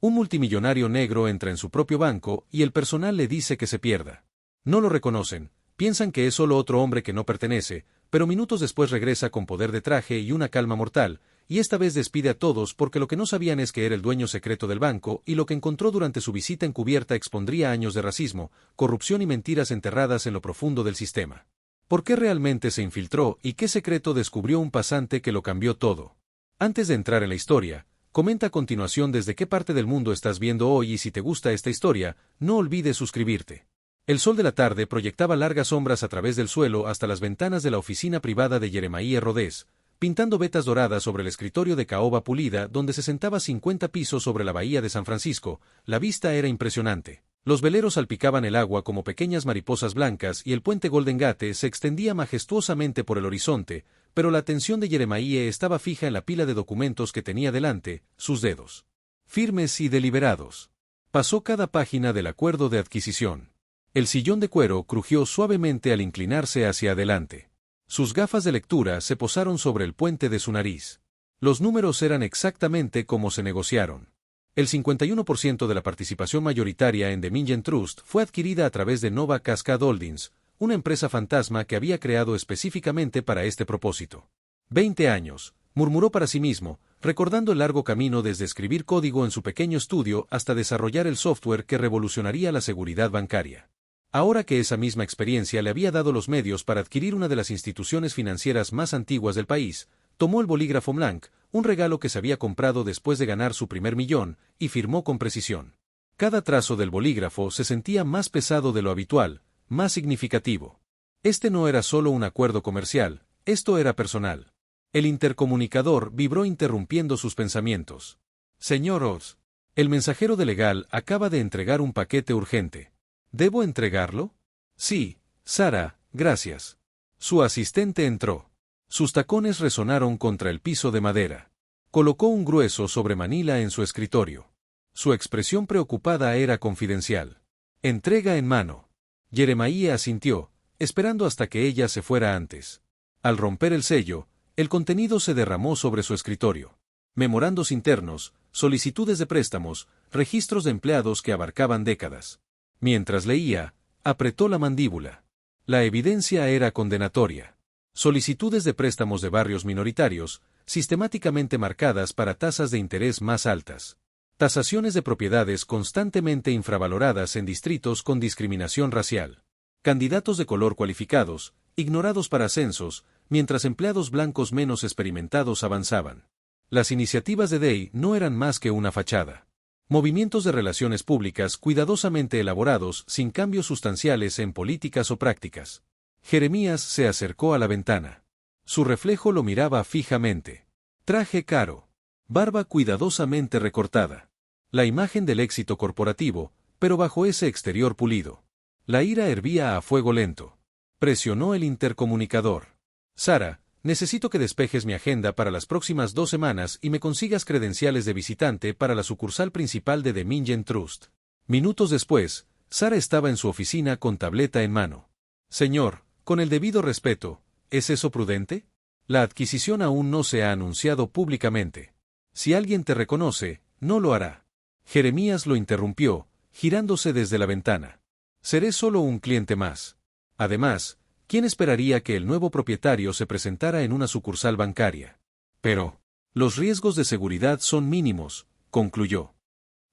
Un multimillonario negro entra en su propio banco y el personal le dice que se pierda. No lo reconocen, piensan que es solo otro hombre que no pertenece, pero minutos después regresa con poder de traje y una calma mortal, y esta vez despide a todos porque lo que no sabían es que era el dueño secreto del banco y lo que encontró durante su visita encubierta expondría años de racismo, corrupción y mentiras enterradas en lo profundo del sistema. ¿Por qué realmente se infiltró y qué secreto descubrió un pasante que lo cambió todo? Antes de entrar en la historia, comenta a continuación desde qué parte del mundo estás viendo hoy y si te gusta esta historia, no olvides suscribirte. El sol de la tarde proyectaba largas sombras a través del suelo hasta las ventanas de la oficina privada de Jeremiah Rhodes, pintando vetas doradas sobre el escritorio de caoba pulida donde se sentaba 50 pisos sobre la bahía de San Francisco. La vista era impresionante. Los veleros salpicaban el agua como pequeñas mariposas blancas y el puente Golden Gate se extendía majestuosamente por el horizonte, pero la atención de Jeremiah estaba fija en la pila de documentos que tenía delante, sus dedos firmes y deliberados. Pasó cada página del acuerdo de adquisición. El sillón de cuero crujió suavemente al inclinarse hacia adelante. Sus gafas de lectura se posaron sobre el puente de su nariz. Los números eran exactamente como se negociaron. El 51% de la participación mayoritaria en The Mingen Trust fue adquirida a través de Nova Cascade Holdings, una empresa fantasma que había creado específicamente para este propósito. 20 años, murmuró para sí mismo, recordando el largo camino desde escribir código en su pequeño estudio hasta desarrollar el software que revolucionaría la seguridad bancaria. Ahora que esa misma experiencia le había dado los medios para adquirir una de las instituciones financieras más antiguas del país, tomó el bolígrafo Blanc, un regalo que se había comprado después de ganar su primer millón, y firmó con precisión. Cada trazo del bolígrafo se sentía más pesado de lo habitual, más significativo. Este no era solo un acuerdo comercial, esto era personal. El intercomunicador vibró interrumpiendo sus pensamientos. Señor Oz, el mensajero de legal acaba de entregar un paquete urgente. ¿Debo entregarlo? Sí, Sara, gracias. Su asistente entró. Sus tacones resonaron contra el piso de madera. Colocó un grueso sobre Manila en su escritorio. Su expresión preocupada era confidencial. Entrega en mano. Jeremiah asintió, esperando hasta que ella se fuera antes. Al romper el sello, el contenido se derramó sobre su escritorio. Memorandos internos, solicitudes de préstamos, registros de empleados que abarcaban décadas. Mientras leía, apretó la mandíbula. La evidencia era condenatoria. Solicitudes de préstamos de barrios minoritarios, sistemáticamente marcadas para tasas de interés más altas. Tasaciones de propiedades constantemente infravaloradas en distritos con discriminación racial. Candidatos de color cualificados, ignorados para ascensos, mientras empleados blancos menos experimentados avanzaban. Las iniciativas de Day no eran más que una fachada. Movimientos de relaciones públicas cuidadosamente elaborados sin cambios sustanciales en políticas o prácticas. Jeremías se acercó a la ventana. Su reflejo lo miraba fijamente. Traje caro. Barba cuidadosamente recortada. La imagen del éxito corporativo, pero bajo ese exterior pulido. La ira hervía a fuego lento. Presionó el intercomunicador. Sara, necesito que despejes mi agenda para las próximas 2 semanas y me consigas credenciales de visitante para la sucursal principal de The Mingen Trust. Minutos después, Sara estaba en su oficina con tableta en mano. Señor, con el debido respeto, ¿es eso prudente? La adquisición aún no se ha anunciado públicamente. Si alguien te reconoce, no lo hará. Jeremías lo interrumpió, girándose desde la ventana. Seré solo un cliente más. Además, ¿quién esperaría que el nuevo propietario se presentara en una sucursal bancaria? Pero, los riesgos de seguridad son mínimos, concluyó.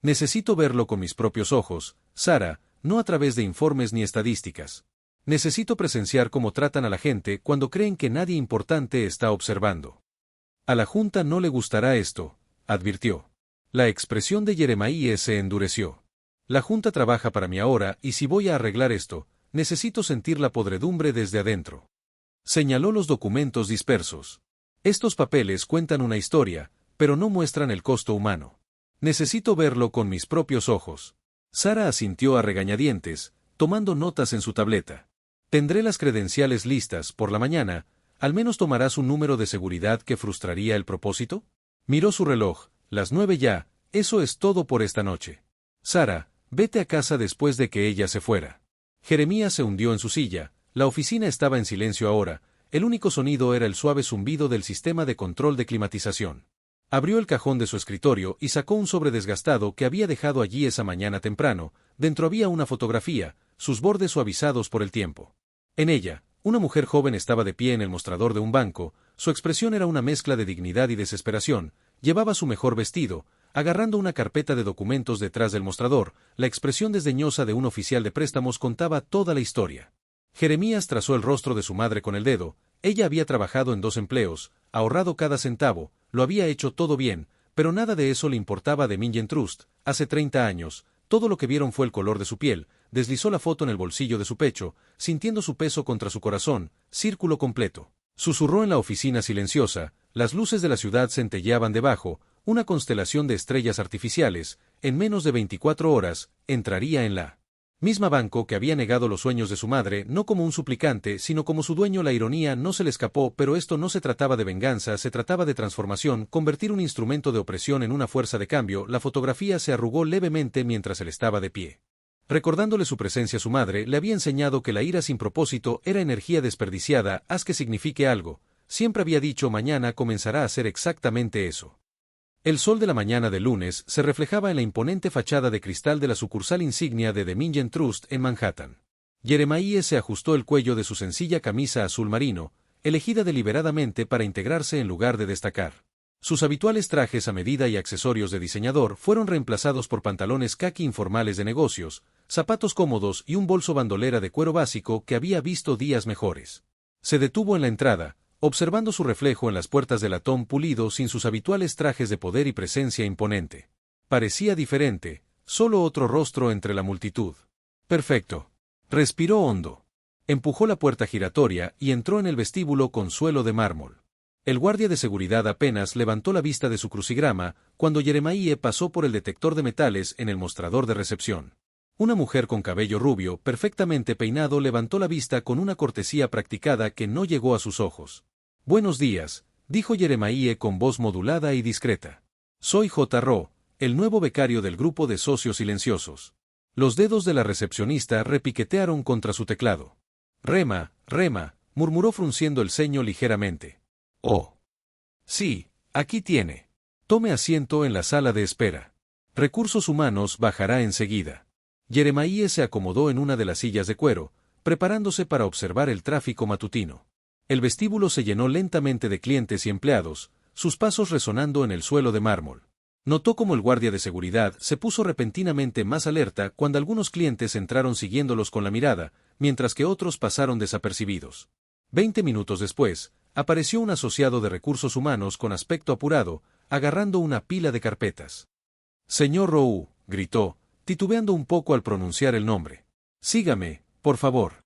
Necesito verlo con mis propios ojos, Sara, no a través de informes ni estadísticas. Necesito presenciar cómo tratan a la gente cuando creen que nadie importante está observando. A la Junta no le gustará esto, advirtió. La expresión de Jeremiah se endureció. La Junta trabaja para mí ahora y si voy a arreglar esto, necesito sentir la podredumbre desde adentro. Señaló los documentos dispersos. Estos papeles cuentan una historia, pero no muestran el costo humano. Necesito verlo con mis propios ojos. Sara asintió a regañadientes, tomando notas en su tableta. Tendré las credenciales listas por la mañana, ¿al menos tomarás un número de seguridad que frustraría el propósito? Miró su reloj, las 9 ya, eso es todo por esta noche. Sara, vete a casa después de que ella se fuera. Jeremías se hundió en su silla, la oficina estaba en silencio ahora, el único sonido era el suave zumbido del sistema de control de climatización. Abrió el cajón de su escritorio y sacó un sobre desgastado que había dejado allí esa mañana temprano. Dentro había una fotografía, sus bordes suavizados por el tiempo. En ella, una mujer joven estaba de pie en el mostrador de un banco, su expresión era una mezcla de dignidad y desesperación, llevaba su mejor vestido, agarrando una carpeta de documentos detrás del mostrador, la expresión desdeñosa de un oficial de préstamos contaba toda la historia. Jeremías trazó el rostro de su madre con el dedo, ella había trabajado en 2 empleos, ahorrado cada centavo, lo había hecho todo bien, pero nada de eso le importaba de Mingen Trust, hace 30 años, todo lo que vieron fue el color de su piel, deslizó la foto en el bolsillo de su pecho, sintiendo su peso contra su corazón, círculo completo. Susurró en la oficina silenciosa, las luces de la ciudad centelleaban debajo, una constelación de estrellas artificiales, en menos de 24 horas, entraría en la misma banco que había negado los sueños de su madre, no como un suplicante, sino como su dueño. La ironía no se le escapó, pero esto no se trataba de venganza, se trataba de transformación, convertir un instrumento de opresión en una fuerza de cambio. La fotografía se arrugó levemente mientras él estaba de pie. Recordándole su presencia, su madre le había enseñado que la ira sin propósito era energía desperdiciada, haz que signifique algo. Siempre había dicho mañana comenzará a hacer exactamente eso. El sol de la mañana del lunes se reflejaba en la imponente fachada de cristal de la sucursal insignia de The Mingen Trust en Manhattan. Jeremiah se ajustó el cuello de su sencilla camisa azul marino, elegida deliberadamente para integrarse en lugar de destacar. Sus habituales trajes a medida y accesorios de diseñador fueron reemplazados por pantalones caqui informales de negocios, zapatos cómodos y un bolso bandolera de cuero básico que había visto días mejores. Se detuvo en la entrada, observando su reflejo en las puertas de latón pulido sin sus habituales trajes de poder y presencia imponente. Parecía diferente, solo otro rostro entre la multitud. Perfecto. Respiró hondo. Empujó la puerta giratoria y entró en el vestíbulo con suelo de mármol. El guardia de seguridad apenas levantó la vista de su crucigrama cuando Jeremiah pasó por el detector de metales en el mostrador de recepción. Una mujer con cabello rubio, perfectamente peinado, levantó la vista con una cortesía practicada que no llegó a sus ojos. Buenos días, dijo Jeremiah con voz modulada y discreta. Soy J. Rowe, el nuevo becario del grupo de socios silenciosos. Los dedos de la recepcionista repiquetearon contra su teclado. Rema, murmuró frunciendo el ceño ligeramente. Oh. Sí, aquí tiene. Tome asiento en la sala de espera. Recursos humanos bajará enseguida. Jeremiah se acomodó en una de las sillas de cuero, preparándose para observar el tráfico matutino. El vestíbulo se llenó lentamente de clientes y empleados, sus pasos resonando en el suelo de mármol. Notó cómo el guardia de seguridad se puso repentinamente más alerta cuando algunos clientes entraron siguiéndolos con la mirada, mientras que otros pasaron desapercibidos. 20 minutos después, apareció un asociado de recursos humanos con aspecto apurado, agarrando una pila de carpetas. Señor Rowe, gritó, titubeando un poco al pronunciar el nombre. Sígame, por favor.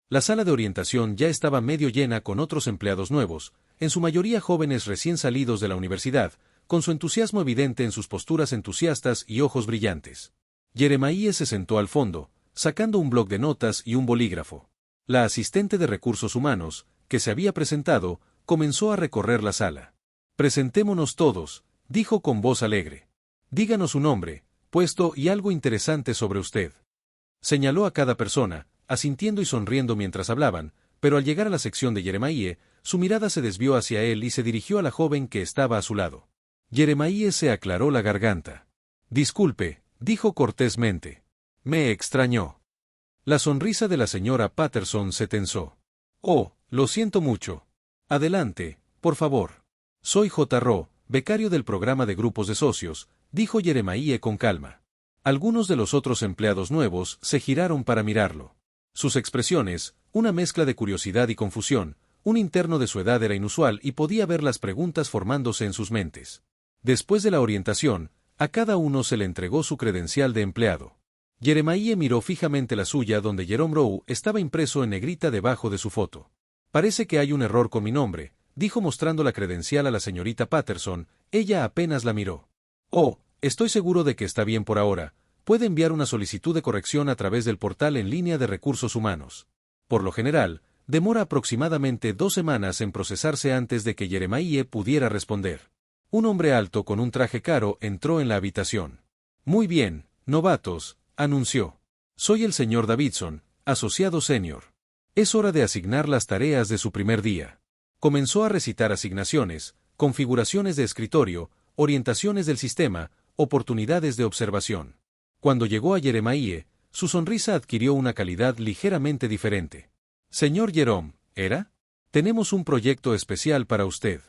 La sala de orientación ya estaba medio llena con otros empleados nuevos, en su mayoría jóvenes recién salidos de la universidad, con su entusiasmo evidente en sus posturas entusiastas y ojos brillantes. Jeremiah se sentó al fondo, sacando un bloc de notas y un bolígrafo. La asistente de recursos humanos, que se había presentado, comenzó a recorrer la sala. Presentémonos todos, dijo con voz alegre. Díganos su nombre, puesto y algo interesante sobre usted. Señaló a cada persona, asintiendo y sonriendo mientras hablaban, pero al llegar a la sección de Jeremiah, su mirada se desvió hacia él y se dirigió a la joven que estaba a su lado. Jeremiah se aclaró la garganta. Disculpe, dijo cortésmente. Me extrañó. La sonrisa de la señora Patterson se tensó. Oh, lo siento mucho. Adelante, por favor. Soy J. Rowe, becario del programa de grupos de socios, dijo Jeremiah con calma. Algunos de los otros empleados nuevos se giraron para mirarlo. Sus expresiones, una mezcla de curiosidad y confusión, un interno de su edad era inusual y podía ver las preguntas formándose en sus mentes. Después de la orientación, a cada uno se le entregó su credencial de empleado. Jeremiah miró fijamente la suya donde Jerome Rowe estaba impreso en negrita debajo de su foto. Parece que hay un error con mi nombre, dijo mostrando la credencial a la señorita Patterson, ella apenas la miró. Oh, estoy seguro de que está bien por ahora. Puede enviar una solicitud de corrección a través del portal en línea de recursos humanos. Por lo general, demora aproximadamente 2 semanas en procesarse antes de que Jeremiah pudiera responder. Un hombre alto con un traje caro entró en la habitación. Muy bien, novatos, anunció. Soy el señor Davidson, asociado senior. Es hora de asignar las tareas de su primer día. Comenzó a recitar asignaciones, configuraciones de escritorio, orientaciones del sistema, oportunidades de observación. Cuando llegó a Jeremiah, su sonrisa adquirió una calidad ligeramente diferente. Señor Jerome, ¿era? Tenemos un proyecto especial para usted.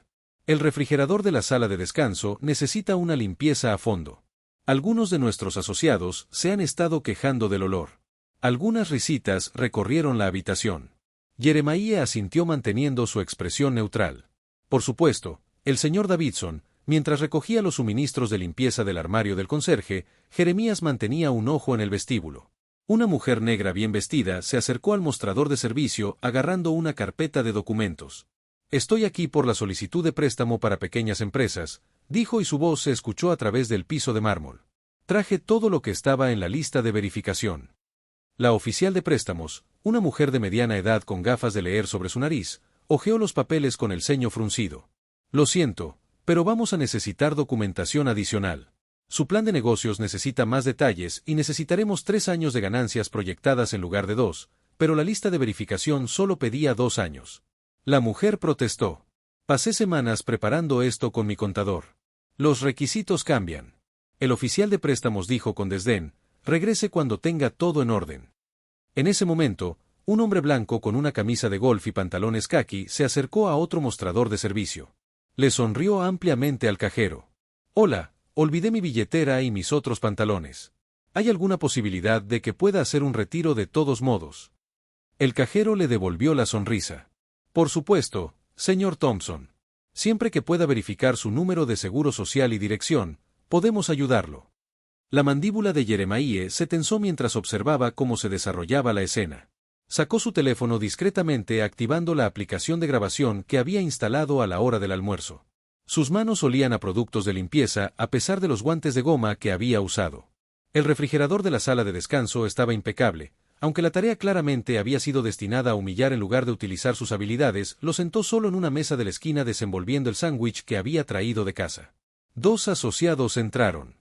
El refrigerador de la sala de descanso necesita una limpieza a fondo. Algunos de nuestros asociados se han estado quejando del olor. Algunas risitas recorrieron la habitación. Jeremiah asintió manteniendo su expresión neutral. Por supuesto, el señor Davidson, mientras recogía los suministros de limpieza del armario del conserje, Jeremías mantenía un ojo en el vestíbulo. Una mujer negra bien vestida se acercó al mostrador de servicio agarrando una carpeta de documentos. «Estoy aquí por la solicitud de préstamo para pequeñas empresas», dijo y su voz se escuchó a través del piso de mármol. Traje todo lo que estaba en la lista de verificación. La oficial de préstamos, una mujer de mediana edad con gafas de leer sobre su nariz, hojeó los papeles con el ceño fruncido. «Lo siento, pero vamos a necesitar documentación adicional. Su plan de negocios necesita más detalles y necesitaremos 3 años de ganancias proyectadas en lugar de 2, pero la lista de verificación solo pedía 2 años». La mujer protestó. «Pasé semanas preparando esto con mi contador. Los requisitos cambian». El oficial de préstamos dijo con desdén: «Regrese cuando tenga todo en orden». En ese momento, un hombre blanco con una camisa de golf y pantalones caqui se acercó a otro mostrador de servicio. Le sonrió ampliamente al cajero. «Hola, olvidé mi billetera y mis otros pantalones. ¿Hay alguna posibilidad de que pueda hacer un retiro de todos modos?» El cajero le devolvió la sonrisa. «Por supuesto, señor Thompson. Siempre que pueda verificar su número de seguro social y dirección, podemos ayudarlo». La mandíbula de Jeremiah se tensó mientras observaba cómo se desarrollaba la escena. Sacó su teléfono discretamente activando la aplicación de grabación que había instalado a la hora del almuerzo. Sus manos olían a productos de limpieza a pesar de los guantes de goma que había usado. El refrigerador de la sala de descanso estaba impecable. Aunque la tarea claramente había sido destinada a humillar en lugar de utilizar sus habilidades, lo sentó solo en una mesa de la esquina desenvolviendo el sándwich que había traído de casa. 2 asociados entraron.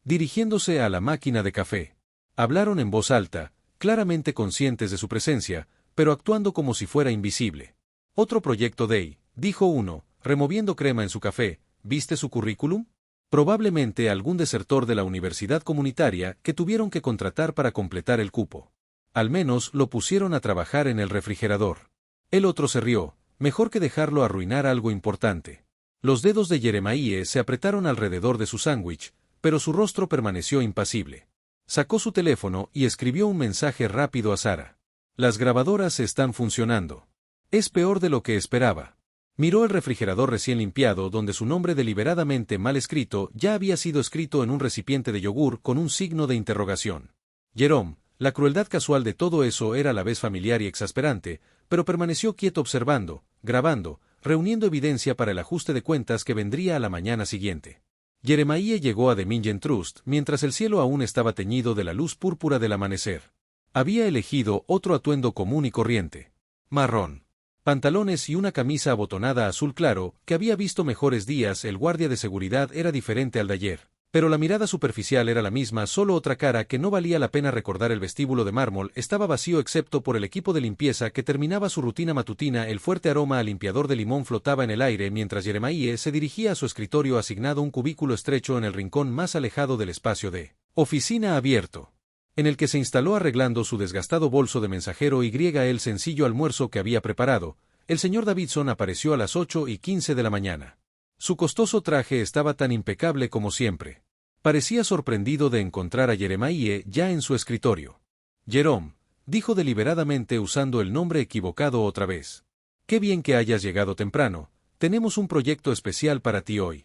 Dirigiéndose a la máquina de café. Hablaron en voz alta, claramente conscientes de su presencia, pero actuando como si fuera invisible. «Otro proyecto Day», dijo uno, removiendo crema en su café. «¿Viste su currículum? Probablemente algún desertor de la universidad comunitaria que tuvieron que contratar para completar el cupo. Al menos lo pusieron a trabajar en el refrigerador». El otro se rió. «Mejor que dejarlo arruinar algo importante». Los dedos de Jeremiah se apretaron alrededor de su sándwich, pero su rostro permaneció impasible. Sacó su teléfono y escribió un mensaje rápido a Sara. «Las grabadoras están funcionando. Es peor de lo que esperaba». Miró el refrigerador recién limpiado donde su nombre deliberadamente mal escrito ya había sido escrito en un recipiente de yogur con un signo de interrogación. Jerome, la crueldad casual de todo eso era a la vez familiar y exasperante, pero permaneció quieto observando, grabando, reuniendo evidencia para el ajuste de cuentas que vendría a la mañana siguiente. Jeremiah llegó a The Mingen Trust mientras el cielo aún estaba teñido de la luz púrpura del amanecer. Había elegido otro atuendo común y corriente. Marrón. Pantalones y una camisa abotonada azul claro, que había visto mejores días. El guardia de seguridad era diferente al de ayer. Pero la mirada superficial era la misma, solo otra cara que no valía la pena recordar. El vestíbulo de mármol estaba vacío excepto por el equipo de limpieza que terminaba su rutina matutina. El fuerte aroma a limpiador de limón flotaba en el aire mientras Jeremiah se dirigía a su escritorio asignado un cubículo estrecho en el rincón más alejado del espacio de oficina abierto, en el que se instaló arreglando su desgastado bolso de mensajero y el sencillo almuerzo que había preparado. El señor Davidson apareció a las 8:15 de la mañana. Su costoso traje estaba tan impecable como siempre. Parecía sorprendido de encontrar a Jeremiah ya en su escritorio. «Jerome», dijo deliberadamente usando el nombre equivocado otra vez. «Qué bien que hayas llegado temprano. Tenemos un proyecto especial para ti hoy».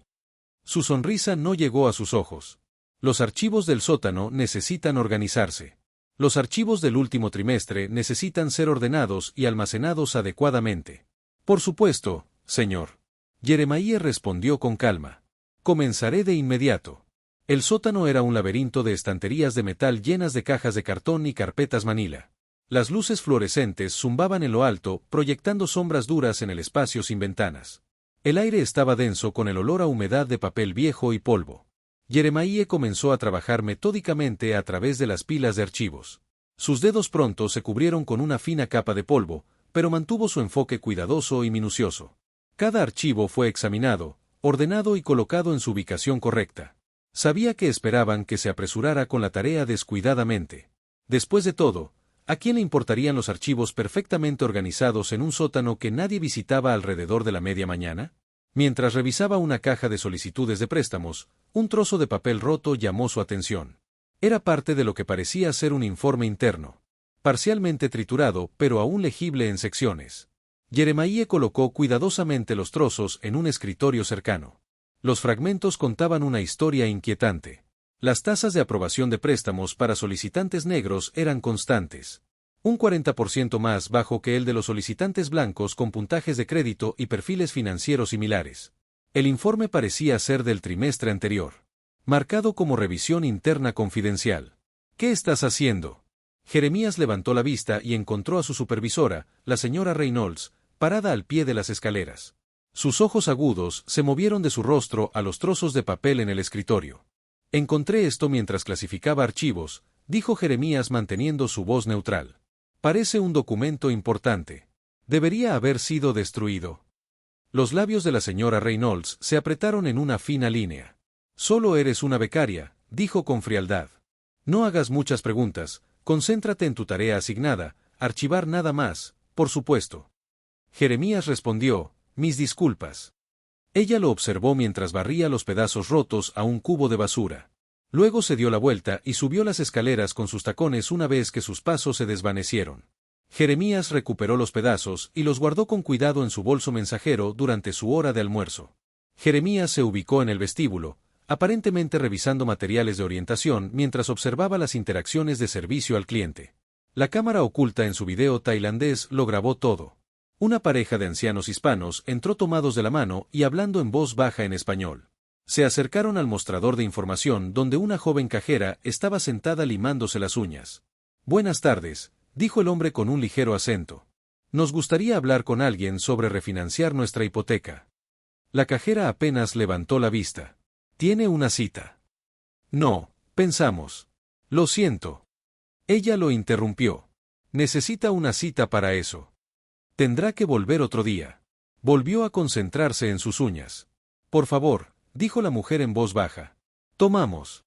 Su sonrisa no llegó a sus ojos. «Los archivos del sótano necesitan organizarse. Los archivos del último trimestre necesitan ser ordenados y almacenados adecuadamente». «Por supuesto, señor». Jeremiah respondió con calma. «Comenzaré de inmediato». El sótano era un laberinto de estanterías de metal llenas de cajas de cartón y carpetas manila. Las luces fluorescentes zumbaban en lo alto, proyectando sombras duras en el espacio sin ventanas. El aire estaba denso con el olor a humedad de papel viejo y polvo. Jeremiah comenzó a trabajar metódicamente a través de las pilas de archivos. Sus dedos pronto se cubrieron con una fina capa de polvo, pero mantuvo su enfoque cuidadoso y minucioso. Cada archivo fue examinado, ordenado y colocado en su ubicación correcta. Sabía que esperaban que se apresurara con la tarea descuidadamente. Después de todo, ¿a quién le importarían los archivos perfectamente organizados en un sótano que nadie visitaba alrededor de la media mañana? Mientras revisaba una caja de solicitudes de préstamos, un trozo de papel roto llamó su atención. Era parte de lo que parecía ser un informe interno. Parcialmente triturado, pero aún legible en secciones. Jeremiah colocó cuidadosamente los trozos en un escritorio cercano. Los fragmentos contaban una historia inquietante. Las tasas de aprobación de préstamos para solicitantes negros eran constantes. Un 40% más bajo que el de los solicitantes blancos con puntajes de crédito y perfiles financieros similares. El informe parecía ser del trimestre anterior. Marcado como revisión interna confidencial. ¿Qué estás haciendo? Jeremías levantó la vista y encontró a su supervisora, la señora Reynolds, parada al pie de las escaleras. Sus ojos agudos se movieron de su rostro a los trozos de papel en el escritorio. Encontré esto mientras clasificaba archivos, dijo Jeremías manteniendo su voz neutral. Parece un documento importante. Debería haber sido destruido. Los labios de la señora Reynolds se apretaron en una fina línea. Solo eres una becaria, dijo con frialdad. No hagas muchas preguntas, concéntrate en tu tarea asignada, archivar nada más, por supuesto. Jeremías respondió, mis disculpas. Ella lo observó mientras barría los pedazos rotos a un cubo de basura. Luego se dio la vuelta y subió las escaleras con sus tacones una vez que sus pasos se desvanecieron. Jeremías recuperó los pedazos y los guardó con cuidado en su bolso mensajero durante su hora de almuerzo. Jeremías se ubicó en el vestíbulo, aparentemente revisando materiales de orientación mientras observaba las interacciones de servicio al cliente. La cámara oculta en su video tailandés lo grabó todo. Una pareja de ancianos hispanos entró tomados de la mano y hablando en voz baja en español. Se acercaron al mostrador de información donde una joven cajera estaba sentada limándose las uñas. Buenas tardes, dijo el hombre con un ligero acento. Nos gustaría hablar con alguien sobre refinanciar nuestra hipoteca. La cajera apenas levantó la vista. ¿Tiene una cita? No, pensamos. Lo siento. Ella lo interrumpió. Necesita una cita para eso. Tendrá que volver otro día. Volvió a concentrarse en sus uñas. Por favor, dijo la mujer en voz baja. Tomamos.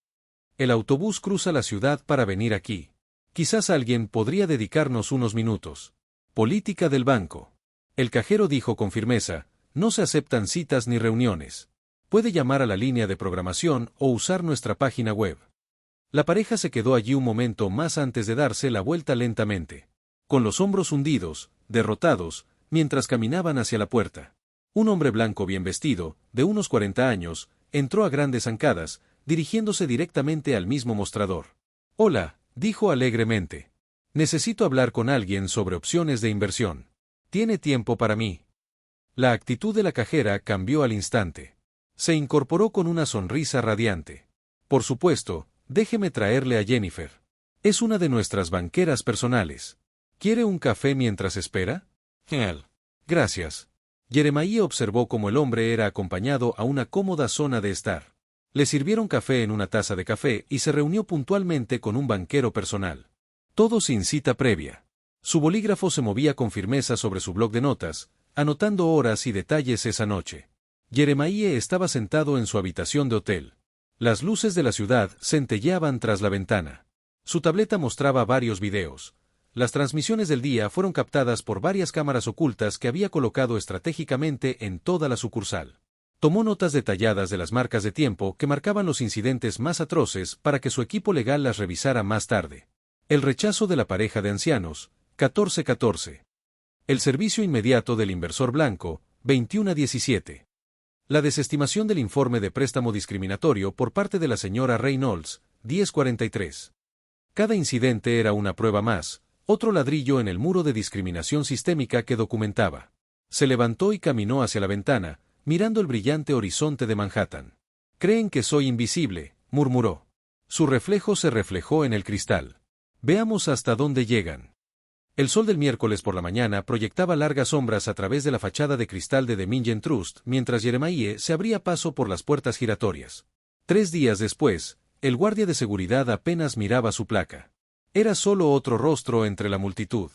El autobús cruza la ciudad para venir aquí. Quizás alguien podría dedicarnos unos minutos. Política del banco. El cajero dijo con firmeza, no se aceptan citas ni reuniones. Puede llamar a la línea de programación o usar nuestra página web. La pareja se quedó allí un momento más antes de darse la vuelta lentamente. Con los hombros hundidos, derrotados, mientras caminaban hacia la puerta. Un hombre blanco bien vestido, de unos 40 años, entró a grandes zancadas, dirigiéndose directamente al mismo mostrador. Hola, dijo alegremente. Necesito hablar con alguien sobre opciones de inversión. ¿Tiene tiempo para mí? La actitud de la cajera cambió al instante. Se incorporó con una sonrisa radiante. Por supuesto, déjeme traerle a Jennifer. Es una de nuestras banqueras personales. ¿Quiere un café mientras espera? Genial. Gracias. Jeremiah observó cómo el hombre era acompañado a una cómoda zona de estar. Le sirvieron café en una taza de café y se reunió puntualmente con un banquero personal. Todo sin cita previa. Su bolígrafo se movía con firmeza sobre su bloc de notas, anotando horas y detalles esa noche. Jeremiah estaba sentado en su habitación de hotel. Las luces de la ciudad centelleaban tras la ventana. Su tableta mostraba varios videos. Las transmisiones del día fueron captadas por varias cámaras ocultas que había colocado estratégicamente en toda la sucursal. Tomó notas detalladas de las marcas de tiempo que marcaban los incidentes más atroces para que su equipo legal las revisara más tarde. El rechazo de la pareja de ancianos, 14-14. El servicio inmediato del inversor blanco, 21-17. La desestimación del informe de préstamo discriminatorio por parte de la señora Reynolds, 10-43. Cada incidente era una prueba más, otro ladrillo en el muro de discriminación sistémica que documentaba. Se levantó y caminó hacia la ventana, mirando el brillante horizonte de Manhattan. «Creen que soy invisible», murmuró. Su reflejo se reflejó en el cristal. Veamos hasta dónde llegan. El sol del miércoles por la mañana proyectaba largas sombras a través de la fachada de cristal de Dominion Trust mientras Jeremiah se abría paso por las puertas giratorias. 3 días después, el guardia de seguridad apenas miraba su placa. Era solo otro rostro entre la multitud.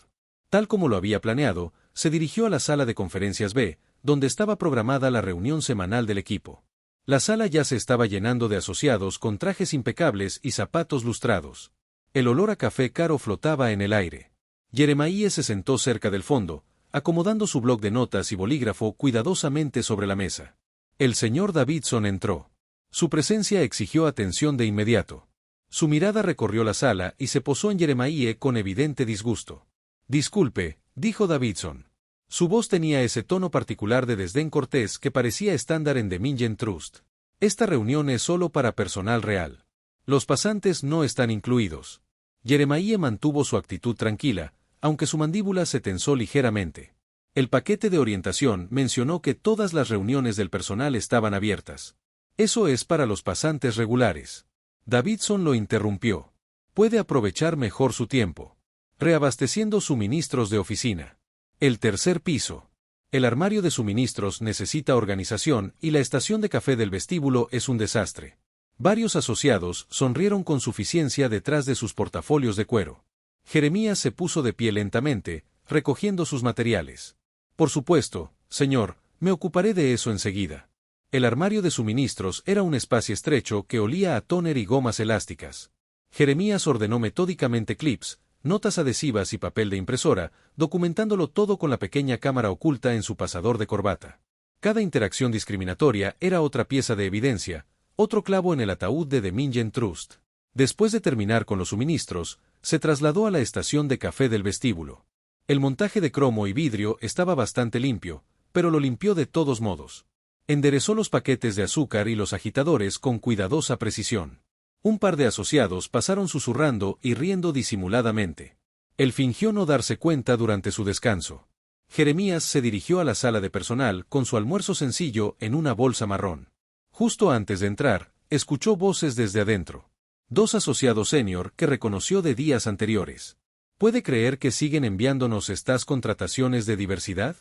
Tal como lo había planeado, se dirigió a la sala de conferencias B, donde estaba programada la reunión semanal del equipo. La sala ya se estaba llenando de asociados con trajes impecables y zapatos lustrados. El olor a café caro flotaba en el aire. Jeremiah se sentó cerca del fondo, acomodando su bloc de notas y bolígrafo cuidadosamente sobre la mesa. El señor Davidson entró. Su presencia exigió atención de inmediato. Su mirada recorrió la sala y se posó en Jeremiah con evidente disgusto. «Disculpe», dijo Davidson. Su voz tenía ese tono particular de desdén cortés que parecía estándar en The Mingen Trust. «Esta reunión es solo para personal real. Los pasantes no están incluidos». Jeremiah mantuvo su actitud tranquila, aunque su mandíbula se tensó ligeramente. El paquete de orientación mencionó que todas las reuniones del personal estaban abiertas. «Eso es para los pasantes regulares». Davidson lo interrumpió. «Puede aprovechar mejor su tiempo. Reabasteciendo suministros de oficina. El tercer piso. El armario de suministros necesita organización y la estación de café del vestíbulo es un desastre». Varios asociados sonrieron con suficiencia detrás de sus portafolios de cuero. Jeremías se puso de pie lentamente, recogiendo sus materiales. «Por supuesto, señor, me ocuparé de eso enseguida». El armario de suministros era un espacio estrecho que olía a tóner y gomas elásticas. Jeremías ordenó metódicamente clips, notas adhesivas y papel de impresora, documentándolo todo con la pequeña cámara oculta en su pasador de corbata. Cada interacción discriminatoria era otra pieza de evidencia, otro clavo en el ataúd de The Mingen Trust. Después de terminar con los suministros, se trasladó a la estación de café del vestíbulo. El montaje de cromo y vidrio estaba bastante limpio, pero lo limpió de todos modos. Enderezó los paquetes de azúcar y los agitadores con cuidadosa precisión. Un par de asociados pasaron susurrando y riendo disimuladamente. Él fingió no darse cuenta durante su descanso. Jeremías se dirigió a la sala de personal con su almuerzo sencillo en una bolsa marrón. Justo antes de entrar, escuchó voces desde adentro. Dos asociados senior que reconoció de días anteriores. ¿Puede creer que siguen enviándonos estas contrataciones de diversidad?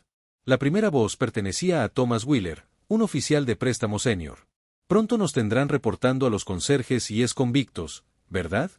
La primera voz pertenecía a Thomas Wheeler, un oficial de préstamo senior. Pronto nos tendrán reportando a los conserjes y exconvictos, ¿verdad?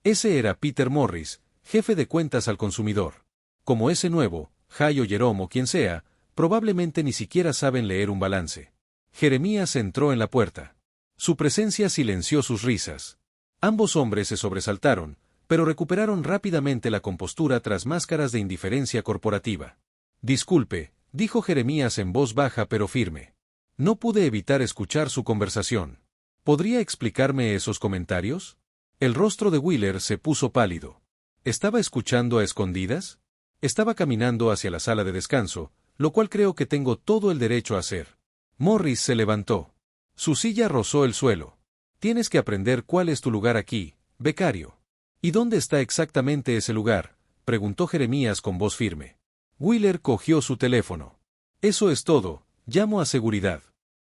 Ese era Peter Morris, jefe de cuentas al consumidor. Como ese nuevo, Jay o Jerome o quien sea, probablemente ni siquiera saben leer un balance. Jeremías entró en la puerta. Su presencia silenció sus risas. Ambos hombres se sobresaltaron, pero recuperaron rápidamente la compostura tras máscaras de indiferencia corporativa. «Disculpe», dijo Jeremías en voz baja pero firme. No pude evitar escuchar su conversación. ¿Podría explicarme esos comentarios? El rostro de Wheeler se puso pálido. ¿Estaba escuchando a escondidas? Estaba caminando hacia la sala de descanso, lo cual creo que tengo todo el derecho a hacer. Morris se levantó. Su silla rozó el suelo. Tienes que aprender cuál es tu lugar aquí, becario. ¿Y dónde está exactamente ese lugar?, preguntó Jeremías con voz firme. Wheeler cogió su teléfono. Eso es todo, llamo a seguridad.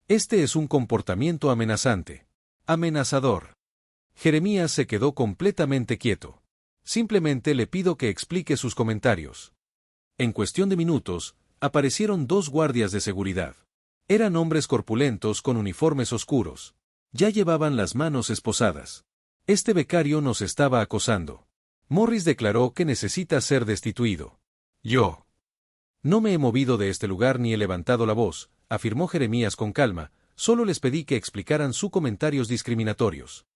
Este es un comportamiento amenazante. Amenazador. Jeremías se quedó completamente quieto. Simplemente le pido que explique sus comentarios. En cuestión de minutos, aparecieron dos guardias de seguridad. Eran hombres corpulentos con uniformes oscuros. Ya llevaban las manos esposadas. Este becario nos estaba acosando. Morris declaró que necesita ser destituido. Yo no me he movido de este lugar ni he levantado la voz, afirmó Jeremías con calma, solo les pedí que explicaran sus comentarios discriminatorios.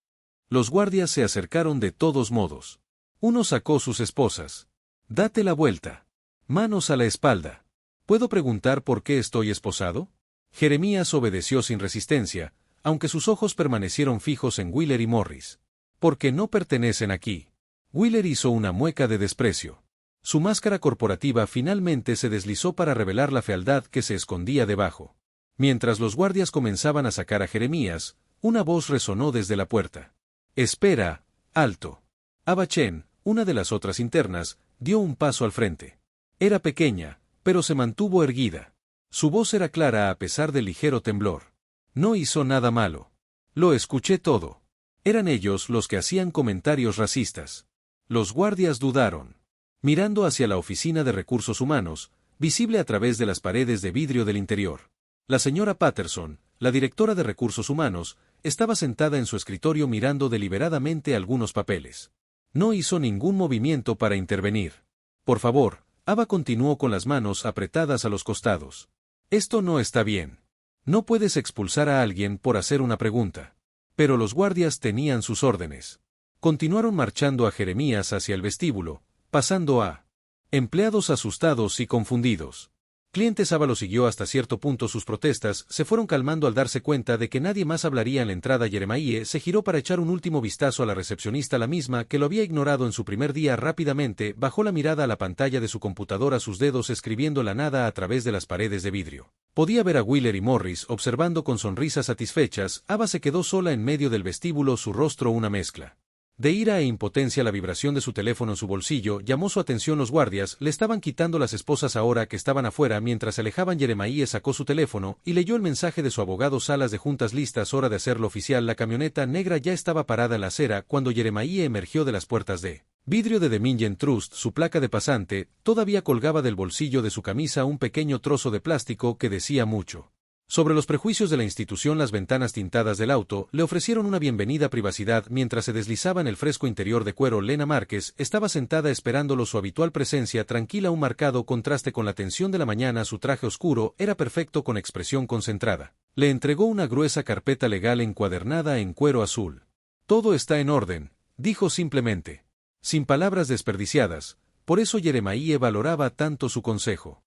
Los guardias se acercaron de todos modos. Uno sacó sus esposas. Date la vuelta. Manos a la espalda. ¿Puedo preguntar por qué estoy esposado? Jeremías obedeció sin resistencia, aunque sus ojos permanecieron fijos en Wheeler y Morris. Porque no pertenecen aquí. Wheeler hizo una mueca de desprecio. Su máscara corporativa finalmente se deslizó para revelar la fealdad que se escondía debajo. Mientras los guardias comenzaban a sacar a Jeremías, una voz resonó desde la puerta. «Espera, alto». Ava Chen, una de las otras internas, dio un paso al frente. Era pequeña, pero se mantuvo erguida. Su voz era clara a pesar del ligero temblor. No hizo nada malo. Lo escuché todo. Eran ellos los que hacían comentarios racistas. Los guardias dudaron. Mirando hacia la oficina de recursos humanos, visible a través de las paredes de vidrio del interior. La señora Patterson, la directora de recursos humanos, estaba sentada en su escritorio mirando deliberadamente algunos papeles. No hizo ningún movimiento para intervenir. Por favor, Ava continuó con las manos apretadas a los costados. Esto no está bien. No puedes expulsar a alguien por hacer una pregunta. Pero los guardias tenían sus órdenes. Continuaron marchando a Jeremías hacia el vestíbulo, pasando a empleados asustados y confundidos. Cliente Sábalo siguió hasta cierto punto sus protestas, se fueron calmando al darse cuenta de que nadie más hablaría en la entrada. Jeremiah se giró para echar un último vistazo a la recepcionista, la misma que lo había ignorado en su primer día. Rápidamente bajó la mirada a la pantalla de su computadora, sus dedos escribiendo la nada a través de las paredes de vidrio. Podía ver a Wheeler y Morris observando con sonrisas satisfechas. Ava se quedó sola en medio del vestíbulo, su rostro una mezcla de ira e impotencia. La vibración de su teléfono en su bolsillo llamó su atención. Los guardias le estaban quitando las esposas ahora que estaban afuera. Mientras se alejaban, Jeremiah sacó su teléfono y leyó el mensaje de su abogado: salas de juntas listas, hora de hacerlo oficial. La camioneta negra ya estaba parada en la acera cuando Jeremiah emergió de las puertas de vidrio de Dominion Trust. Su placa de pasante todavía colgaba del bolsillo de su camisa, un pequeño trozo de plástico que decía mucho sobre los prejuicios de la institución. Las ventanas tintadas del auto le ofrecieron una bienvenida privacidad mientras se deslizaba en el fresco interior de cuero. Lena Márquez estaba sentada esperándolo, su habitual presencia tranquila, un marcado contraste con la tensión de la mañana. Su traje oscuro era perfecto, con expresión concentrada. Le entregó una gruesa carpeta legal encuadernada en cuero azul. Todo está en orden, dijo simplemente, sin palabras desperdiciadas. Por eso Jeremiah valoraba tanto su consejo.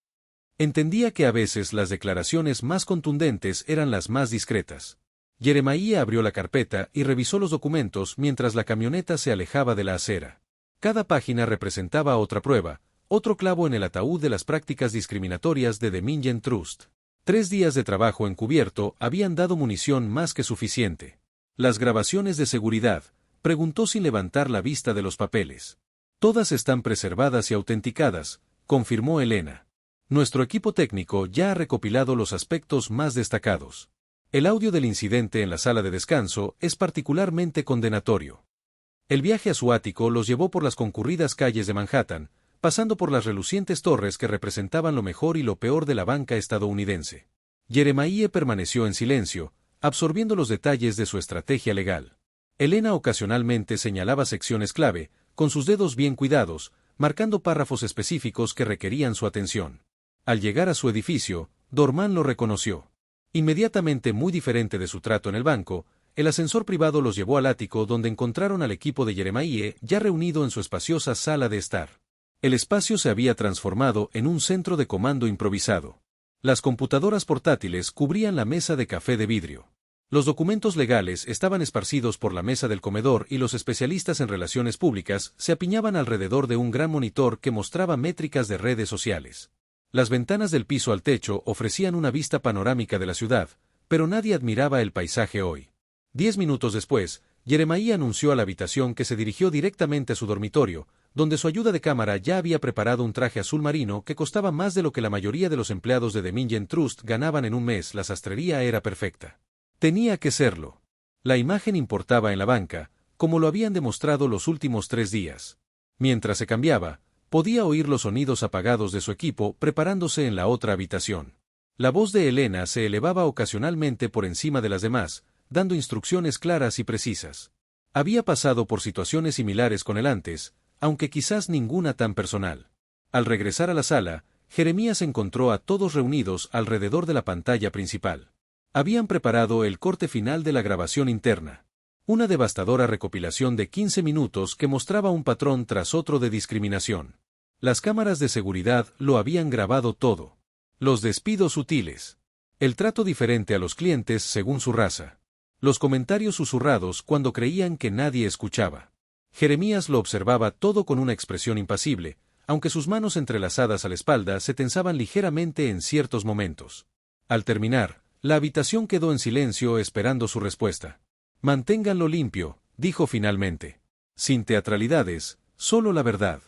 Entendía que a veces las declaraciones más contundentes eran las más discretas. Jeremiah abrió la carpeta y revisó los documentos mientras la camioneta se alejaba de la acera. Cada página representaba otra prueba, otro clavo en el ataúd de las prácticas discriminatorias de Dominion Trust. 3 días de trabajo encubierto habían dado munición más que suficiente. ¿Las grabaciones de seguridad?, preguntó sin levantar la vista de los papeles. Todas están preservadas y autenticadas, confirmó Elena. Nuestro equipo técnico ya ha recopilado los aspectos más destacados. El audio del incidente en la sala de descanso es particularmente condenatorio. El viaje a su ático los llevó por las concurridas calles de Manhattan, pasando por las relucientes torres que representaban lo mejor y lo peor de la banca estadounidense. Jeremiah permaneció en silencio, absorbiendo los detalles de su estrategia legal. Elena ocasionalmente señalaba secciones clave, con sus dedos bien cuidados, marcando párrafos específicos que requerían su atención. Al llegar a su edificio, Dorman lo reconoció. Inmediatamente, muy diferente de su trato en el banco, el ascensor privado los llevó al ático, donde encontraron al equipo de Jeremiah ya reunido en su espaciosa sala de estar. El espacio se había transformado en un centro de comando improvisado. Las computadoras portátiles cubrían la mesa de café de vidrio. Los documentos legales estaban esparcidos por la mesa del comedor y los especialistas en relaciones públicas se apiñaban alrededor de un gran monitor que mostraba métricas de redes sociales. Las ventanas del piso al techo ofrecían una vista panorámica de la ciudad, pero nadie admiraba el paisaje hoy. 10 minutos después, Jeremiah anunció a la habitación que se dirigió directamente a su dormitorio, donde su ayuda de cámara ya había preparado un traje azul marino que costaba más de lo que la mayoría de los empleados de Dominion Trust ganaban en un mes. La sastrería era perfecta. Tenía que serlo. La imagen importaba en la banca, como lo habían demostrado los últimos 3 días. Mientras se cambiaba, podía oír los sonidos apagados de su equipo preparándose en la otra habitación. La voz de Elena se elevaba ocasionalmente por encima de las demás, dando instrucciones claras y precisas. Había pasado por situaciones similares con él antes, aunque quizás ninguna tan personal. Al regresar a la sala, Jeremías encontró a todos reunidos alrededor de la pantalla principal. Habían preparado el corte final de la grabación interna. Una devastadora recopilación de 15 minutos que mostraba un patrón tras otro de discriminación. Las cámaras de seguridad lo habían grabado todo. Los despidos sutiles. El trato diferente a los clientes según su raza. Los comentarios susurrados cuando creían que nadie escuchaba. Jeremías lo observaba todo con una expresión impasible, aunque sus manos entrelazadas a la espalda se tensaban ligeramente en ciertos momentos. Al terminar, la habitación quedó en silencio esperando su respuesta. Manténganlo limpio, dijo finalmente. Sin teatralidades, solo la verdad.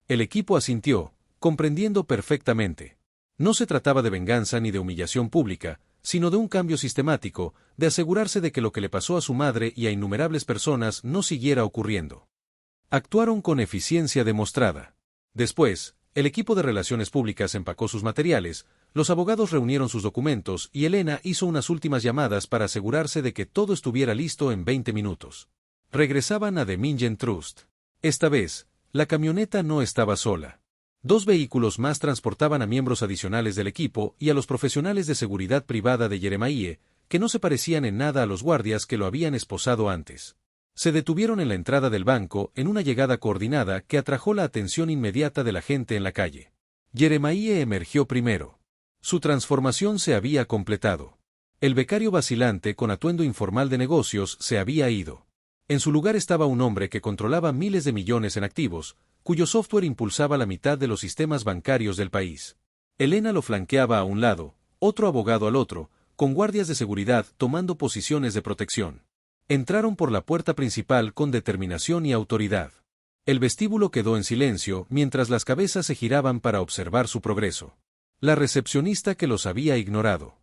El equipo asintió, comprendiendo perfectamente. No se trataba de venganza ni de humillación pública, sino de un cambio sistemático, de asegurarse de que lo que le pasó a su madre y a innumerables personas no siguiera ocurriendo. Actuaron con eficiencia demostrada. Después, el equipo de relaciones públicas empacó sus materiales, los abogados reunieron sus documentos y Elena hizo unas últimas llamadas para asegurarse de que todo estuviera listo en 20 minutos. Regresaban a Dominion Trust. Esta vez, la camioneta no estaba sola. 2 vehículos más transportaban a miembros adicionales del equipo y a los profesionales de seguridad privada de Jeremiah, que no se parecían en nada a los guardias que lo habían esposado antes. Se detuvieron en la entrada del banco en una llegada coordinada que atrajo la atención inmediata de la gente en la calle. Jeremiah emergió primero. Su transformación se había completado. El becario vacilante con atuendo informal de negocios se había ido. En su lugar estaba un hombre que controlaba miles de millones en activos, cuyo software impulsaba la mitad de los sistemas bancarios del país. Elena lo flanqueaba a un lado, otro abogado al otro, con guardias de seguridad tomando posiciones de protección. Entraron por la puerta principal con determinación y autoridad. El vestíbulo quedó en silencio mientras las cabezas se giraban para observar su progreso. La recepcionista que los había ignorado.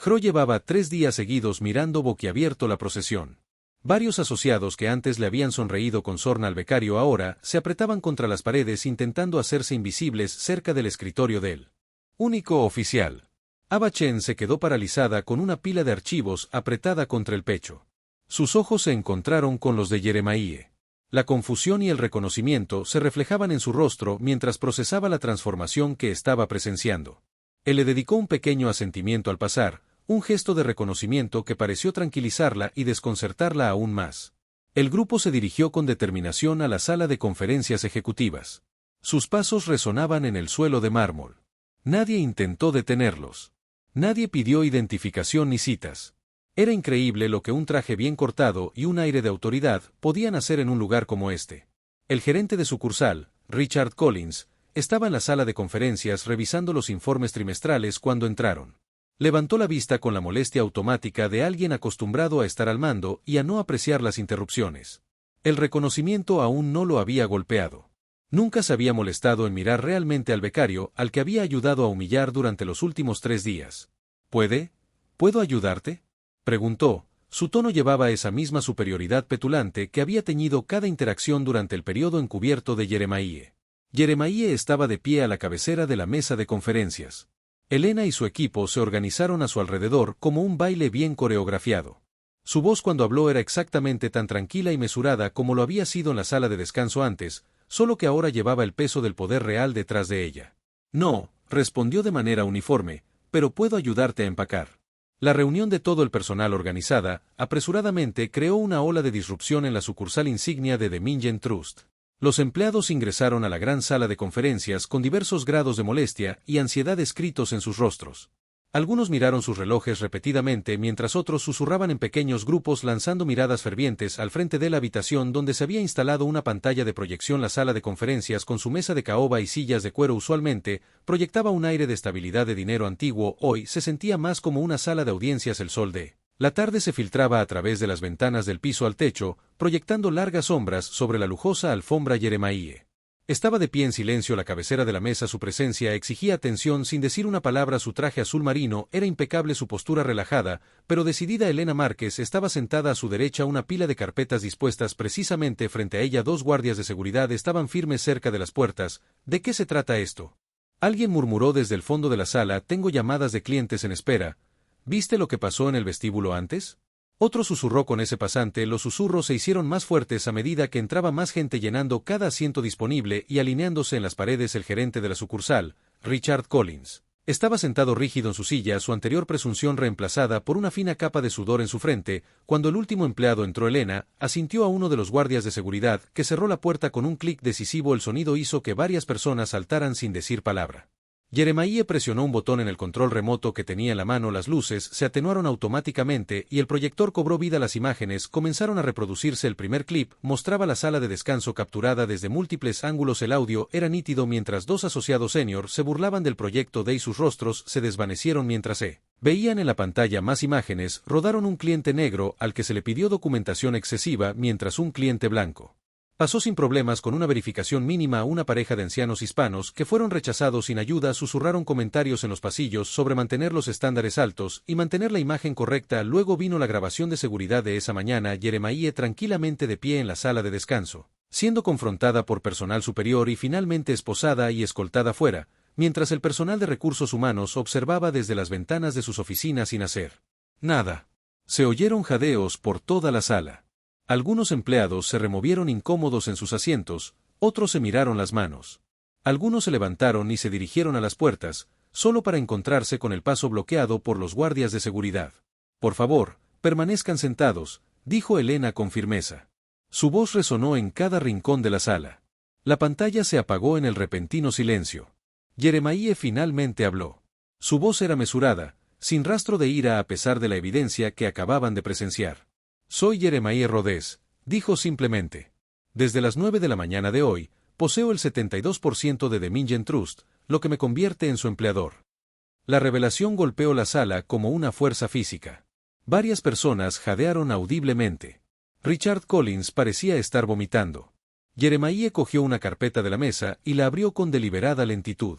Hro llevaba 3 días seguidos mirando boquiabierto la procesión. Varios asociados que antes le habían sonreído con sorna al becario ahora se apretaban contra las paredes intentando hacerse invisibles cerca del escritorio del único oficial. Ava Chen se quedó paralizada con una pila de archivos apretada contra el pecho. Sus ojos se encontraron con los de Jeremiah. La confusión y el reconocimiento se reflejaban en su rostro mientras procesaba la transformación que estaba presenciando. Él le dedicó un pequeño asentimiento al pasar, un gesto de reconocimiento que pareció tranquilizarla y desconcertarla aún más. El grupo se dirigió con determinación a la sala de conferencias ejecutivas. Sus pasos resonaban en el suelo de mármol. Nadie intentó detenerlos. Nadie pidió identificación ni citas. Era increíble lo que un traje bien cortado y un aire de autoridad podían hacer en un lugar como este. El gerente de sucursal, Richard Collins, estaba en la sala de conferencias revisando los informes trimestrales cuando entraron. Levantó la vista con la molestia automática de alguien acostumbrado a estar al mando y a no apreciar las interrupciones. El reconocimiento aún no lo había golpeado. Nunca se había molestado en mirar realmente al becario al que había ayudado a humillar durante los últimos 3 días. ¿Puedo ayudarte?, preguntó. Su tono llevaba esa misma superioridad petulante que había teñido cada interacción durante el periodo encubierto de Jeremiah. Jeremiah estaba de pie a la cabecera de la mesa de conferencias. Elena y su equipo se organizaron a su alrededor como un baile bien coreografiado. Su voz cuando habló era exactamente tan tranquila y mesurada como lo había sido en la sala de descanso antes, solo que ahora llevaba el peso del poder real detrás de ella. No, respondió de manera uniforme, pero puedo ayudarte a empacar. La reunión de todo el personal organizada, apresuradamente, creó una ola de disrupción en la sucursal insignia de The Mingen Trust. Los empleados ingresaron a la gran sala de conferencias con diversos grados de molestia y ansiedad escritos en sus rostros. Algunos miraron sus relojes repetidamente mientras otros susurraban en pequeños grupos lanzando miradas fervientes al frente de la habitación donde se había instalado una pantalla de proyección. La sala de conferencias con su mesa de caoba y sillas de cuero usualmente proyectaba un aire de estabilidad de dinero antiguo. Hoy se sentía más como una sala de audiencias. El sol de la tarde se filtraba a través de las ventanas del piso al techo, proyectando largas sombras sobre la lujosa alfombra. Jeremiah estaba de pie en silencio a la cabecera de la mesa. Su presencia exigía atención sin decir una palabra. Su traje azul marino era impecable, su postura relajada, pero decidida. Elena Márquez estaba sentada a su derecha, una pila de carpetas dispuestas precisamente frente a ella. 2 guardias de seguridad estaban firmes cerca de las puertas. ¿De qué se trata esto?, alguien murmuró desde el fondo de la sala. Tengo llamadas de clientes en espera. ¿Viste lo que pasó en el vestíbulo antes?, otro susurró con ese pasante. Los susurros se hicieron más fuertes a medida que entraba más gente, llenando cada asiento disponible y alineándose en las paredes. El gerente de la sucursal, Richard Collins, estaba sentado rígido en su silla, su anterior presunción reemplazada por una fina capa de sudor en su frente. Cuando el último empleado entró, Elena asintió a uno de los guardias de seguridad, que cerró la puerta con un clic decisivo. El sonido hizo que varias personas saltaran sin decir palabra. Jeremiah presionó un botón en el control remoto que tenía en la mano. Las luces se atenuaron automáticamente y el proyector cobró vida. Las imágenes comenzaron a reproducirse. El primer clip mostraba la sala de descanso capturada desde múltiples ángulos. El audio era nítido mientras 2 asociados senior se burlaban del proyecto y sus rostros se desvanecieron mientras se veían en la pantalla más imágenes. Rodaron un cliente negro al que se le pidió documentación excesiva, mientras un cliente blanco pasó sin problemas con una verificación mínima. A una pareja de ancianos hispanos que fueron rechazados sin ayuda susurraron comentarios en los pasillos sobre mantener los estándares altos y mantener la imagen correcta. Luego vino la grabación de seguridad de esa mañana. Jeremiah tranquilamente de pie en la sala de descanso, siendo confrontada por personal superior y finalmente esposada y escoltada fuera, mientras el personal de recursos humanos observaba desde las ventanas de sus oficinas sin hacer nada. Se oyeron jadeos por toda la sala. Algunos empleados se removieron incómodos en sus asientos, otros se miraron las manos. Algunos se levantaron y se dirigieron a las puertas, solo para encontrarse con el paso bloqueado por los guardias de seguridad. Por favor, permanezcan sentados, dijo Elena con firmeza. Su voz resonó en cada rincón de la sala. La pantalla se apagó en el repentino silencio. Jeremiah finalmente habló. Su voz era mesurada, sin rastro de ira a pesar de la evidencia que acababan de presenciar. Soy Jeremiah Rhodes, dijo simplemente. Desde las 9 de la mañana de hoy, poseo el 72% de Dominion Trust, lo que me convierte en su empleador. La revelación golpeó la sala como una fuerza física. Varias personas jadearon audiblemente. Richard Collins parecía estar vomitando. Jeremiah cogió una carpeta de la mesa y la abrió con deliberada lentitud.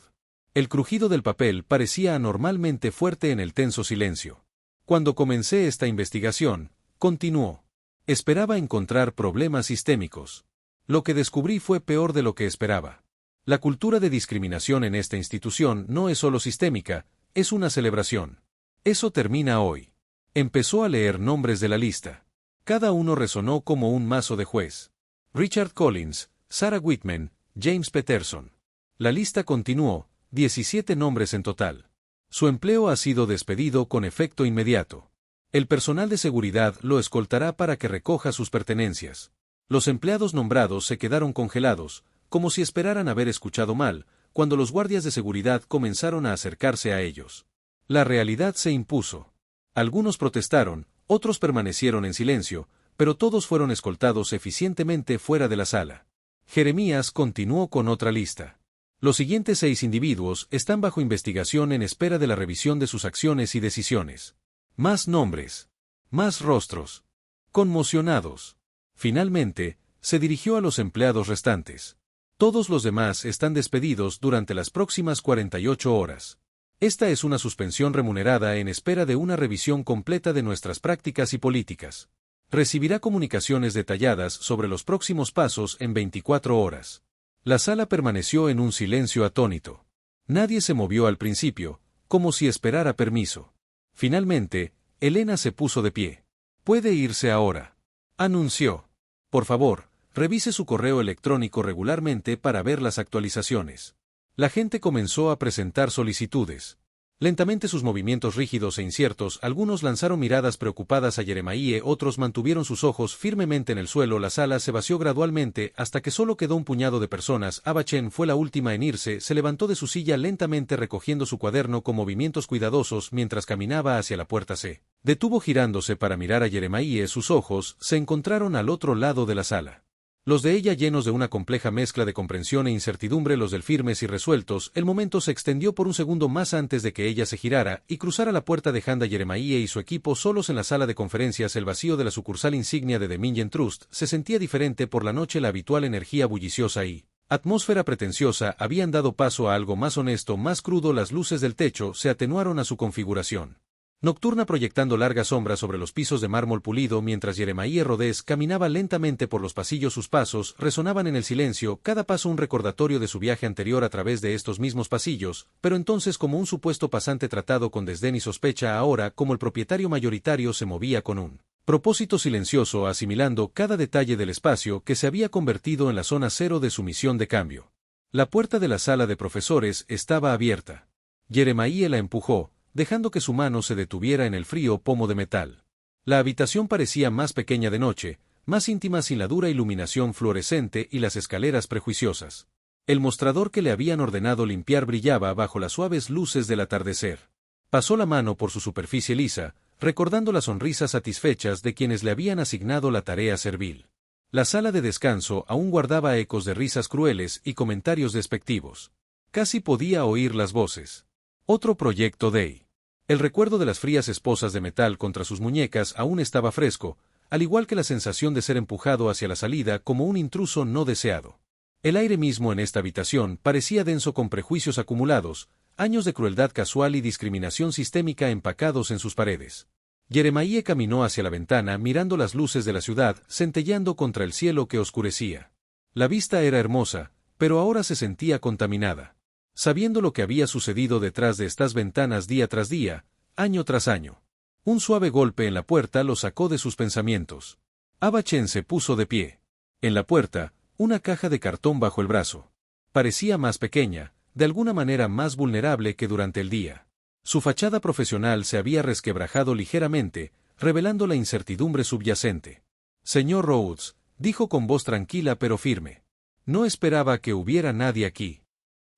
El crujido del papel parecía anormalmente fuerte en el tenso silencio. Cuando comencé esta investigación, continuó. Esperaba encontrar problemas sistémicos. Lo que descubrí fue peor de lo que esperaba. La cultura de discriminación en esta institución no es solo sistémica, es una celebración. Eso termina hoy. Empezó a leer nombres de la lista. Cada uno resonó como un mazo de juez. Richard Collins, Sarah Whitman, James Peterson. La lista continuó, 17 nombres en total. Su empleo ha sido despedido con efecto inmediato. El personal de seguridad lo escoltará para que recoja sus pertenencias. Los empleados nombrados se quedaron congelados, como si esperaran haber escuchado mal, cuando los guardias de seguridad comenzaron a acercarse a ellos. La realidad se impuso. Algunos protestaron, otros permanecieron en silencio, pero todos fueron escoltados eficientemente fuera de la sala. Jeremías continuó con otra lista. Los siguientes 6 individuos están bajo investigación en espera de la revisión de sus acciones y decisiones. Más nombres. Más rostros. Conmocionados. Finalmente, se dirigió a los empleados restantes. Todos los demás están despedidos durante las próximas 48 horas. Esta es una suspensión remunerada en espera de una revisión completa de nuestras prácticas y políticas. Recibirá comunicaciones detalladas sobre los próximos pasos en 24 horas. La sala permaneció en un silencio atónito. Nadie se movió al principio, como si esperara permiso. Finalmente, Elena se puso de pie. «Puede irse ahora», anunció. «Por favor, revise su correo electrónico regularmente para ver las actualizaciones». La gente comenzó a presentar solicitudes. Lentamente sus movimientos rígidos e inciertos, algunos lanzaron miradas preocupadas a Jeremiah, otros mantuvieron sus ojos firmemente en el suelo. La sala se vació gradualmente hasta que solo quedó un puñado de personas. Ava Chen fue la última en irse, se levantó de su silla lentamente recogiendo su cuaderno con movimientos cuidadosos mientras caminaba hacia la puerta. Se detuvo girándose para mirar a Jeremiah. Sus ojos se encontraron al otro lado de la sala. Los de ella llenos de una compleja mezcla de comprensión e incertidumbre, los del firmes y resueltos. El momento se extendió por un segundo más antes de que ella se girara y cruzara la puerta dejando a Jeremiah y su equipo solos en la sala de conferencias. El vacío de la sucursal insignia de Dominion Trust se sentía diferente por la noche. La habitual energía bulliciosa y atmósfera pretenciosa habían dado paso a algo más honesto, más crudo. Las luces del techo se atenuaron a su configuración nocturna, proyectando largas sombras sobre los pisos de mármol pulido. Mientras Jeremiah Rhodes caminaba lentamente por los pasillos, sus pasos resonaban en el silencio, cada paso un recordatorio de su viaje anterior a través de estos mismos pasillos, pero entonces como un supuesto pasante tratado con desdén y sospecha. Ahora, como el propietario mayoritario, se movía con un propósito silencioso, asimilando cada detalle del espacio que se había convertido en la zona cero de su misión de cambio. La puerta de la sala de profesores estaba abierta. Jeremiah la empujó, dejando que su mano se detuviera en el frío pomo de metal. La habitación parecía más pequeña de noche, más íntima sin la dura iluminación fluorescente y las escaleras prejuiciosas. El mostrador que le habían ordenado limpiar brillaba bajo las suaves luces del atardecer. Pasó la mano por su superficie lisa, recordando las sonrisas satisfechas de quienes le habían asignado la tarea servil. La sala de descanso aún guardaba ecos de risas crueles y comentarios despectivos. Casi podía oír las voces. Otro proyecto Day. El recuerdo de las frías esposas de metal contra sus muñecas aún estaba fresco, al igual que la sensación de ser empujado hacia la salida como un intruso no deseado. El aire mismo en esta habitación parecía denso con prejuicios acumulados, años de crueldad casual y discriminación sistémica empacados en sus paredes. Jeremiah caminó hacia la ventana mirando las luces de la ciudad centelleando contra el cielo que oscurecía. La vista era hermosa, pero ahora se sentía contaminada. Sabiendo lo que había sucedido detrás de estas ventanas día tras día, año tras año. Un suave golpe en la puerta lo sacó de sus pensamientos. Ava Chen se puso de pie. En la puerta, una caja de cartón bajo el brazo. Parecía más pequeña, de alguna manera más vulnerable que durante el día. Su fachada profesional se había resquebrajado ligeramente, revelando la incertidumbre subyacente. Señor Rhodes, dijo con voz tranquila pero firme. No esperaba que hubiera nadie aquí.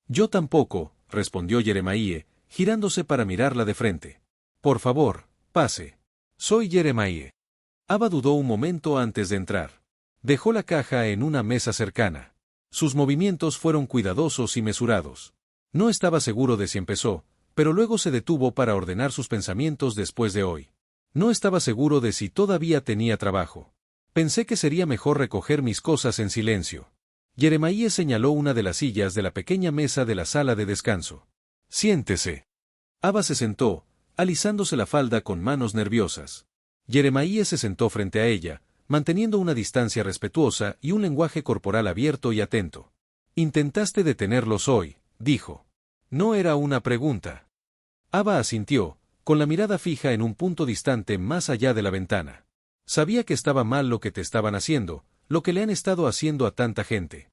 Yo tampoco, respondió Jeremiah, girándose para mirarla de frente. Por favor, pase. Soy Jeremiah. Ava dudó un momento antes de entrar. Dejó la caja en una mesa cercana. Sus movimientos fueron cuidadosos y mesurados. No estaba seguro de si empezó, pero luego se detuvo para ordenar sus pensamientos después de hoy. No estaba seguro de si todavía tenía trabajo. Pensé que sería mejor recoger mis cosas en silencio. Jeremiah señaló una de las sillas de la pequeña mesa de la sala de descanso. Siéntese. Ava se sentó, alisándose la falda con manos nerviosas. Jeremiah se sentó frente a ella, manteniendo una distancia respetuosa y un lenguaje corporal abierto y atento. Intentaste detenerlos hoy, dijo. No era una pregunta. Ava asintió, con la mirada fija en un punto distante más allá de la ventana. Sabía que estaba mal lo que te estaban haciendo, lo que le han estado haciendo a tanta gente.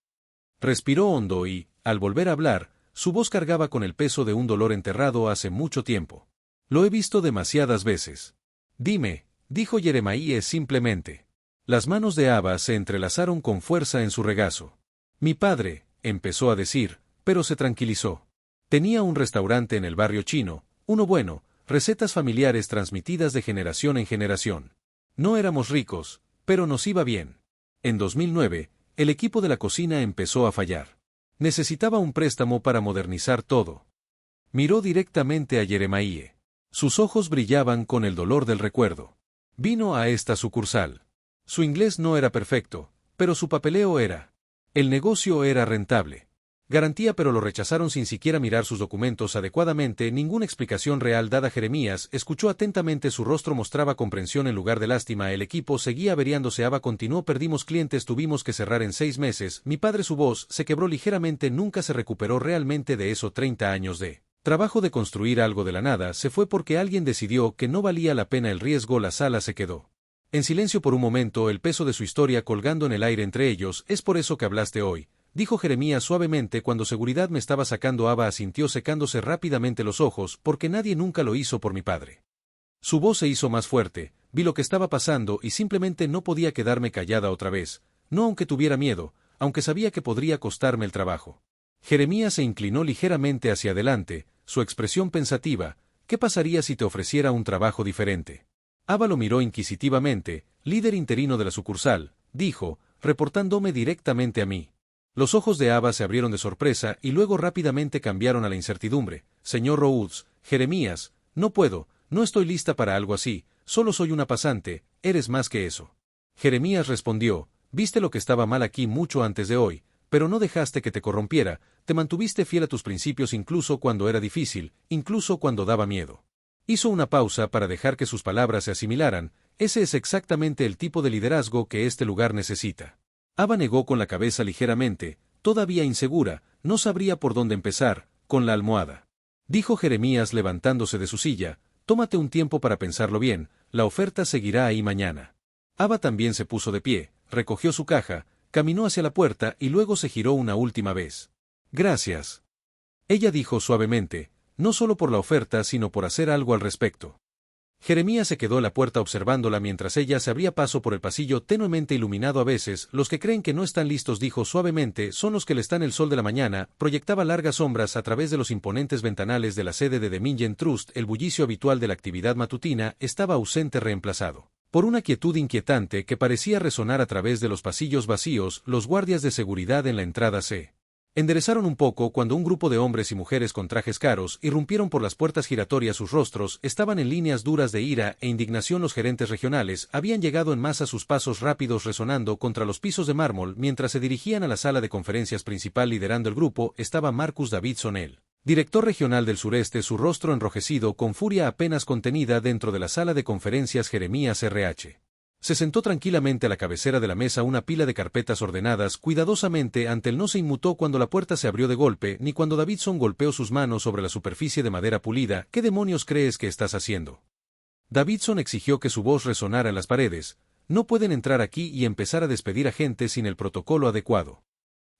Respiró hondo y, al volver a hablar, su voz cargaba con el peso de un dolor enterrado hace mucho tiempo. Lo he visto demasiadas veces. Dime, dijo Jeremiah simplemente. Las manos de Ava se entrelazaron con fuerza en su regazo. Mi padre, empezó a decir, pero se tranquilizó. Tenía un restaurante en el barrio chino, uno bueno, recetas familiares transmitidas de generación en generación. No éramos ricos, pero nos iba bien. En 2009, el equipo de la cocina empezó a fallar. Necesitaba un préstamo para modernizar todo. Miró directamente a Jeremiah. Sus ojos brillaban con el dolor del recuerdo. Vino a esta sucursal. Su inglés no era perfecto, pero su papeleo era. El negocio era rentable. Garantía, pero lo rechazaron sin siquiera mirar sus documentos adecuadamente. Ninguna explicación real dada. Jeremías escuchó atentamente, su rostro mostraba comprensión en lugar de lástima. El equipo seguía averiándose. Ava continuó. Perdimos clientes, tuvimos que cerrar en 6 meses. Mi padre, su voz se quebró ligeramente, nunca se recuperó realmente de eso. 30 años de trabajo de construir algo de la nada se fue porque alguien decidió que no valía la pena el riesgo. La sala se quedó en silencio por un momento, el peso de su historia colgando en el aire entre ellos. Es por eso que hablaste hoy, dijo Jeremías suavemente cuando seguridad me estaba sacando. Ava asintió secándose rápidamente los ojos, porque nadie nunca lo hizo por mi padre. Su voz se hizo más fuerte, vi lo que estaba pasando y simplemente no podía quedarme callada otra vez, no aunque tuviera miedo, aunque sabía que podría costarme el trabajo. Jeremías se inclinó ligeramente hacia adelante, su expresión pensativa. ¿Qué pasaría si te ofreciera un trabajo diferente? Ava lo miró inquisitivamente. Líder interino de la sucursal, dijo, reportándome directamente a mí. Los ojos de Ava se abrieron de sorpresa y luego rápidamente cambiaron a la incertidumbre. Señor Rhodes, Jeremías, no puedo, no estoy lista para algo así, solo soy una pasante, eres más que eso. Jeremías respondió, viste lo que estaba mal aquí mucho antes de hoy, pero no dejaste que te corrompiera, te mantuviste fiel a tus principios incluso cuando era difícil, incluso cuando daba miedo. Hizo una pausa para dejar que sus palabras se asimilaran. Ese es exactamente el tipo de liderazgo que este lugar necesita. Ava negó con la cabeza ligeramente, todavía insegura, no sabría por dónde empezar, con la almohada. Dijo Jeremías levantándose de su silla, tómate un tiempo para pensarlo bien, la oferta seguirá ahí mañana. Ava también se puso de pie, recogió su caja, caminó hacia la puerta y luego se giró una última vez. Gracias. Ella dijo suavemente, no solo por la oferta sino por hacer algo al respecto. Jeremías se quedó en la puerta observándola mientras ella se abría paso por el pasillo tenuemente iluminado. A veces, los que creen que no están listos, dijo suavemente, son los que le están. El sol de la mañana proyectaba largas sombras a través de los imponentes ventanales de la sede de The Mingen Trust. El bullicio habitual de la actividad matutina estaba ausente, reemplazado por una quietud inquietante que parecía resonar a través de los pasillos vacíos. Los guardias de seguridad en la entrada se enderezaron un poco cuando un grupo de hombres y mujeres con trajes caros irrumpieron por las puertas giratorias. Sus rostros estaban en líneas duras de ira e indignación. Los gerentes regionales habían llegado en masa, sus pasos rápidos resonando contra los pisos de mármol mientras se dirigían a la sala de conferencias principal. Liderando el grupo estaba Marcus Davidson, el director regional del sureste, su rostro enrojecido con furia apenas contenida dentro de la sala de conferencias. Jeremías RH se sentó tranquilamente a la cabecera de la mesa, una pila de carpetas ordenadas cuidadosamente ante él. No se inmutó cuando la puerta se abrió de golpe, ni cuando Davidson golpeó sus manos sobre la superficie de madera pulida. ¿Qué demonios crees que estás haciendo? Davidson exigió que su voz resonara en las paredes. No pueden entrar aquí y empezar a despedir a gente sin el protocolo adecuado.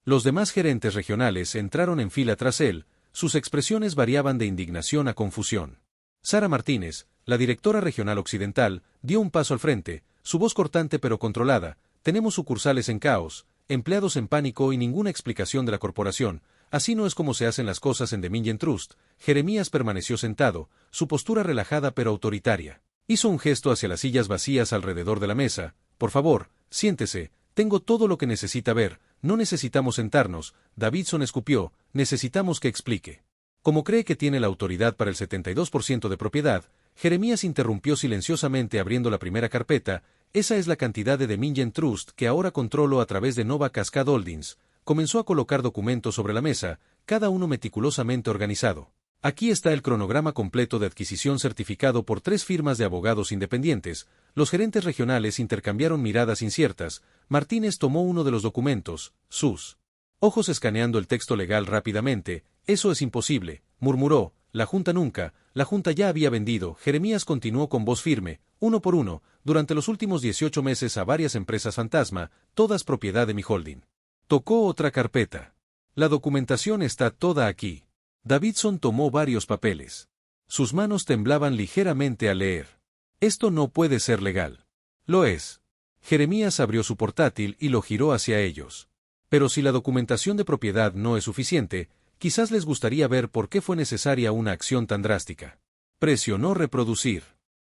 Los demás gerentes regionales entraron en fila tras él, sus expresiones variaban de indignación a confusión. Sara Martínez, la directora regional occidental, dio un paso al frente, su voz cortante pero controlada: tenemos sucursales en caos, empleados en pánico y ninguna explicación de la corporación. Así no es como se hacen las cosas en Dominion Trust. Jeremías permaneció sentado, su postura relajada pero autoritaria. Hizo un gesto hacia las sillas vacías alrededor de la mesa. Por favor, siéntese, tengo todo lo que necesita ver, no necesitamos sentarnos. Davidson escupió, necesitamos que explique. Como cree que tiene la autoridad para el 72% de propiedad, Jeremías interrumpió silenciosamente abriendo la primera carpeta. Esa es la cantidad de Dominion Trust que ahora controlo a través de Nova Cascade Holdings. Comenzó a colocar documentos sobre la mesa, cada uno meticulosamente organizado. Aquí está el cronograma completo de adquisición certificado por 3 firmas de abogados independientes. Los gerentes regionales intercambiaron miradas inciertas. Martínez tomó uno de los documentos, sus ojos escaneando el texto legal rápidamente. Eso es imposible, murmuró. La Junta nunca, la Junta ya había vendido. Jeremías continuó con voz firme, uno por uno, durante los últimos 18 meses a varias empresas fantasma, todas propiedad de mi holding. Tocó otra carpeta. La documentación está toda aquí. Davidson tomó varios papeles. Sus manos temblaban ligeramente al leer. Esto no puede ser legal. Lo es. Jeremías abrió su portátil y lo giró hacia ellos. Pero si la documentación de propiedad no es suficiente, quizás les gustaría ver por qué fue necesaria una acción tan drástica. Presionó reproducir.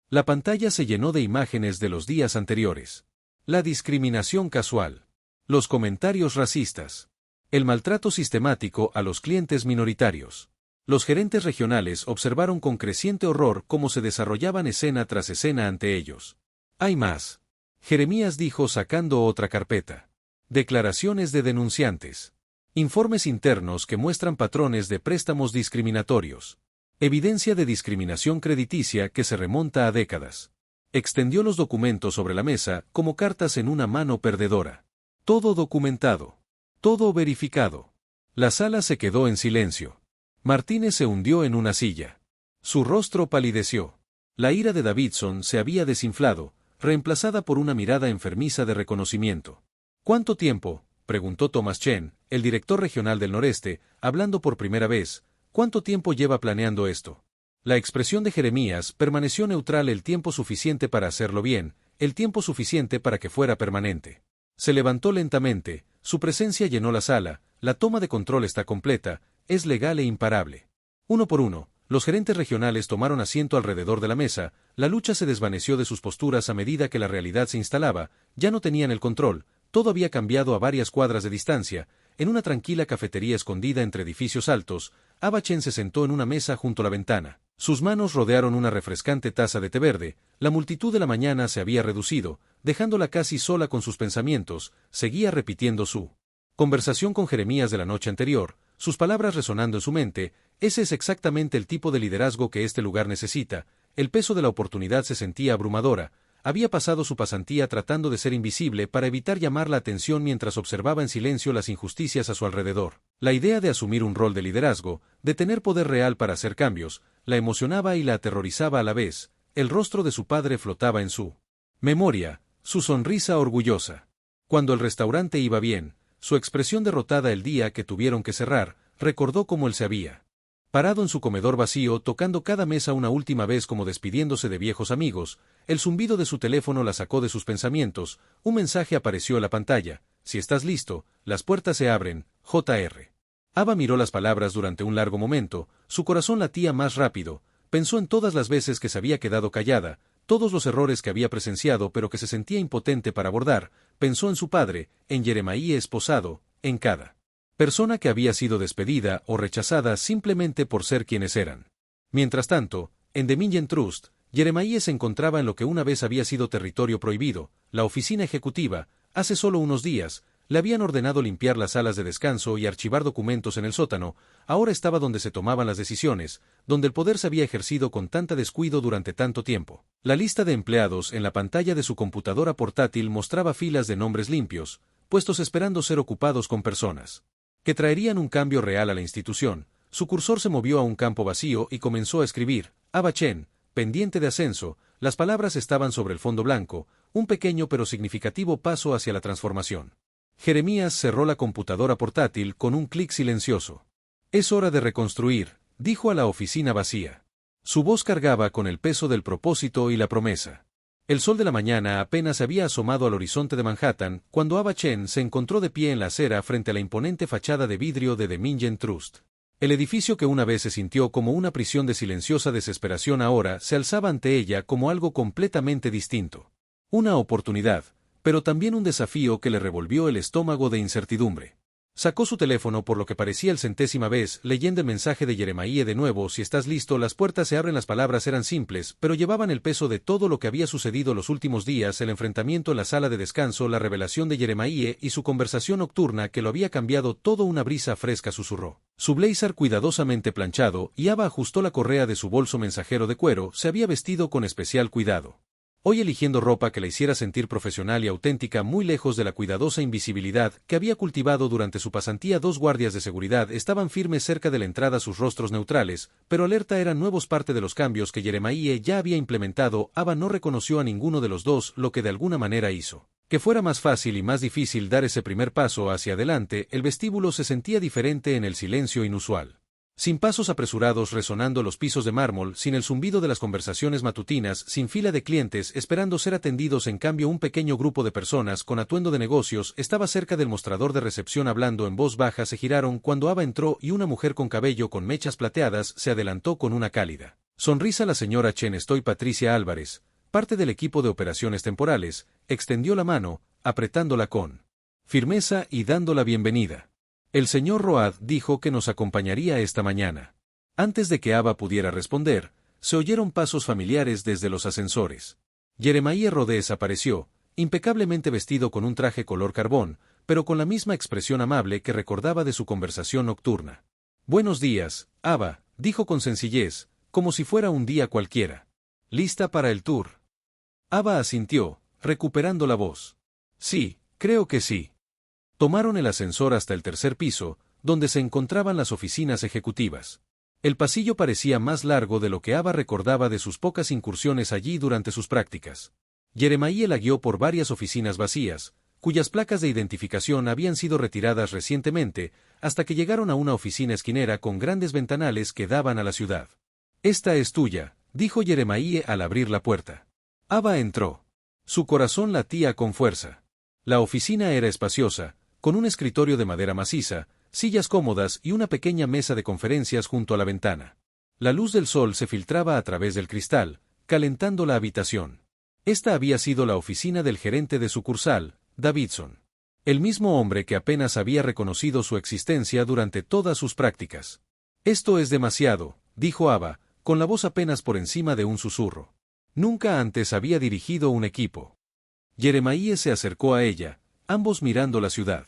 La pantalla se llenó de imágenes de los días anteriores. La discriminación casual. Los comentarios racistas. El maltrato sistemático a los clientes minoritarios. Los gerentes regionales observaron con creciente horror cómo se desarrollaban escena tras escena ante ellos. Hay más. Jeremías dijo sacando otra carpeta. Declaraciones de denunciantes. Informes internos que muestran patrones de préstamos discriminatorios. Evidencia de discriminación crediticia que se remonta a décadas. Extendió los documentos sobre la mesa como cartas en una mano perdedora. Todo documentado. Todo verificado. La sala se quedó en silencio. Martínez se hundió en una silla. Su rostro palideció. La ira de Davidson se había desinflado, reemplazada por una mirada enfermiza de reconocimiento. ¿Cuánto tiempo?, preguntó Thomas Chen, el director regional del noreste, hablando por primera vez. ¿Cuánto tiempo lleva planeando esto? La expresión de Jeremías permaneció neutral. El tiempo suficiente para hacerlo bien, el tiempo suficiente para que fuera permanente. Se levantó lentamente, su presencia llenó la sala. La toma de control está completa, es legal e imparable. Uno por uno, los gerentes regionales tomaron asiento alrededor de la mesa. La lucha se desvaneció de sus posturas a medida que la realidad se instalaba. Ya no tenían el control, todo había cambiado a varias cuadras de distancia. En una tranquila cafetería escondida entre edificios altos, Aba Chen se sentó en una mesa junto a la ventana. Sus manos rodearon una refrescante taza de té verde. La multitud de la mañana se había reducido, dejándola casi sola con sus pensamientos. Seguía repitiendo su conversación con Jeremías de la noche anterior, sus palabras resonando en su mente. Ese es exactamente el tipo de liderazgo que este lugar necesita. El peso de la oportunidad se sentía abrumadora. Había pasado su pasantía tratando de ser invisible para evitar llamar la atención mientras observaba en silencio las injusticias a su alrededor. La idea de asumir un rol de liderazgo, de tener poder real para hacer cambios, la emocionaba y la aterrorizaba a la vez. El rostro de su padre flotaba en su memoria, su sonrisa orgullosa. Cuando el restaurante iba bien, su expresión derrotada el día que tuvieron que cerrar, recordó cómo él se había parado en su comedor vacío, tocando cada mesa una última vez como despidiéndose de viejos amigos. El zumbido de su teléfono la sacó de sus pensamientos. Un mensaje apareció en la pantalla. Si estás listo, las puertas se abren, Jr. Ava miró las palabras durante un largo momento, su corazón latía más rápido. Pensó en todas las veces que se había quedado callada, todos los errores que había presenciado pero que se sentía impotente para abordar. Pensó en su padre, en Jeremiah esposado, en cada persona que había sido despedida o rechazada simplemente por ser quienes eran. Mientras tanto, en Dominion Trust, Jeremiah se encontraba en lo que una vez había sido territorio prohibido, la oficina ejecutiva. Hace solo unos días, le habían ordenado limpiar las salas de descanso y archivar documentos en el sótano. Ahora estaba donde se tomaban las decisiones, donde el poder se había ejercido con tanta descuido durante tanto tiempo. La lista de empleados en la pantalla de su computadora portátil mostraba filas de nombres limpios, puestos esperando ser ocupados con personas que traerían un cambio real a la institución. Su cursor se movió a un campo vacío y comenzó a escribir, Ava Chen, pendiente de ascenso. Las palabras estaban sobre el fondo blanco, un pequeño pero significativo paso hacia la transformación. Jeremías cerró la computadora portátil con un clic silencioso. Es hora de reconstruir, dijo a la oficina vacía. Su voz cargaba con el peso del propósito y la promesa. El sol de la mañana apenas había asomado al horizonte de Manhattan cuando Ava Chen se encontró de pie en la acera frente a la imponente fachada de vidrio de The Mingen Trust. El edificio que una vez se sintió como una prisión de silenciosa desesperación ahora se alzaba ante ella como algo completamente distinto. Una oportunidad, pero también un desafío que le revolvió el estómago de incertidumbre. Sacó su teléfono por lo que parecía el centésima vez, leyendo el mensaje de Jeremiah de nuevo: si estás listo, las puertas se abren. Las palabras eran simples, pero llevaban el peso de todo lo que había sucedido los últimos días: el enfrentamiento en la sala de descanso, la revelación de Jeremiah y su conversación nocturna que lo había cambiado todo. Una brisa fresca susurró su blazer cuidadosamente planchado, y Ava ajustó la correa de su bolso mensajero de cuero. Se había vestido con especial cuidado. Hoy eligiendo ropa que la hiciera sentir profesional y auténtica, muy lejos de la cuidadosa invisibilidad que había cultivado durante su pasantía. Dos guardias de seguridad estaban firmes cerca de la entrada, sus rostros neutrales, pero alerta. Eran nuevos, parte de los cambios que Jeremiah ya había implementado. Ava no reconoció a ninguno de los dos, lo que de alguna manera hizo que fuera más fácil y más difícil dar ese primer paso hacia adelante. El vestíbulo se sentía diferente en el silencio inusual. Sin pasos apresurados resonando los pisos de mármol, sin el zumbido de las conversaciones matutinas, sin fila de clientes esperando ser atendidos. En cambio, un pequeño grupo de personas con atuendo de negocios estaba cerca del mostrador de recepción hablando en voz baja. Se giraron cuando Ava entró y una mujer con cabello con mechas plateadas se adelantó con una cálida sonrisa. La señora Chen, estoy Patricia Álvarez, parte del equipo de operaciones temporales. Extendió la mano, apretándola con firmeza y dando la bienvenida. El señor Road dijo que nos acompañaría esta mañana. Antes de que Ava pudiera responder, se oyeron pasos familiares desde los ascensores. Jeremiah Rhodes apareció, impecablemente vestido con un traje color carbón, pero con la misma expresión amable que recordaba de su conversación nocturna. Buenos días, Ava, dijo con sencillez, como si fuera un día cualquiera. ¿Lista para el tour? Ava asintió, recuperando la voz. Sí, creo que sí. Tomaron el ascensor hasta el tercer piso, donde se encontraban las oficinas ejecutivas. El pasillo parecía más largo de lo que Ava recordaba de sus pocas incursiones allí durante sus prácticas. Jeremiah la guió por varias oficinas vacías, cuyas placas de identificación habían sido retiradas recientemente, hasta que llegaron a una oficina esquinera con grandes ventanales que daban a la ciudad. Esta es tuya, dijo Jeremiah al abrir la puerta. Ava entró. Su corazón latía con fuerza. La oficina era espaciosa, con un escritorio de madera maciza, sillas cómodas y una pequeña mesa de conferencias junto a la ventana. La luz del sol se filtraba a través del cristal, calentando la habitación. Esta había sido la oficina del gerente de sucursal, Davidson. El mismo hombre que apenas había reconocido su existencia durante todas sus prácticas. Esto es demasiado, dijo Ava, con la voz apenas por encima de un susurro. Nunca antes había dirigido un equipo. Jeremiah se acercó a ella, ambos mirando la ciudad.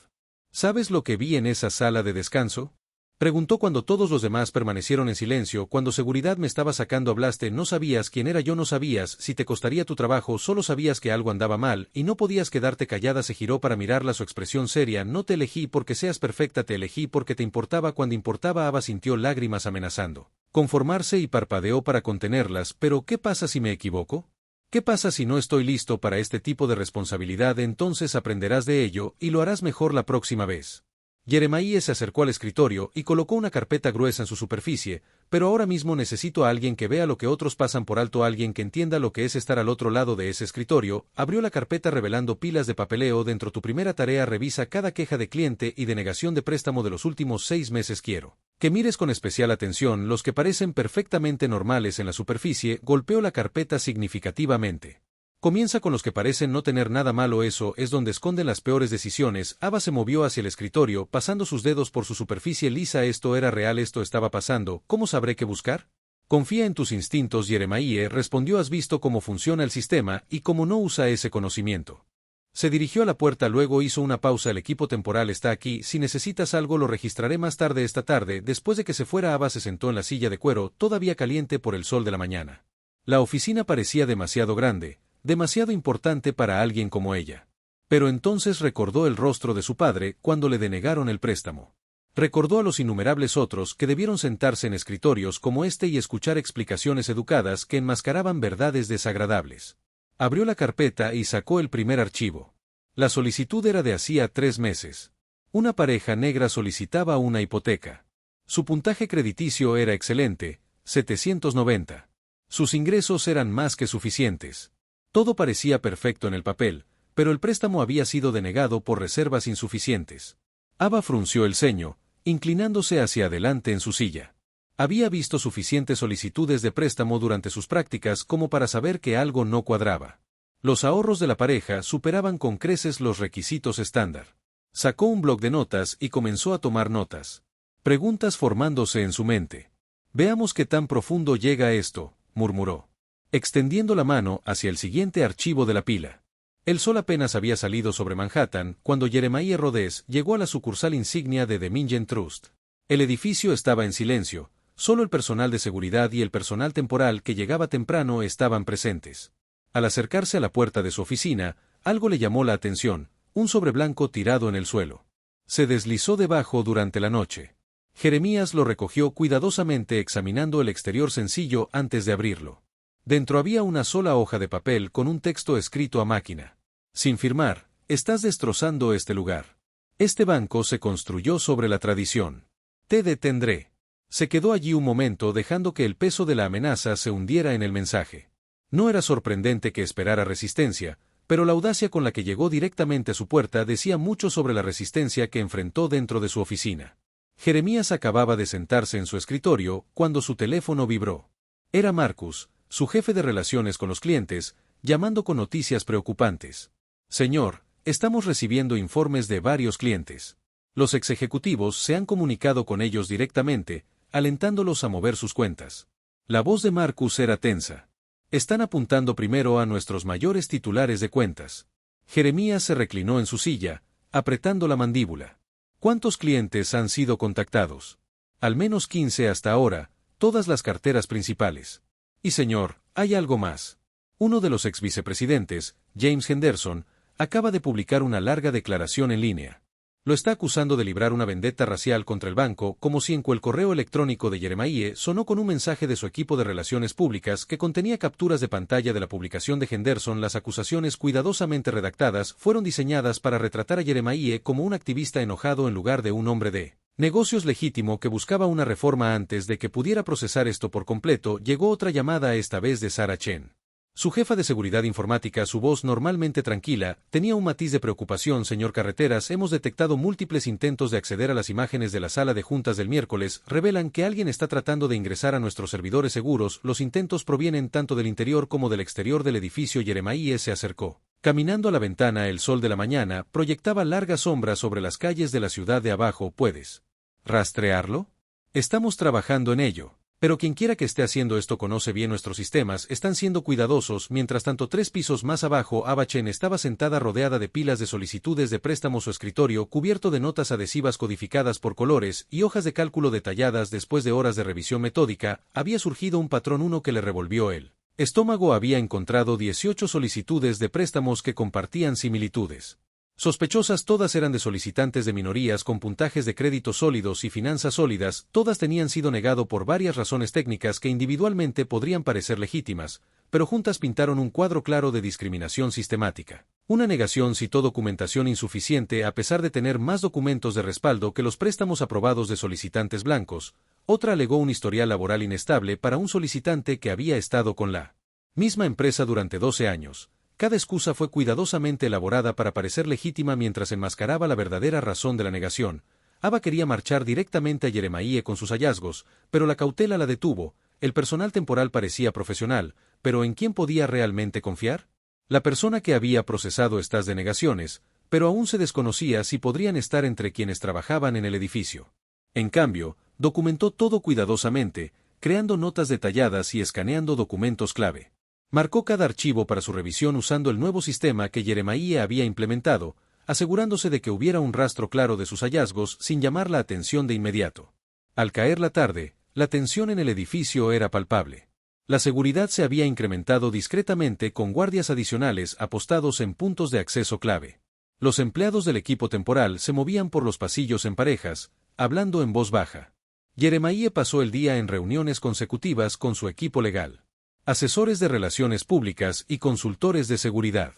¿Sabes lo que vi en esa sala de descanso? Preguntó cuando todos los demás permanecieron en silencio. Cuando seguridad me estaba sacando, hablaste. No sabías quién era yo, no sabías si te costaría tu trabajo, solo sabías que algo andaba mal, y no podías quedarte callada. Se giró para mirarla, su expresión seria. No te elegí porque seas perfecta, te elegí porque te importaba cuando importaba. Ava sintió lágrimas amenazando conformarse y parpadeó para contenerlas. ¿Pero qué pasa si me equivoco? ¿Qué pasa si no estoy listo para este tipo de responsabilidad? Entonces aprenderás de ello, y lo harás mejor la próxima vez. Jeremiah se acercó al escritorio y colocó una carpeta gruesa en su superficie. Pero ahora mismo necesito a alguien que vea lo que otros pasan por alto, alguien que entienda lo que es estar al otro lado de ese escritorio. Abrió la carpeta revelando pilas de papeleo dentro. Tu primera tarea: revisa cada queja de cliente y denegación de préstamo de los últimos 6 meses. Quiero que mires con especial atención los que parecen perfectamente normales en la superficie. Golpeó la carpeta significativamente. Comienza con los que parecen no tener nada malo, eso es donde esconden las peores decisiones. Ava se movió hacia el escritorio, pasando sus dedos por su superficie lisa. Esto era real, esto estaba pasando. ¿Cómo sabré qué buscar? Confía en tus instintos, Jeremiah respondió. Has visto cómo funciona el sistema y cómo no usa ese conocimiento. Se dirigió a la puerta, luego hizo una pausa. El equipo temporal está aquí, si necesitas algo lo registraré más tarde esta tarde. Después de que se fuera, Ava se sentó en la silla de cuero, todavía caliente por el sol de la mañana. La oficina parecía demasiado grande, demasiado importante para alguien como ella. Pero entonces recordó el rostro de su padre cuando le denegaron el préstamo. Recordó a los innumerables otros que debieron sentarse en escritorios como este y escuchar explicaciones educadas que enmascaraban verdades desagradables. Abrió la carpeta y sacó el primer archivo. La solicitud era de hacía 3 meses. Una pareja negra solicitaba una hipoteca. Su puntaje crediticio era excelente, 790. Sus ingresos eran más que suficientes. Todo parecía perfecto en el papel, pero el préstamo había sido denegado por reservas insuficientes. Ava frunció el ceño, inclinándose hacia adelante en su silla. Había visto suficientes solicitudes de préstamo durante sus prácticas como para saber que algo no cuadraba. Los ahorros de la pareja superaban con creces los requisitos estándar. Sacó un bloc de notas y comenzó a tomar notas. Preguntas formándose en su mente. Veamos qué tan profundo llega esto, murmuró, extendiendo la mano hacia el siguiente archivo de la pila. El sol apenas había salido sobre Manhattan cuando Jeremiah Rhodes llegó a la sucursal insignia de The Mingen Trust. El edificio estaba en silencio, solo el personal de seguridad y el personal temporal que llegaba temprano estaban presentes. Al acercarse a la puerta de su oficina, algo le llamó la atención, un sobre blanco tirado en el suelo. Se deslizó debajo durante la noche. Jeremías lo recogió cuidadosamente examinando el exterior sencillo antes de abrirlo. Dentro había una sola hoja de papel con un texto escrito a máquina. Sin firmar, estás destrozando este lugar. Este banco se construyó sobre la tradición. Te detendré. Se quedó allí un momento dejando que el peso de la amenaza se hundiera en el mensaje. No era sorprendente que esperara resistencia, pero la audacia con la que llegó directamente a su puerta decía mucho sobre la resistencia que enfrentó dentro de su oficina. Jeremías acababa de sentarse en su escritorio cuando su teléfono vibró. Era Marcus, su jefe de relaciones con los clientes, llamando con noticias preocupantes. Señor, estamos recibiendo informes de varios clientes. Los exejecutivos se han comunicado con ellos directamente, alentándolos a mover sus cuentas. La voz de Marcus era tensa. Están apuntando primero a nuestros mayores titulares de cuentas. Jeremías se reclinó en su silla, apretando la mandíbula. ¿Cuántos clientes han sido contactados? Al menos 15 hasta ahora, todas las carteras principales. Y señor, hay algo más. Uno de los exvicepresidentes, James Henderson, acaba de publicar una larga declaración en línea. Lo está acusando de librar una vendetta racial contra el banco, como si en el correo electrónico de Jeremiah sonó con un mensaje de su equipo de relaciones públicas que contenía capturas de pantalla de la publicación de Henderson. Las acusaciones cuidadosamente redactadas fueron diseñadas para retratar a Jeremiah como un activista enojado en lugar de un hombre de negocios legítimo que buscaba una reforma. Antes de que pudiera procesar esto por completo, llegó otra llamada, esta vez de Sarah Chen. Su jefa de seguridad informática, su voz normalmente tranquila, tenía un matiz de preocupación. Señor Carreteras, hemos detectado múltiples intentos de acceder a las imágenes de la sala de juntas del miércoles. Revelan que alguien está tratando de ingresar a nuestros servidores seguros. Los intentos provienen tanto del interior como del exterior del edificio. Jeremiah se acercó. Caminando a la ventana, el sol de la mañana proyectaba largas sombras sobre las calles de la ciudad de abajo. ¿Puedes rastrearlo? Estamos trabajando en ello. Pero quienquiera que esté haciendo esto conoce bien nuestros sistemas. Están siendo cuidadosos. Mientras tanto, 3 pisos más abajo, Ava Chen estaba sentada rodeada de pilas de solicitudes de préstamo. Su escritorio, cubierto de notas adhesivas codificadas por colores y hojas de cálculo detalladas. Después de horas de revisión metódica, había surgido un patrón. Uno que le revolvió el estómago. Había encontrado 18 solicitudes de préstamos que compartían similitudes sospechosas. Todas eran de solicitantes de minorías con puntajes de crédito sólidos y finanzas sólidas. Todas tenían sido negado por varias razones técnicas que individualmente podrían parecer legítimas, pero juntas pintaron un cuadro claro de discriminación sistemática. Una negación citó documentación insuficiente a pesar de tener más documentos de respaldo que los préstamos aprobados de solicitantes blancos. Otra alegó un historial laboral inestable para un solicitante que había estado con la misma empresa durante 12 años. Cada excusa fue cuidadosamente elaborada para parecer legítima mientras enmascaraba la verdadera razón de la negación. Ava quería marchar directamente a Jeremiah con sus hallazgos, pero la cautela la detuvo. El personal temporal parecía profesional, pero ¿en quién podía realmente confiar? La persona que había procesado estas denegaciones, pero aún se desconocía si podrían estar entre quienes trabajaban en el edificio. En cambio, documentó todo cuidadosamente, creando notas detalladas y escaneando documentos clave. Marcó cada archivo para su revisión usando el nuevo sistema que Jeremiah había implementado, asegurándose de que hubiera un rastro claro de sus hallazgos sin llamar la atención de inmediato. Al caer la tarde, la tensión en el edificio era palpable. La seguridad se había incrementado discretamente con guardias adicionales apostados en puntos de acceso clave. Los empleados del equipo temporal se movían por los pasillos en parejas, hablando en voz baja. Jeremiah pasó el día en reuniones consecutivas con su equipo legal, asesores de relaciones públicas y consultores de seguridad.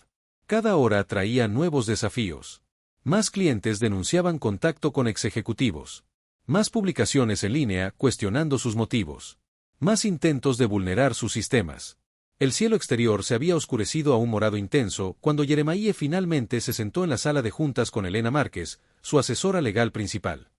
Cada hora traía nuevos desafíos. Más clientes denunciaban contacto con exejecutivos. Más publicaciones en línea cuestionando sus motivos. Más intentos de vulnerar sus sistemas. El cielo exterior se había oscurecido a un morado intenso cuando Yeremaíe finalmente se sentó en la sala de juntas con Elena Márquez, su asesora legal principal.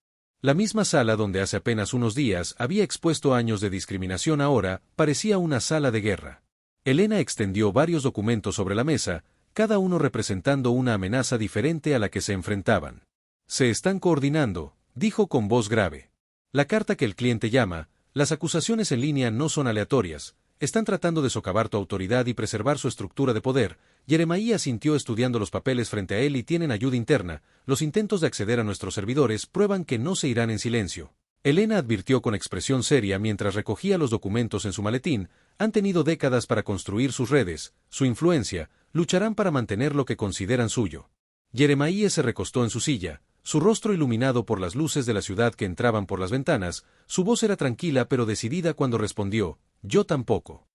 La misma sala donde hace apenas unos días había expuesto años de discriminación ahora parecía una sala de guerra. Elena extendió varios documentos sobre la mesa, cada uno representando una amenaza diferente a la que se enfrentaban. Se están coordinando, dijo con voz grave. La carta que el cliente llama, las acusaciones en línea no son aleatorias. Están tratando de socavar tu autoridad y preservar su estructura de poder. Yeremaíe asintió estudiando los papeles frente a él y tienen ayuda interna. Los intentos de acceder a nuestros servidores prueban que no se irán en silencio. Elena advirtió con expresión seria mientras recogía los documentos en su maletín. Han tenido décadas para construir sus redes, su influencia, lucharán para mantener lo que consideran suyo. Yeremaíe se recostó en su silla, su rostro iluminado por las luces de la ciudad que entraban por las ventanas. Su voz era tranquila pero decidida cuando respondió: yo tampoco.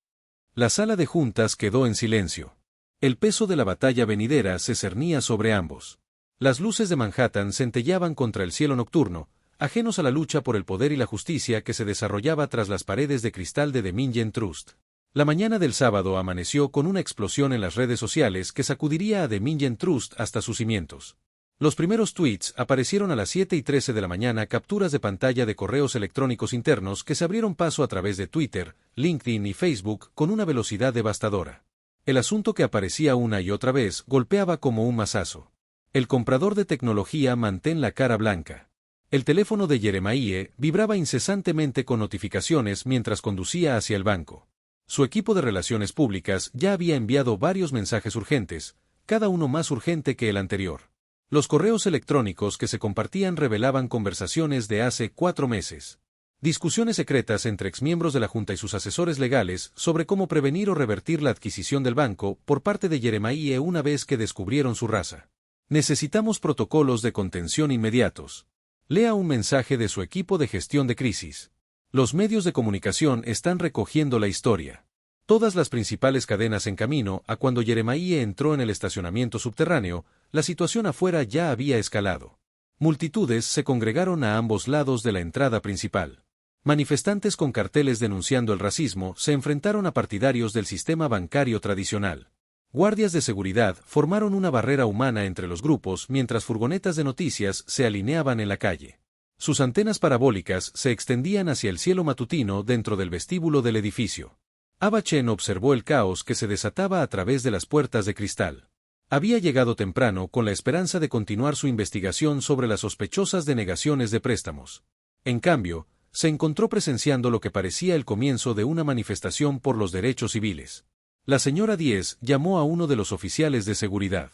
La sala de juntas quedó en silencio. El peso de la batalla venidera se cernía sobre ambos. Las luces de Manhattan centelleaban contra el cielo nocturno, ajenos a la lucha por el poder y la justicia que se desarrollaba tras las paredes de cristal de Dominion Trust. La mañana del sábado amaneció con una explosión en las redes sociales que sacudiría a Dominion Trust hasta sus cimientos. Los primeros tweets aparecieron a las 7:13 de la mañana, capturas de pantalla de correos electrónicos internos que se abrieron paso a través de Twitter, LinkedIn y Facebook con una velocidad devastadora. El asunto que aparecía una y otra vez golpeaba como un mazazo. El comprador de tecnología mantén la cara blanca. El teléfono de Yeremaíe vibraba incesantemente con notificaciones mientras conducía hacia el banco. Su equipo de relaciones públicas ya había enviado varios mensajes urgentes, cada uno más urgente que el anterior. Los correos electrónicos que se compartían revelaban conversaciones de hace 4 meses. Discusiones secretas entre exmiembros de la Junta y sus asesores legales sobre cómo prevenir o revertir la adquisición del banco por parte de Yeremaíe una vez que descubrieron su raza. Necesitamos protocolos de contención inmediatos. Lea un mensaje de su equipo de gestión de crisis. Los medios de comunicación están recogiendo la historia. Todas las principales cadenas en camino a cuando Yeremaíe entró en el estacionamiento subterráneo, la situación afuera ya había escalado. Multitudes se congregaron a ambos lados de la entrada principal. Manifestantes con carteles denunciando el racismo se enfrentaron a partidarios del sistema bancario tradicional. Guardias de seguridad formaron una barrera humana entre los grupos mientras furgonetas de noticias se alineaban en la calle. Sus antenas parabólicas se extendían hacia el cielo matutino dentro del vestíbulo del edificio. Aba Chen observó el caos que se desataba a través de las puertas de cristal. Había llegado temprano con la esperanza de continuar su investigación sobre las sospechosas denegaciones de préstamos. En cambio, se encontró presenciando lo que parecía el comienzo de una manifestación por los derechos civiles. La señora Diez llamó a uno de los oficiales de seguridad.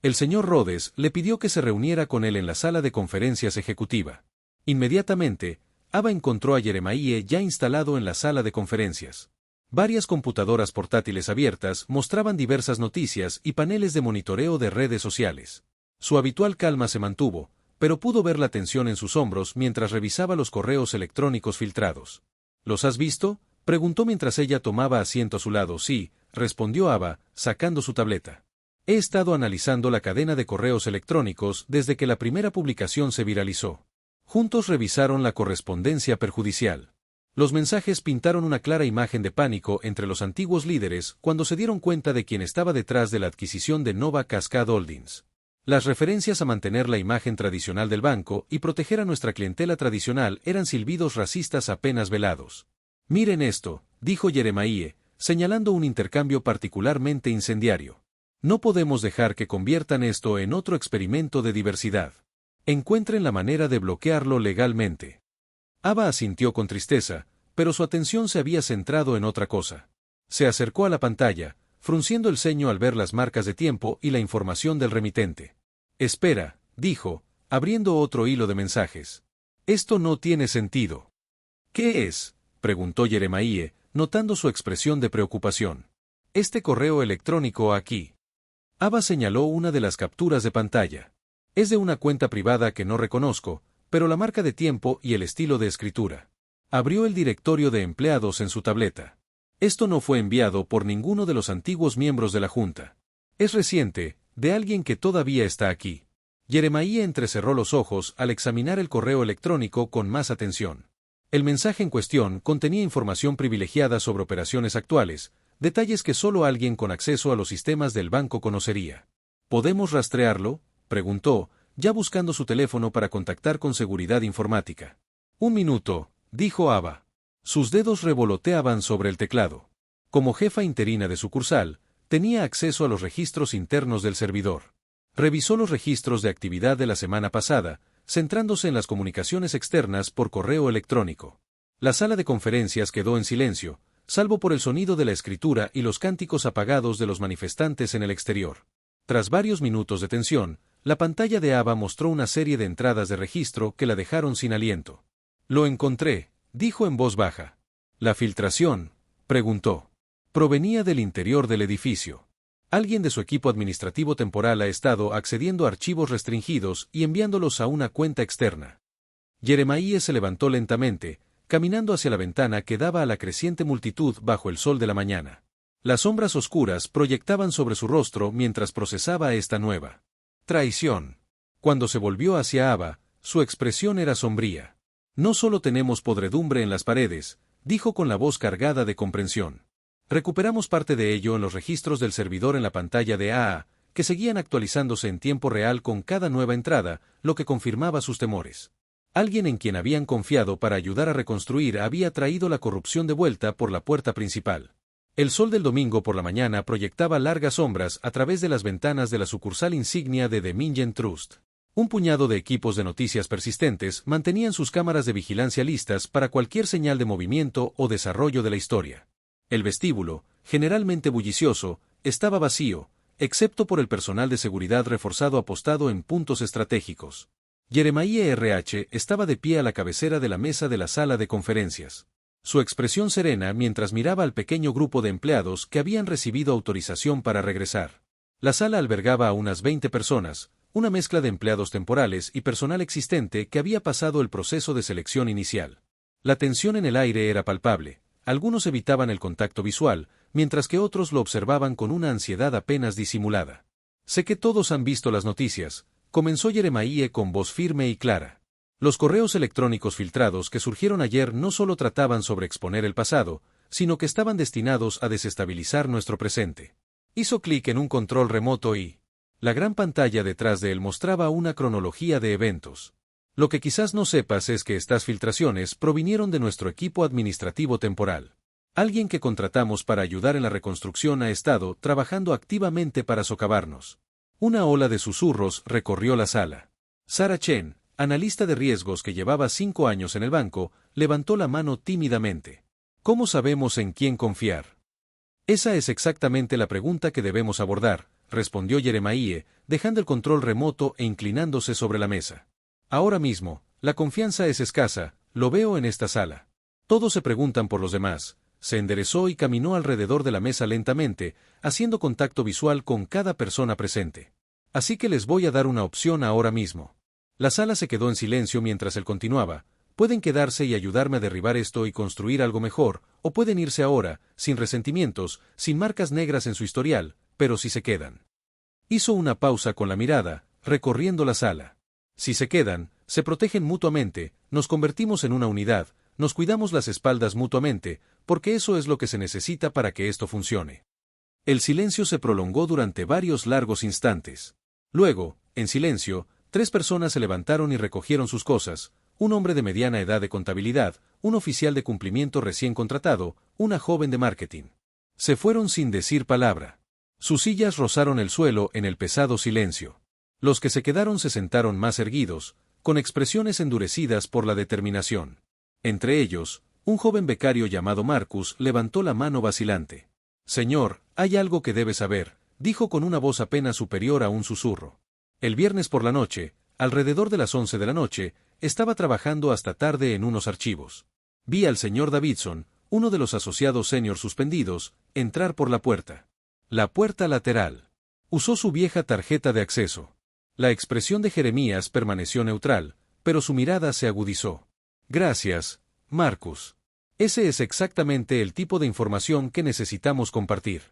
El señor Rhodes le pidió que se reuniera con él en la sala de conferencias ejecutiva. Inmediatamente, Aba encontró a Yeremaíe ya instalado en la sala de conferencias. Varias computadoras portátiles abiertas mostraban diversas noticias y paneles de monitoreo de redes sociales. Su habitual calma se mantuvo, pero pudo ver la tensión en sus hombros mientras revisaba los correos electrónicos filtrados. ¿Los has visto?, preguntó mientras ella tomaba asiento a su lado. Sí, respondió Aba, sacando su tableta. He estado analizando la cadena de correos electrónicos desde que la primera publicación se viralizó. Juntos revisaron la correspondencia perjudicial. Los mensajes pintaron una clara imagen de pánico entre los antiguos líderes cuando se dieron cuenta de quién estaba detrás de la adquisición de Nova Cascade Holdings. Las referencias a mantener la imagen tradicional del banco y proteger a nuestra clientela tradicional eran silbidos racistas apenas velados. Miren esto, dijo Yeremaíe, señalando un intercambio particularmente incendiario. No podemos dejar que conviertan esto en otro experimento de diversidad. Encuentren la manera de bloquearlo legalmente. Aba asintió con tristeza, pero su atención se había centrado en otra cosa. Se acercó a la pantalla, frunciendo el ceño al ver las marcas de tiempo y la información del remitente. Espera, dijo, abriendo otro hilo de mensajes. Esto no tiene sentido. ¿Qué es?, preguntó Yeremaíe, notando su expresión de preocupación. Este correo electrónico aquí. Aba señaló una de las capturas de pantalla. Es de una cuenta privada que no reconozco, pero la marca de tiempo y el estilo de escritura. Abrió el directorio de empleados en su tableta. Esto no fue enviado por ninguno de los antiguos miembros de la Junta. Es reciente, de alguien que todavía está aquí. Jeremiah entrecerró los ojos al examinar el correo electrónico con más atención. El mensaje en cuestión contenía información privilegiada sobre operaciones actuales, detalles que solo alguien con acceso a los sistemas del banco conocería. ¿Podemos rastrearlo?, preguntó, ya buscando su teléfono para contactar con seguridad informática. Un minuto, dijo Ava. Sus dedos revoloteaban sobre el teclado. Como jefa interina de sucursal, tenía acceso a los registros internos del servidor. Revisó los registros de actividad de la semana pasada, centrándose en las comunicaciones externas por correo electrónico. La sala de conferencias quedó en silencio, salvo por el sonido de la escritura y los cánticos apagados de los manifestantes en el exterior. Tras varios minutos de tensión, la pantalla de Ava mostró una serie de entradas de registro que la dejaron sin aliento. «Lo encontré», dijo en voz baja. «¿La filtración?», preguntó. Provenía del interior del edificio. Alguien de su equipo administrativo temporal ha estado accediendo a archivos restringidos y enviándolos a una cuenta externa. Jeremiah se levantó lentamente, caminando hacia la ventana que daba a la creciente multitud bajo el sol de la mañana. Las sombras oscuras proyectaban sobre su rostro mientras procesaba esta nueva traición. Cuando se volvió hacia Ava, su expresión era sombría. «No solo tenemos podredumbre en las paredes», dijo con la voz cargada de comprensión. «Recuperamos parte de ello en los registros del servidor en la pantalla de AA, que seguían actualizándose en tiempo real con cada nueva entrada, lo que confirmaba sus temores. Alguien en quien habían confiado para ayudar a reconstruir había traído la corrupción de vuelta por la puerta principal». El sol del domingo por la mañana proyectaba largas sombras a través de las ventanas de la sucursal insignia de The Mingen Trust. Un puñado de equipos de noticias persistentes mantenían sus cámaras de vigilancia listas para cualquier señal de movimiento o desarrollo de la historia. El vestíbulo, generalmente bullicioso, estaba vacío, excepto por el personal de seguridad reforzado apostado en puntos estratégicos. Jeremiah RH estaba de pie a la cabecera de la mesa de la sala de conferencias. Su expresión serena mientras miraba al pequeño grupo de empleados que habían recibido autorización para regresar. La sala albergaba a unas 20 personas, una mezcla de empleados temporales y personal existente que había pasado el proceso de selección inicial. La tensión en el aire era palpable, algunos evitaban el contacto visual, mientras que otros lo observaban con una ansiedad apenas disimulada. «Sé que todos han visto las noticias», comenzó Jeremiah con voz firme y clara. Los correos electrónicos filtrados que surgieron ayer no solo trataban sobre exponer el pasado, sino que estaban destinados a desestabilizar nuestro presente. Hizo clic en un control remoto y la gran pantalla detrás de él mostraba una cronología de eventos. «Lo que quizás no sepas es que estas filtraciones provinieron de nuestro equipo administrativo temporal. Alguien que contratamos para ayudar en la reconstrucción ha estado trabajando activamente para socavarnos». Una ola de susurros recorrió la sala. Sarah Chen, analista de riesgos que llevaba 5 años en el banco, levantó la mano tímidamente. «¿Cómo sabemos en quién confiar?». «Esa es exactamente la pregunta que debemos abordar», respondió Jeremiah, dejando el control remoto e inclinándose sobre la mesa. «Ahora mismo, la confianza es escasa, lo veo en esta sala. Todos se preguntan por los demás». Se enderezó y caminó alrededor de la mesa lentamente, haciendo contacto visual con cada persona presente. «Así que les voy a dar una opción ahora mismo». La sala se quedó en silencio mientras él continuaba. «Pueden quedarse y ayudarme a derribar esto y construir algo mejor, o pueden irse ahora, sin resentimientos, sin marcas negras en su historial, pero si se quedan». Hizo una pausa con la mirada, recorriendo la sala. «Si se quedan, se protegen mutuamente, nos convertimos en una unidad, nos cuidamos las espaldas mutuamente, porque eso es lo que se necesita para que esto funcione». El silencio se prolongó durante varios largos instantes. Luego, en silencio, 3 personas se levantaron y recogieron sus cosas: un hombre de mediana edad de contabilidad, un oficial de cumplimiento recién contratado, una joven de marketing. Se fueron sin decir palabra. Sus sillas rozaron el suelo en el pesado silencio. Los que se quedaron se sentaron más erguidos, con expresiones endurecidas por la determinación. Entre ellos, un joven becario llamado Marcus levantó la mano vacilante. «Señor, hay algo que debe saber», dijo con una voz apenas superior a un susurro. El viernes por la noche, alrededor de las 11 de la noche, estaba trabajando hasta tarde en unos archivos. Vi al señor Davidson, uno de los asociados senior suspendidos, entrar por la puerta. La puerta lateral. Usó su vieja tarjeta de acceso. La expresión de Jeremías permaneció neutral, pero su mirada se agudizó. «Gracias, Marcus. Ese es exactamente el tipo de información que necesitamos compartir».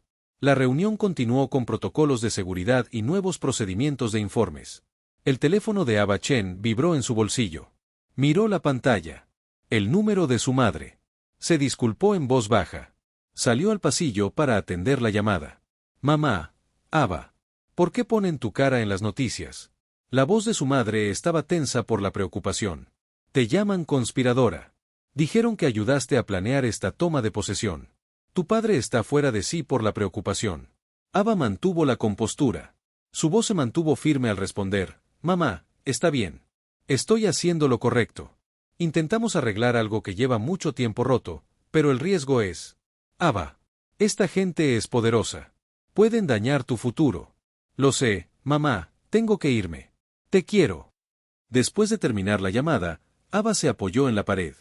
La reunión continuó con protocolos de seguridad y nuevos procedimientos de informes. El teléfono de Aba Chen vibró en su bolsillo. Miró la pantalla. El número de su madre. Se disculpó en voz baja. Salió al pasillo para atender la llamada. Mamá, Aba, ¿por qué ponen tu cara en las noticias? La voz de su madre estaba tensa por la preocupación. Te llaman conspiradora. Dijeron que ayudaste a planear esta toma de posesión. Tu padre está fuera de sí por la preocupación. Aba mantuvo la compostura. Su voz se mantuvo firme al responder, mamá, está bien. Estoy haciendo lo correcto. Intentamos arreglar algo que lleva mucho tiempo roto, pero el riesgo es... Aba, esta gente es poderosa. Pueden dañar tu futuro. Lo sé, mamá, tengo que irme. Te quiero. Después de terminar la llamada, Aba se apoyó en la pared.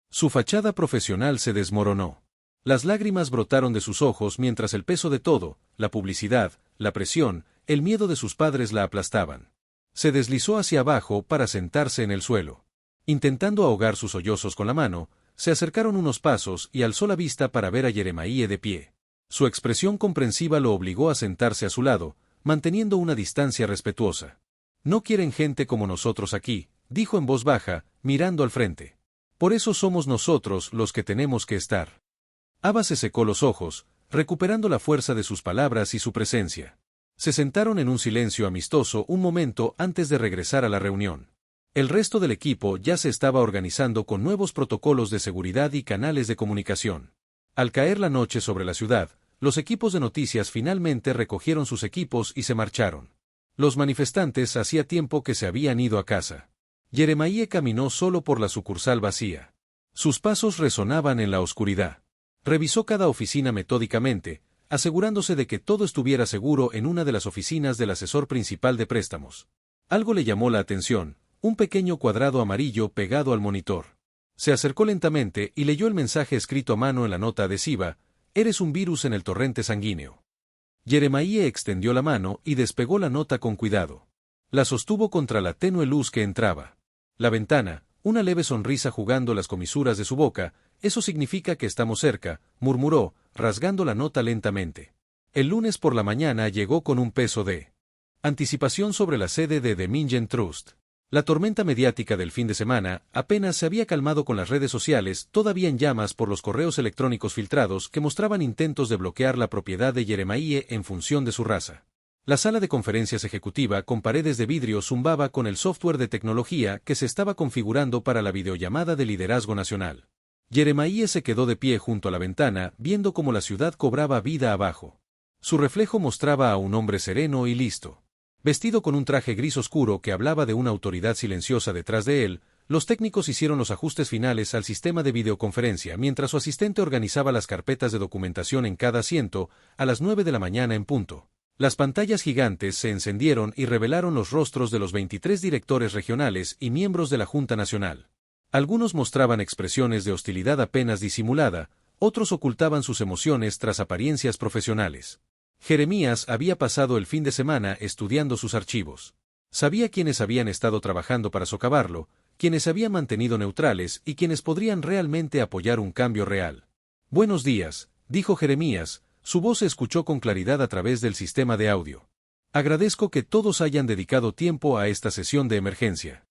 Su fachada profesional se desmoronó. Las lágrimas brotaron de sus ojos mientras el peso de todo, la publicidad, la presión, el miedo de sus padres la aplastaban. Se deslizó hacia abajo para sentarse en el suelo. Intentando ahogar sus sollozos con la mano, se acercaron unos pasos y alzó la vista para ver a Jeremiah de pie. Su expresión comprensiva lo obligó a sentarse a su lado, manteniendo una distancia respetuosa. No quieren gente como nosotros aquí, dijo en voz baja, mirando al frente. Por eso somos nosotros los que tenemos que estar. Aba se secó los ojos, recuperando la fuerza de sus palabras y su presencia. Se sentaron en un silencio amistoso un momento antes de regresar a la reunión. El resto del equipo ya se estaba organizando con nuevos protocolos de seguridad y canales de comunicación. Al caer la noche sobre la ciudad, los equipos de noticias finalmente recogieron sus equipos y se marcharon. Los manifestantes hacía tiempo que se habían ido a casa. Jeremiah caminó solo por la sucursal vacía. Sus pasos resonaban en la oscuridad. Revisó cada oficina metódicamente, asegurándose de que todo estuviera seguro en una de las oficinas del asesor principal de préstamos. Algo le llamó la atención, un pequeño cuadrado amarillo pegado al monitor. Se acercó lentamente y leyó el mensaje escrito a mano en la nota adhesiva, «Eres un virus en el torrente sanguíneo». Jeremiah extendió la mano y despegó la nota con cuidado. La sostuvo contra la tenue luz que entraba. La ventana, una leve sonrisa jugando las comisuras de su boca, «Eso significa que estamos cerca», murmuró, rasgando la nota lentamente. El lunes por la mañana llegó con un peso de anticipación sobre la sede de Dominion Trust. La tormenta mediática del fin de semana apenas se había calmado con las redes sociales todavía en llamas por los correos electrónicos filtrados que mostraban intentos de bloquear la propiedad de Jeremiah en función de su raza. La sala de conferencias ejecutiva con paredes de vidrio zumbaba con el software de tecnología que se estaba configurando para la videollamada de liderazgo nacional. Jeremiah se quedó de pie junto a la ventana, viendo cómo la ciudad cobraba vida abajo. Su reflejo mostraba a un hombre sereno y listo. Vestido con un traje gris oscuro que hablaba de una autoridad silenciosa detrás de él, los técnicos hicieron los ajustes finales al sistema de videoconferencia mientras su asistente organizaba las carpetas de documentación en cada asiento, a las 9 de la mañana en punto. Las pantallas gigantes se encendieron y revelaron los rostros de los 23 directores regionales y miembros de la Junta Nacional. Algunos mostraban expresiones de hostilidad apenas disimulada, otros ocultaban sus emociones tras apariencias profesionales. Jeremías había pasado el fin de semana estudiando sus archivos. Sabía quiénes habían estado trabajando para socavarlo, quienes se habían mantenido neutrales y quienes podrían realmente apoyar un cambio real. «Buenos días», dijo Jeremías, su voz se escuchó con claridad a través del sistema de audio. «Agradezco que todos hayan dedicado tiempo a esta sesión de emergencia».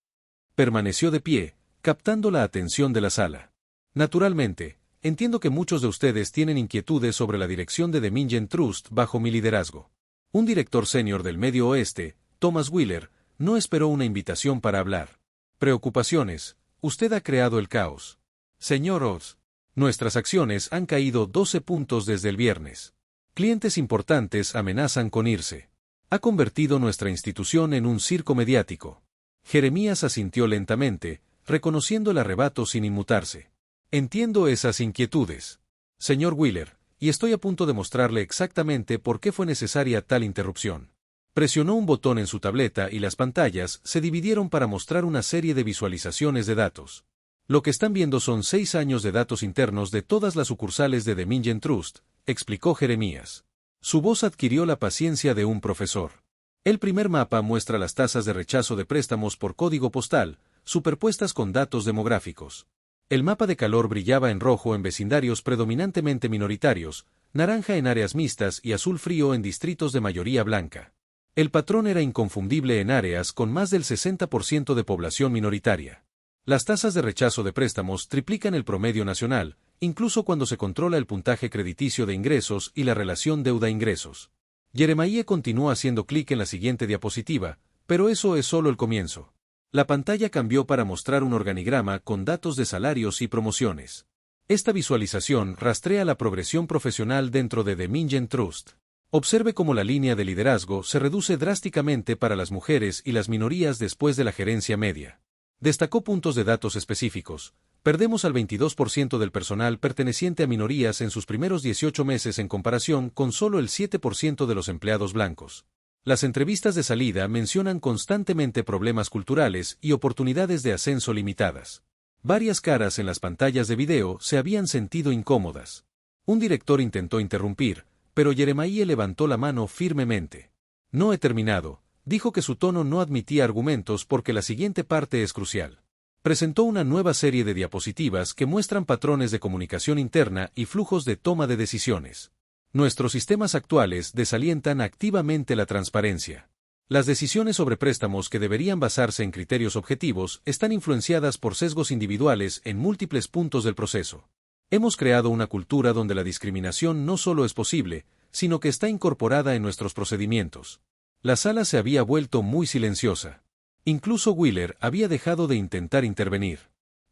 Permaneció de pie, captando la atención de la sala. «Naturalmente, entiendo que muchos de ustedes tienen inquietudes sobre la dirección de Dominion Trust bajo mi liderazgo». Un director senior del Medio Oeste, Thomas Wheeler, no esperó una invitación para hablar. «Preocupaciones, usted ha creado el caos. Señor Oz, nuestras acciones han caído 12 puntos desde el viernes. Clientes importantes amenazan con irse. Ha convertido nuestra institución en un circo mediático». Jeremías asintió lentamente, reconociendo el arrebato sin inmutarse. «Entiendo esas inquietudes, señor Wheeler, y estoy a punto de mostrarle exactamente por qué fue necesaria tal interrupción». Presionó un botón en su tableta y las pantallas se dividieron para mostrar una serie de visualizaciones de datos. «Lo que están viendo son 6 años de datos internos de todas las sucursales de Dominion Trust», explicó Jeremías. Su voz adquirió la paciencia de un profesor. El primer mapa muestra las tasas de rechazo de préstamos por código postal, superpuestas con datos demográficos. El mapa de calor brillaba en rojo en vecindarios predominantemente minoritarios, naranja en áreas mixtas y azul frío en distritos de mayoría blanca. El patrón era inconfundible en áreas con más del 60% de población minoritaria. Las tasas de rechazo de préstamos triplican el promedio nacional, incluso cuando se controla el puntaje crediticio de ingresos y la relación deuda-ingresos. Jeremiah continuó haciendo clic en la siguiente diapositiva, pero eso es solo el comienzo. La pantalla cambió para mostrar un organigrama con datos de salarios y promociones. Esta visualización rastrea la progresión profesional dentro de The Mingen Trust. Observe cómo la línea de liderazgo se reduce drásticamente para las mujeres y las minorías después de la gerencia media. Destacó puntos de datos específicos. Perdemos al 22% del personal perteneciente a minorías en sus primeros 18 meses en comparación con solo el 7% de los empleados blancos. Las entrevistas de salida mencionan constantemente problemas culturales y oportunidades de ascenso limitadas. Varias caras en las pantallas de video se habían sentido incómodas. Un director intentó interrumpir, pero Jeremiah levantó la mano firmemente. No he terminado, dijo que su tono no admitía argumentos porque la siguiente parte es crucial. Presentó una nueva serie de diapositivas que muestran patrones de comunicación interna y flujos de toma de decisiones. Nuestros sistemas actuales desalientan activamente la transparencia. Las decisiones sobre préstamos que deberían basarse en criterios objetivos están influenciadas por sesgos individuales en múltiples puntos del proceso. Hemos creado una cultura donde la discriminación no solo es posible, sino que está incorporada en nuestros procedimientos. La sala se había vuelto muy silenciosa. Incluso Wheeler había dejado de intentar intervenir.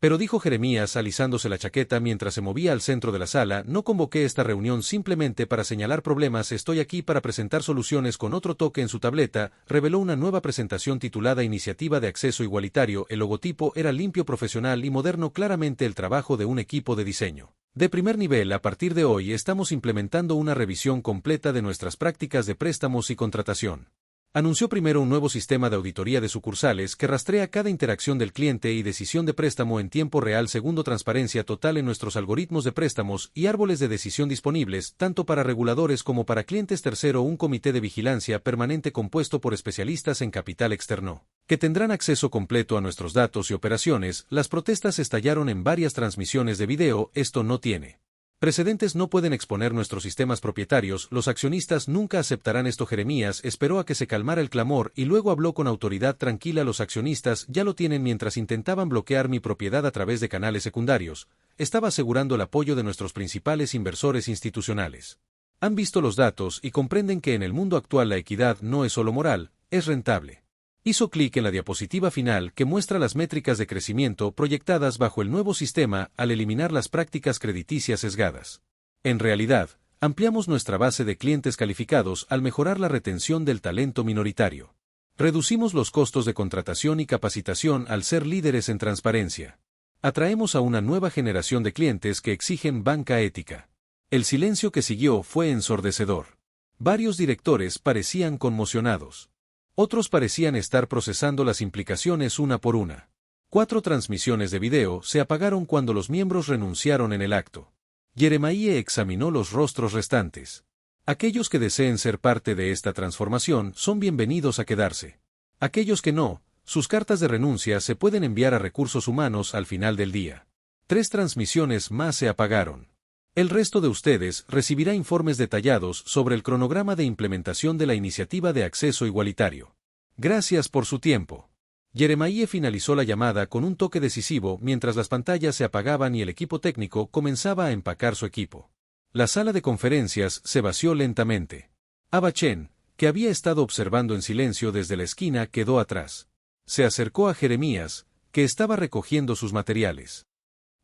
Pero dijo Jeremías alisándose la chaqueta mientras se movía al centro de la sala, no convoqué esta reunión simplemente para señalar problemas, estoy aquí para presentar soluciones. Con otro toque en su tableta, reveló una nueva presentación titulada Iniciativa de Acceso Igualitario. El logotipo era limpio, profesional y moderno, claramente el trabajo de un equipo de diseño. De primer nivel, a partir de hoy estamos implementando una revisión completa de nuestras prácticas de préstamos y contratación. Anunció primero un nuevo sistema de auditoría de sucursales que rastrea cada interacción del cliente y decisión de préstamo en tiempo real. Segundo, transparencia total en nuestros algoritmos de préstamos y árboles de decisión disponibles, tanto para reguladores como para clientes. Tercero, un comité de vigilancia permanente compuesto por especialistas en capital externo, que tendrán acceso completo a nuestros datos y operaciones. Las protestas estallaron en varias transmisiones de video, esto no tiene precedentes, no pueden exponer nuestros sistemas propietarios, los accionistas nunca aceptarán esto. Jeremías esperó a que se calmara el clamor y luego habló con autoridad tranquila, los accionistas ya lo tienen. Mientras intentaban bloquear mi propiedad a través de canales secundarios, estaba asegurando el apoyo de nuestros principales inversores institucionales. Han visto los datos y comprenden que en el mundo actual la equidad no es solo moral, es rentable. Hizo clic en la diapositiva final que muestra las métricas de crecimiento proyectadas bajo el nuevo sistema al eliminar las prácticas crediticias sesgadas. En realidad, ampliamos nuestra base de clientes calificados al mejorar la retención del talento minoritario. Reducimos los costos de contratación y capacitación al ser líderes en transparencia. Atraemos a una nueva generación de clientes que exigen banca ética. El silencio que siguió fue ensordecedor. Varios directores parecían conmocionados. Otros parecían estar procesando las implicaciones una por una. 4 transmisiones de video se apagaron cuando los miembros renunciaron en el acto. Jeremiah examinó los rostros restantes. Aquellos que deseen ser parte de esta transformación son bienvenidos a quedarse. Aquellos que no, sus cartas de renuncia se pueden enviar a recursos humanos al final del día. 3 transmisiones más se apagaron. El resto de ustedes recibirá informes detallados sobre el cronograma de implementación de la iniciativa de acceso igualitario. Gracias por su tiempo. Jeremiah finalizó la llamada con un toque decisivo mientras las pantallas se apagaban y el equipo técnico comenzaba a empacar su equipo. La sala de conferencias se vació lentamente. Aba Chen, que había estado observando en silencio desde la esquina, quedó atrás. Se acercó a Jeremías, que estaba recogiendo sus materiales.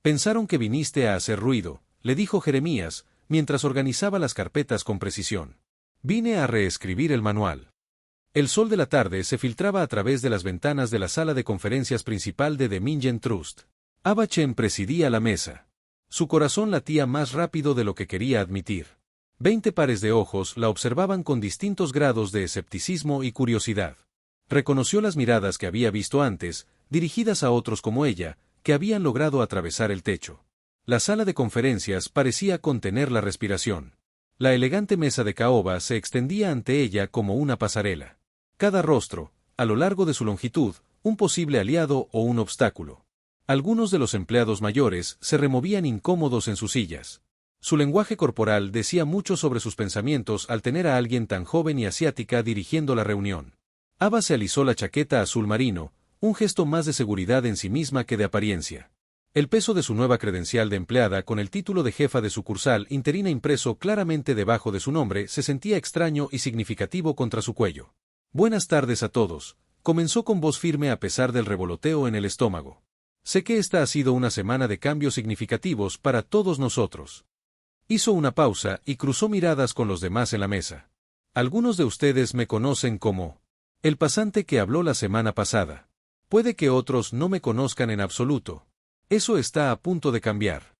Pensaron que viniste a hacer ruido, le dijo Jeremías, mientras organizaba las carpetas con precisión. Vine a reescribir el manual. El sol de la tarde se filtraba a través de las ventanas de la sala de conferencias principal de The Mingen Trust. Aba Chen presidía la mesa. Su corazón latía más rápido de lo que quería admitir. 20 pares de ojos la observaban con distintos grados de escepticismo y curiosidad. Reconoció las miradas que había visto antes, dirigidas a otros como ella, que habían logrado atravesar el techo. La sala de conferencias parecía contener la respiración. La elegante mesa de caoba se extendía ante ella como una pasarela. Cada rostro, a lo largo de su longitud, un posible aliado o un obstáculo. Algunos de los empleados mayores se removían incómodos en sus sillas. Su lenguaje corporal decía mucho sobre sus pensamientos al tener a alguien tan joven y asiática dirigiendo la reunión. Ava se alisó la chaqueta azul marino, un gesto más de seguridad en sí misma que de apariencia. El peso de su nueva credencial de empleada con el título de jefa de sucursal interina impreso claramente debajo de su nombre se sentía extraño y significativo contra su cuello. Buenas tardes a todos, comenzó con voz firme a pesar del revoloteo en el estómago. Sé que esta ha sido una semana de cambios significativos para todos nosotros. Hizo una pausa y cruzó miradas con los demás en la mesa. Algunos de ustedes me conocen como el pasante que habló la semana pasada. Puede que otros no me conozcan en absoluto. Eso está a punto de cambiar.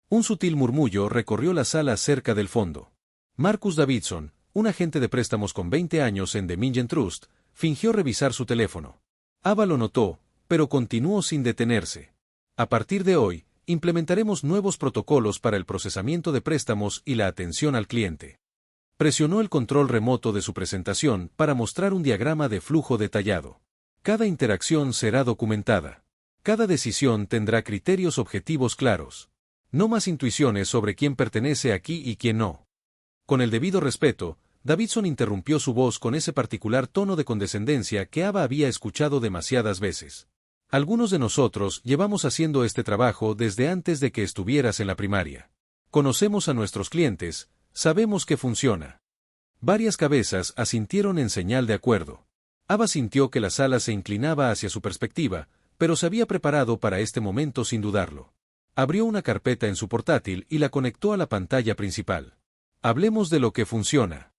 Un sutil murmullo recorrió la sala cerca del fondo. Marcus Davidson, un agente de préstamos con 20 años en The Mingen Trust, fingió revisar su teléfono. Ava lo notó, pero continuó sin detenerse. A partir de hoy, implementaremos nuevos protocolos para el procesamiento de préstamos y la atención al cliente. Presionó el control remoto de su presentación para mostrar un diagrama de flujo detallado. Cada interacción será documentada. Cada decisión tendrá criterios objetivos claros. No más intuiciones sobre quién pertenece aquí y quién no. Con el debido respeto, Davidson interrumpió su voz con ese particular tono de condescendencia que Ava había escuchado demasiadas veces. Algunos de nosotros llevamos haciendo este trabajo desde antes de que estuvieras en la primaria. Conocemos a nuestros clientes, sabemos que funciona. Varias cabezas asintieron en señal de acuerdo. Ava sintió que la sala se inclinaba hacia su perspectiva, pero se había preparado para este momento sin dudarlo. Abrió una carpeta en su portátil y la conectó a la pantalla principal. Hablemos de lo que funciona.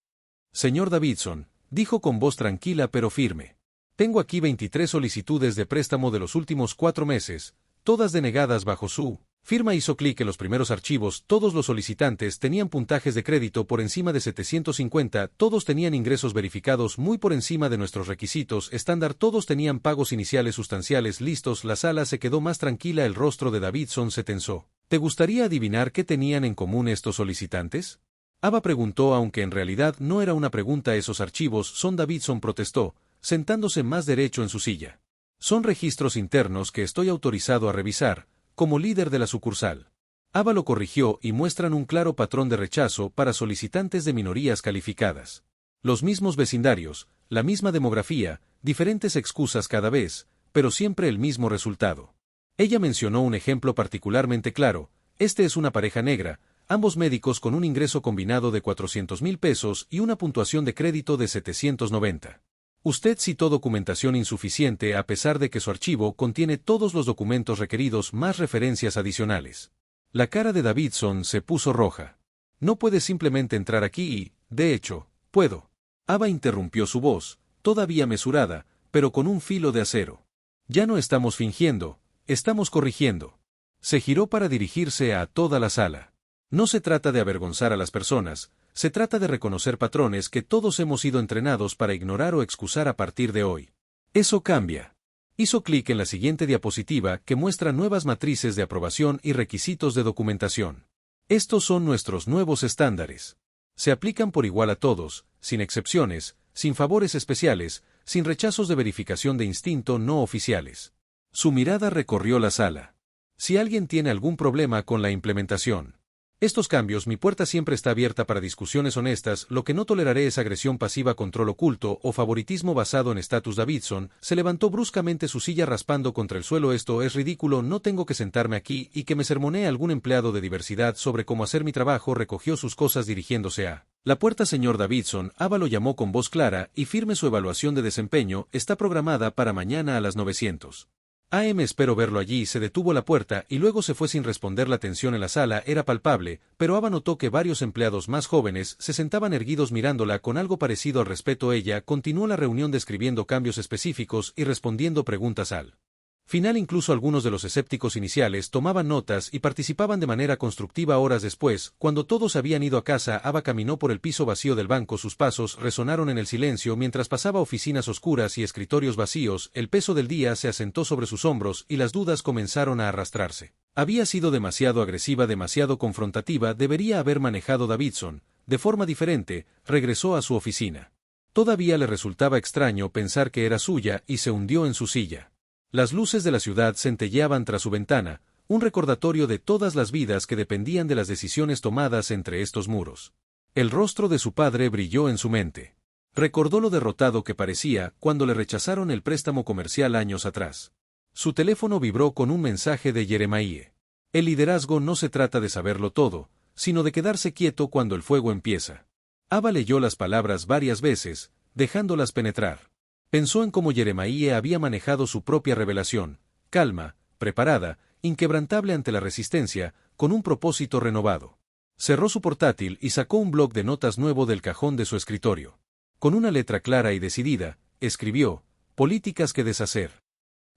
Señor Davidson, dijo con voz tranquila pero firme. Tengo aquí 23 solicitudes de préstamo de los últimos 4 meses, todas denegadas bajo su firma. Hizo clic en los primeros archivos. Todos los solicitantes tenían puntajes de crédito por encima de 750, todos tenían ingresos verificados muy por encima de nuestros requisitos estándar, todos tenían pagos iniciales sustanciales listos. La sala se quedó más tranquila, el rostro de Davidson se tensó. ¿Te gustaría adivinar qué tenían en común estos solicitantes? Ava preguntó, aunque en realidad no era una pregunta. Esos archivos son, Davidson protestó, sentándose más derecho en su silla. Son registros internos que estoy autorizado a revisar, como líder de la sucursal. Ava lo corrigió y muestran un claro patrón de rechazo para solicitantes de minorías calificadas. Los mismos vecindarios, la misma demografía, diferentes excusas cada vez, pero siempre el mismo resultado. Ella mencionó un ejemplo particularmente claro. Este es una pareja negra, ambos médicos con un ingreso combinado de 400,000 pesos y una puntuación de crédito de 790. Usted citó documentación insuficiente a pesar de que su archivo contiene todos los documentos requeridos más referencias adicionales. La cara de Davidson se puso roja. No puedes simplemente entrar aquí y, de hecho, puedo. Ava interrumpió su voz, todavía mesurada, pero con un filo de acero. Ya no estamos fingiendo, estamos corrigiendo. Se giró para dirigirse a toda la sala. No se trata de avergonzar a las personas, se trata de reconocer patrones que todos hemos sido entrenados para ignorar o excusar a partir de hoy. Eso cambia. Hizo clic en la siguiente diapositiva que muestra nuevas matrices de aprobación y requisitos de documentación. Estos son nuestros nuevos estándares. Se aplican por igual a todos, sin excepciones, sin favores especiales, sin rechazos de verificación de instinto no oficiales. Su mirada recorrió la sala. Si alguien tiene algún problema con la implementación, estos cambios, mi puerta siempre está abierta para discusiones honestas. Lo que no toleraré es agresión pasiva, control oculto o favoritismo basado en estatus. Davidson se levantó bruscamente, su silla raspando contra el suelo. Esto es ridículo, no tengo que sentarme aquí y que me sermonee algún empleado de diversidad sobre cómo hacer mi trabajo. Recogió sus cosas dirigiéndose a la puerta. Señor Davidson, Ava lo llamó con voz clara y firme. Su evaluación de desempeño está programada para mañana a las 900 AM. Espero verlo allí. Se detuvo a la puerta y luego se fue sin responder. La tensión en la sala era palpable, pero Ava notó que varios empleados más jóvenes se sentaban erguidos mirándola con algo parecido al respeto. Ella continuó la reunión describiendo cambios específicos y respondiendo preguntas al final. Incluso algunos de los escépticos iniciales tomaban notas y participaban de manera constructiva. Horas después, cuando todos habían ido a casa, Ava caminó por el piso vacío del banco. Sus pasos resonaron en el silencio mientras pasaba oficinas oscuras y escritorios vacíos. El peso del día se asentó sobre sus hombros y las dudas comenzaron a arrastrarse. Había sido demasiado agresiva, demasiado confrontativa. Debería haber manejado Davidson de forma diferente. Regresó a su oficina. Todavía le resultaba extraño pensar que era suya y se hundió en su silla. Las luces de la ciudad centelleaban tras su ventana, un recordatorio de todas las vidas que dependían de las decisiones tomadas entre estos muros. El rostro de su padre brilló en su mente. Recordó lo derrotado que parecía cuando le rechazaron el préstamo comercial años atrás. Su teléfono vibró con un mensaje de Jeremiah. El liderazgo no se trata de saberlo todo, sino de quedarse quieto cuando el fuego empieza. Ava leyó las palabras varias veces, dejándolas penetrar. Pensó en cómo Jeremiah había manejado su propia revelación, calma, preparada, inquebrantable ante la resistencia, con un propósito renovado. Cerró su portátil y sacó un bloc de notas nuevo del cajón de su escritorio. Con una letra clara y decidida, escribió: políticas que deshacer.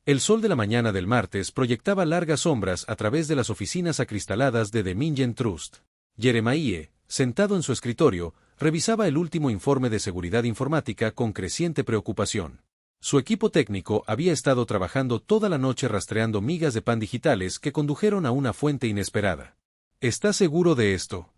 El sol de la mañana del martes proyectaba largas sombras a través de las oficinas acristaladas de The Mingen Trust. Jeremiah, sentado en su escritorio, revisaba el último informe de seguridad informática con creciente preocupación. Su equipo técnico había estado trabajando toda la noche rastreando migas de pan digitales que condujeron a una fuente inesperada. ¿Está seguro de esto?,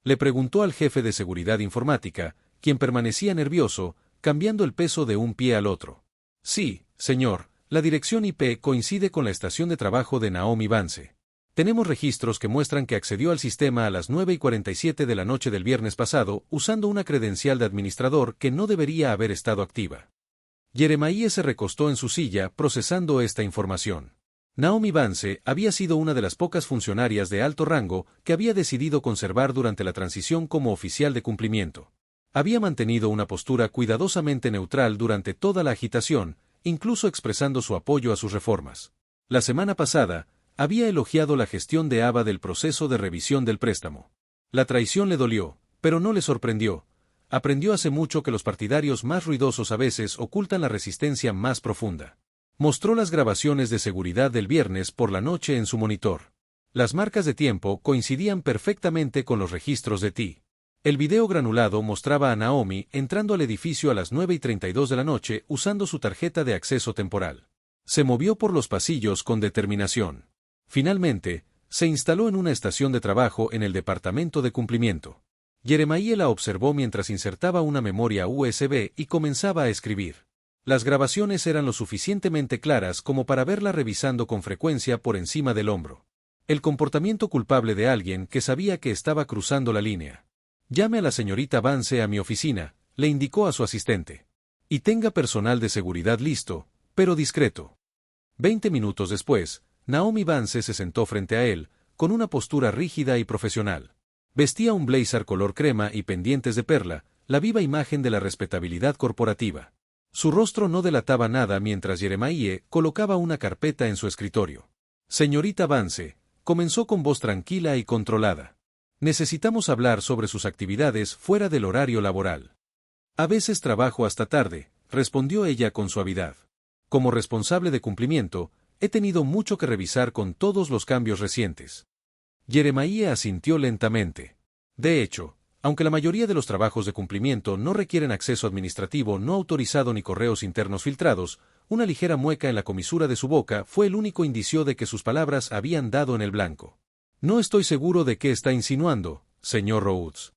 le preguntó al jefe de seguridad informática, quien permanecía nervioso, cambiando el peso de un pie al otro. Sí, señor. La dirección IP coincide con la estación de trabajo de Naomi Vance. Tenemos registros que muestran que accedió al sistema a las 9:47 de la noche del viernes pasado usando una credencial de administrador que no debería haber estado activa. Jeremiah se recostó en su silla procesando esta información. Naomi Vance había sido una de las pocas funcionarias de alto rango que había decidido conservar durante la transición como oficial de cumplimiento. Había mantenido una postura cuidadosamente neutral durante toda la agitación, incluso expresando su apoyo a sus reformas. La semana pasada, había elogiado la gestión de Ava del proceso de revisión del préstamo. La traición le dolió, pero no le sorprendió. Aprendió hace mucho que los partidarios más ruidosos a veces ocultan la resistencia más profunda. Mostró las grabaciones de seguridad del viernes por la noche en su monitor. Las marcas de tiempo coincidían perfectamente con los registros de T. El video granulado mostraba a Naomi entrando al edificio a las 9:32 de la noche usando su tarjeta de acceso temporal. Se movió por los pasillos con determinación. Finalmente, se instaló en una estación de trabajo en el departamento de cumplimiento. Jeremiah la observó mientras insertaba una memoria USB y comenzaba a escribir. Las grabaciones eran lo suficientemente claras como para verla revisando con frecuencia por encima del hombro. El comportamiento culpable de alguien que sabía que estaba cruzando la línea. Llame a la señorita Vance a mi oficina, le indicó a su asistente. Y tenga personal de seguridad listo, pero discreto. 20 minutos después, Naomi Vance se sentó frente a él, con una postura rígida y profesional. Vestía un blazer color crema y pendientes de perla, la viva imagen de la respetabilidad corporativa. Su rostro no delataba nada mientras Jeremiah colocaba una carpeta en su escritorio. Señorita Vance, comenzó con voz tranquila y controlada. Necesitamos hablar sobre sus actividades fuera del horario laboral. A veces trabajo hasta tarde, respondió ella con suavidad. Como responsable de cumplimiento, he tenido mucho que revisar con todos los cambios recientes. Jeremiah asintió lentamente. De hecho, aunque la mayoría de los trabajos de cumplimiento no requieren acceso administrativo no autorizado ni correos internos filtrados, una ligera mueca en la comisura de su boca fue el único indicio de que sus palabras habían dado en el blanco. No estoy seguro de qué está insinuando, señor Rhodes.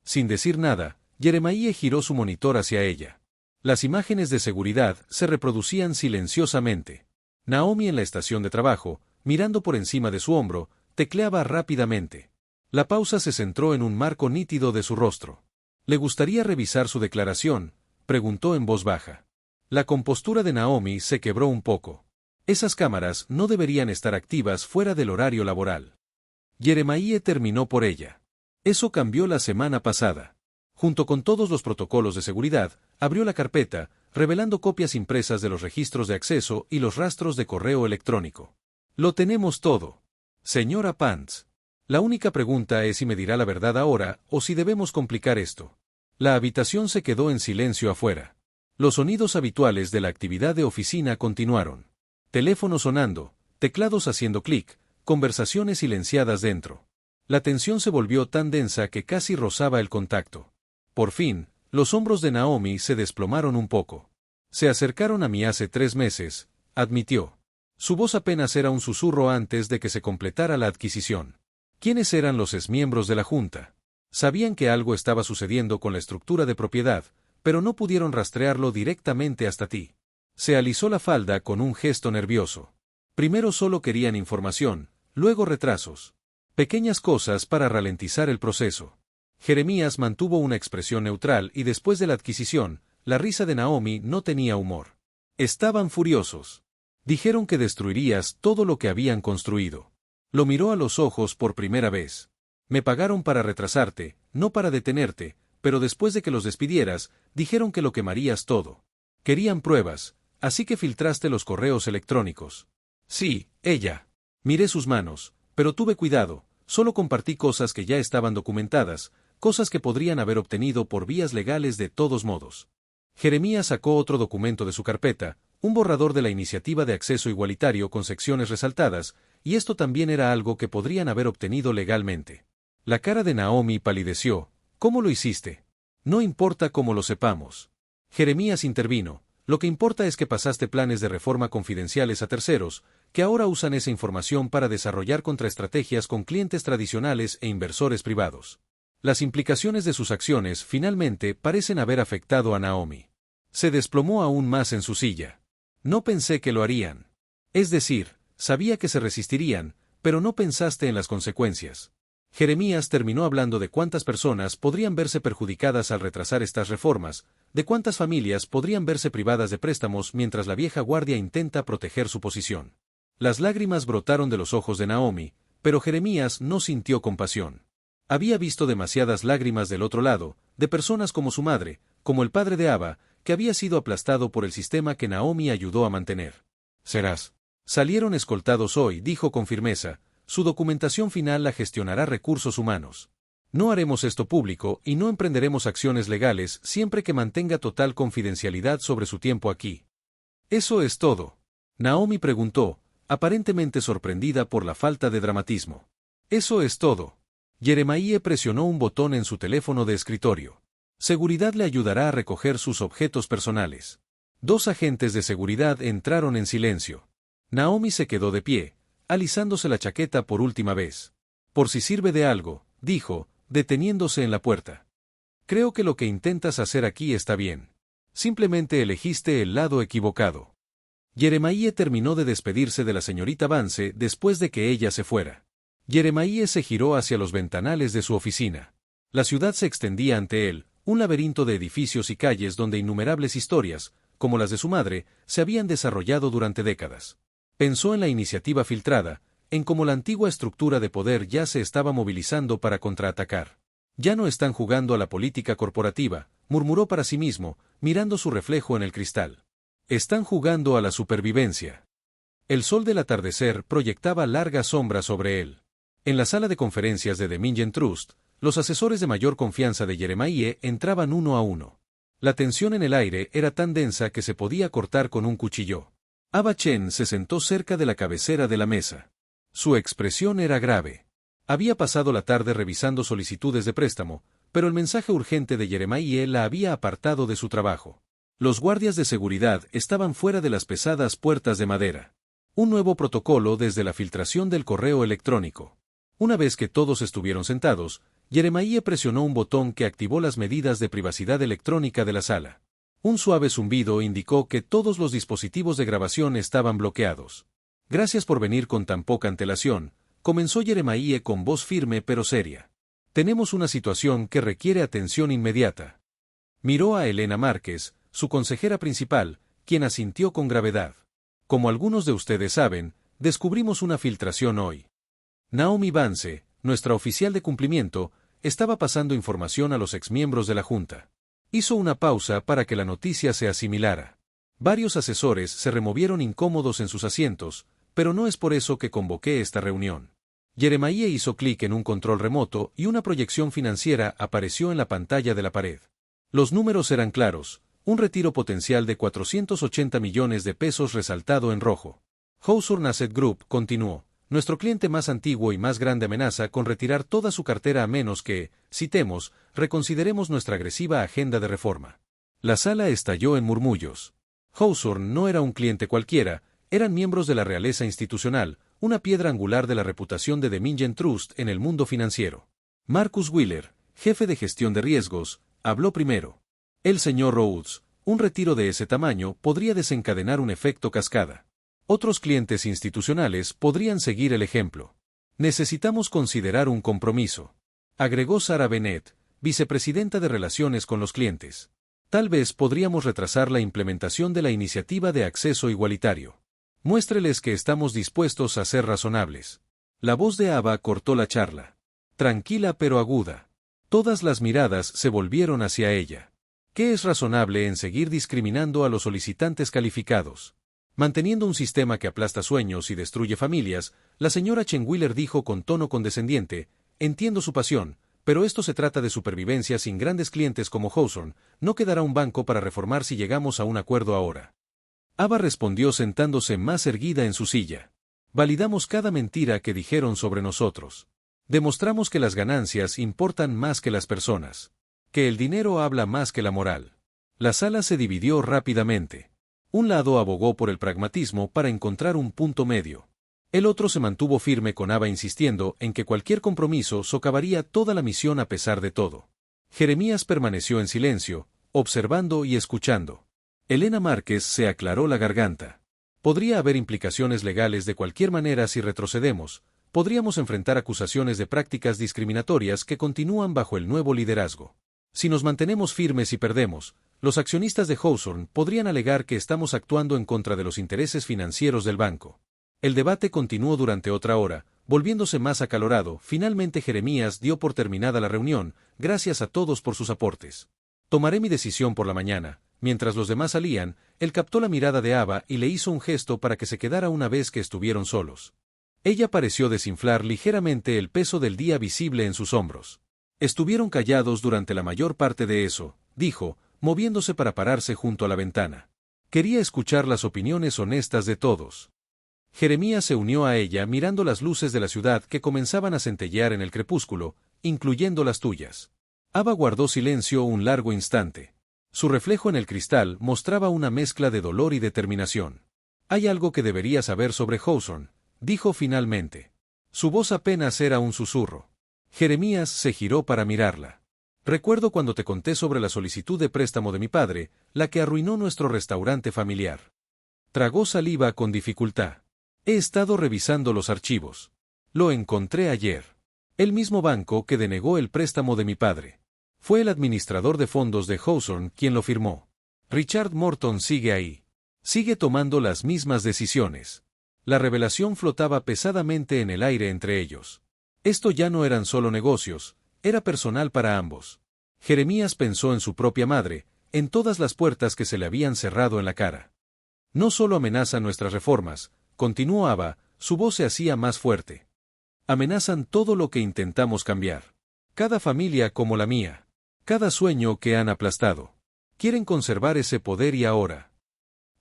Sin decir nada, Jeremiah giró su monitor hacia ella. Las imágenes de seguridad se reproducían silenciosamente. Naomi en la estación de trabajo, mirando por encima de su hombro, tecleaba rápidamente. La pausa se centró en un marco nítido de su rostro. ¿Le gustaría revisar su declaración?, preguntó en voz baja. La compostura de Naomi se quebró un poco. Esas cámaras no deberían estar activas fuera del horario laboral. Jeremiah terminó por ella. Eso cambió la semana pasada. Junto con todos los protocolos de seguridad, abrió la carpeta, revelando copias impresas de los registros de acceso y los rastros de correo electrónico. Lo tenemos todo. Señora Pants. La única pregunta es si me dirá la verdad ahora o si debemos complicar esto. La habitación se quedó en silencio afuera. Los sonidos habituales de la actividad de oficina continuaron. Teléfono sonando, teclados haciendo clic, conversaciones silenciadas dentro. La tensión se volvió tan densa que casi rozaba el contacto. Por fin, los hombros de Naomi se desplomaron un poco. Se acercaron a mí hace 3 meses, admitió. Su voz apenas era un susurro antes de que se completara la adquisición. ¿Quiénes eran los exmiembros de la Junta? Sabían que algo estaba sucediendo con la estructura de propiedad, pero no pudieron rastrearlo directamente hasta ti. Se alisó la falda con un gesto nervioso. Primero solo querían información, luego retrasos. Pequeñas cosas para ralentizar el proceso. Jeremías mantuvo una expresión neutral y después de la adquisición, la risa de Naomi no tenía humor. Estaban furiosos. Dijeron que destruirías todo lo que habían construido. Lo miró a los ojos por primera vez. Me pagaron para retrasarte, no para detenerte, pero después de que los despidieras, dijeron que lo quemarías todo. Querían pruebas, así que filtraste los correos electrónicos. Sí, ella. Miré sus manos, pero tuve cuidado, solo compartí cosas que ya estaban documentadas, cosas que podrían haber obtenido por vías legales de todos modos. Jeremías sacó otro documento de su carpeta, un borrador de la iniciativa de acceso igualitario con secciones resaltadas, y esto también era algo que podrían haber obtenido legalmente. La cara de Naomi palideció. ¿Cómo lo hiciste? No importa cómo lo sepamos. Jeremías intervino. Lo que importa es que pasaste planes de reforma confidenciales a terceros, que ahora usan esa información para desarrollar contraestrategias con clientes tradicionales e inversores privados. Las implicaciones de sus acciones finalmente parecen haber afectado a Naomi. Se desplomó aún más en su silla. No pensé que lo harían. Es decir, sabía que se resistirían, pero no pensaste en las consecuencias. Jeremías terminó hablando de cuántas personas podrían verse perjudicadas al retrasar estas reformas, de cuántas familias podrían verse privadas de préstamos mientras la vieja guardia intenta proteger su posición. Las lágrimas brotaron de los ojos de Naomi, pero Jeremías no sintió compasión. Había visto demasiadas lágrimas del otro lado, de personas como su madre, como el padre de Abba, que había sido aplastado por el sistema que Naomi ayudó a mantener. Serás. Salieron escoltados hoy, dijo con firmeza. Su documentación final la gestionará Recursos Humanos. No haremos esto público y no emprenderemos acciones legales siempre que mantenga total confidencialidad sobre su tiempo aquí. ¿Eso es todo? Naomi preguntó, aparentemente sorprendida por la falta de dramatismo. Eso es todo. Jeremiah presionó un botón en su teléfono de escritorio. Seguridad le ayudará a recoger sus objetos personales. 2 agentes de seguridad entraron en silencio. Naomi se quedó de pie, alisándose la chaqueta por última vez. Por si sirve de algo, dijo, deteniéndose en la puerta. Creo que lo que intentas hacer aquí está bien. Simplemente elegiste el lado equivocado. Jeremiah terminó de despedirse de la señorita Vance después de que ella se fuera. Jeremiah se giró hacia los ventanales de su oficina. La ciudad se extendía ante él, un laberinto de edificios y calles donde innumerables historias, como las de su madre, se habían desarrollado durante décadas. Pensó en la iniciativa filtrada, en cómo la antigua estructura de poder ya se estaba movilizando para contraatacar. Ya no están jugando a la política corporativa, murmuró para sí mismo, mirando su reflejo en el cristal. Están jugando a la supervivencia. El sol del atardecer proyectaba largas sombras sobre él. En la sala de conferencias de Dominion Trust, los asesores de mayor confianza de Jeremiah entraban uno a uno. La tensión en el aire era tan densa que se podía cortar con un cuchillo. Abba Chen se sentó cerca de la cabecera de la mesa. Su expresión era grave. Había pasado la tarde revisando solicitudes de préstamo, pero el mensaje urgente de Jeremiah la había apartado de su trabajo. Los guardias de seguridad estaban fuera de las pesadas puertas de madera. Un nuevo protocolo desde la filtración del correo electrónico. Una vez que todos estuvieron sentados, Jeremiah presionó un botón que activó las medidas de privacidad electrónica de la sala. Un suave zumbido indicó que todos los dispositivos de grabación estaban bloqueados. Gracias por venir con tan poca antelación, comenzó Jeremiah con voz firme pero seria. Tenemos una situación que requiere atención inmediata. Miró a Elena Márquez, su consejera principal, quien asintió con gravedad. Como algunos de ustedes saben, descubrimos una filtración hoy. Naomi Vance, nuestra oficial de cumplimiento, estaba pasando información a los exmiembros de la Junta. Hizo una pausa para que la noticia se asimilara. Varios asesores se removieron incómodos en sus asientos, pero no es por eso que convoqué esta reunión. Jeremiah hizo clic en un control remoto y una proyección financiera apareció en la pantalla de la pared. Los números eran claros, un retiro potencial de 480 millones de pesos resaltado en rojo. Hawthorne Asset Group continuó. Nuestro cliente más antiguo y más grande amenaza con retirar toda su cartera a menos que, citemos, reconsideremos nuestra agresiva agenda de reforma. La sala estalló en murmullos. Hawthorne no era un cliente cualquiera, eran miembros de la realeza institucional, una piedra angular de la reputación de Dominion Trust en el mundo financiero. Marcus Wheeler, jefe de gestión de riesgos, habló primero. El señor Rhodes, Un retiro de ese tamaño podría desencadenar un efecto cascada. Otros clientes institucionales podrían seguir el ejemplo. Necesitamos considerar un compromiso, agregó Sarah Bennett, vicepresidenta de Relaciones con los Clientes. Tal vez podríamos retrasar la implementación de la iniciativa de acceso igualitario. Muéstreles que estamos dispuestos a ser razonables. La voz de Ava cortó la charla. Tranquila pero aguda. Todas las miradas se volvieron hacia ella. ¿Qué es razonable en seguir discriminando a los solicitantes calificados? Manteniendo un sistema que aplasta sueños y destruye familias, la señora Chenwiller dijo con tono condescendiente: entiendo su pasión, pero esto se trata de supervivencia. Sin grandes clientes como Hawthorne, no quedará un banco para reformar si llegamos a un acuerdo ahora. Ava respondió sentándose más erguida en su silla. Validamos cada mentira que dijeron sobre nosotros. Demostramos que las ganancias importan más que las personas. Que el dinero habla más que la moral. La sala se dividió rápidamente. Un lado abogó por el pragmatismo para encontrar un punto medio. El otro se mantuvo firme con Ava insistiendo en que cualquier compromiso socavaría toda la misión a pesar de todo. Jeremías permaneció en silencio, observando y escuchando. Elena Márquez se aclaró la garganta. Podría haber implicaciones legales de cualquier manera si retrocedemos. Podríamos enfrentar acusaciones de prácticas discriminatorias que continúan bajo el nuevo liderazgo. Si nos mantenemos firmes y perdemos, los accionistas de Hawthorne podrían alegar que estamos actuando en contra de los intereses financieros del banco. El debate continuó durante otra hora, volviéndose más acalorado. Finalmente Jeremías dio por terminada la reunión. Gracias a todos por sus aportes. Tomaré mi decisión por la mañana. Mientras los demás salían, él captó la mirada de Ava y le hizo un gesto para que se quedara una vez que estuvieron solos. Ella pareció desinflar ligeramente el peso del día visible en sus hombros. Estuvieron callados durante la mayor parte de eso, dijo, moviéndose para pararse junto a la ventana. Quería escuchar las opiniones honestas de todos. Jeremías se unió a ella mirando las luces de la ciudad que comenzaban a centellear en el crepúsculo, incluyendo las tuyas. Ava guardó silencio un largo instante. Su reflejo en el cristal mostraba una mezcla de dolor y determinación. Hay algo que debería saber sobre Hawthorne, dijo finalmente. Su voz apenas era un susurro. Jeremías se giró para mirarla. Recuerdo cuando te conté sobre la solicitud de préstamo de mi padre, la que arruinó nuestro restaurante familiar. Tragó saliva con dificultad. He estado revisando los archivos. Lo encontré ayer. El mismo banco que denegó el préstamo de mi padre. Fue el administrador de fondos de Hawthorne quien lo firmó. Richard Morton sigue ahí. Sigue tomando las mismas decisiones. La revelación flotaba pesadamente en el aire entre ellos. Esto ya no eran solo negocios, era personal para ambos. Jeremías pensó en su propia madre, en todas las puertas que se le habían cerrado en la cara. No solo amenazan nuestras reformas, continuó Ava, su voz se hacía más fuerte. Amenazan todo lo que intentamos cambiar. Cada familia como la mía. Cada sueño que han aplastado. Quieren conservar ese poder y ahora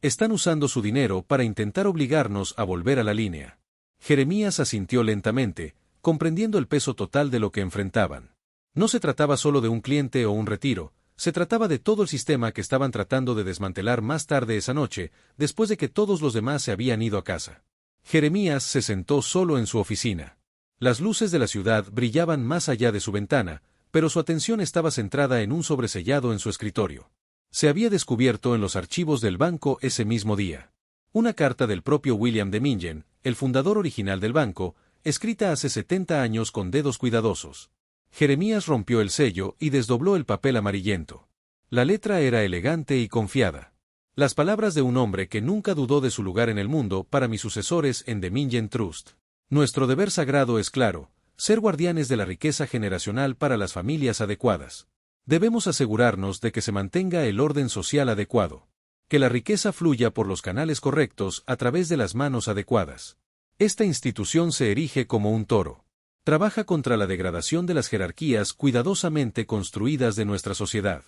están usando su dinero para intentar obligarnos a volver a la línea. Jeremías asintió lentamente, comprendiendo el peso total de lo que enfrentaban. No se trataba solo de un cliente o un retiro, se trataba de todo el sistema que estaban tratando de desmantelar más tarde esa noche, después de que todos los demás se habían ido a casa. Jeremías se sentó solo en su oficina. Las luces de la ciudad brillaban más allá de su ventana, pero su atención estaba centrada en un sobresellado en su escritorio. Se había descubierto en los archivos del banco ese mismo día. Una carta del propio William de Mingen, el fundador original del banco, escrita hace 70 años con dedos cuidadosos. Jeremías rompió el sello y desdobló el papel amarillento. La letra era elegante y confiada. Las palabras de un hombre que nunca dudó de su lugar en el mundo para mis sucesores en The Mingen Trust. Nuestro deber sagrado es claro, ser guardianes de la riqueza generacional para las familias adecuadas. Debemos asegurarnos de que se mantenga el orden social adecuado. Que la riqueza fluya por los canales correctos a través de las manos adecuadas. Esta institución se erige como un toro. Trabaja contra la degradación de las jerarquías cuidadosamente construidas de nuestra sociedad.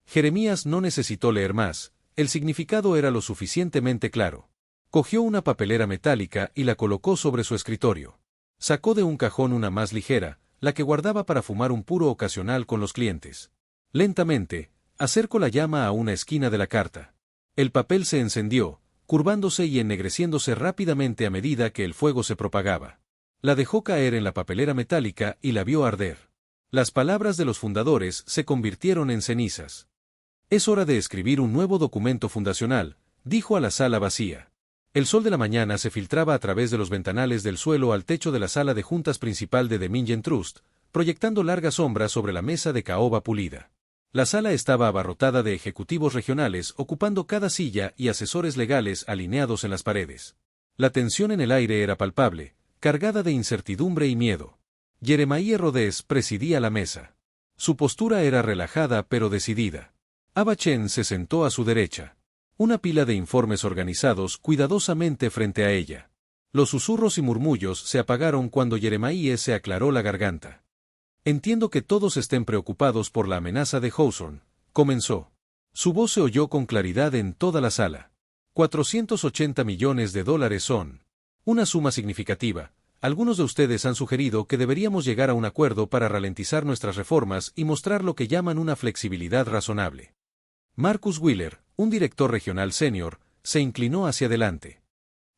Jeremías no necesitó leer más, el significado era lo suficientemente claro. Cogió una papelera metálica y la colocó sobre su escritorio. Sacó de un cajón una más ligera, la que guardaba para fumar un puro ocasional con los clientes. Lentamente, acercó la llama a una esquina de la carta. El papel se encendió, curvándose y ennegreciéndose rápidamente a medida que el fuego se propagaba. La dejó caer en la papelera metálica y la vio arder. Las palabras de los fundadores se convirtieron en cenizas. Es hora de escribir un nuevo documento fundacional, dijo a la sala vacía. El sol de la mañana se filtraba a través de los ventanales del suelo al techo de la sala de juntas principal de Dominion Trust, proyectando largas sombras sobre la mesa de caoba pulida. La sala estaba abarrotada de ejecutivos regionales ocupando cada silla y asesores legales alineados en las paredes. La tensión en el aire era palpable, cargada de incertidumbre y miedo. Jeremiah Rhodes presidía la mesa. Su postura era relajada pero decidida. Aba Chen se sentó a su derecha. Una pila de informes organizados cuidadosamente frente a ella. Los susurros y murmullos se apagaron cuando Jeremiah se aclaró la garganta. Entiendo que todos estén preocupados por la amenaza de Hawthorne, comenzó. Su voz se oyó con claridad en toda la sala. 480 millones de dólares son una suma significativa. Algunos de ustedes han sugerido que deberíamos llegar a un acuerdo para ralentizar nuestras reformas y mostrar lo que llaman una flexibilidad razonable. Marcus Wheeler, un director regional senior, se inclinó hacia adelante.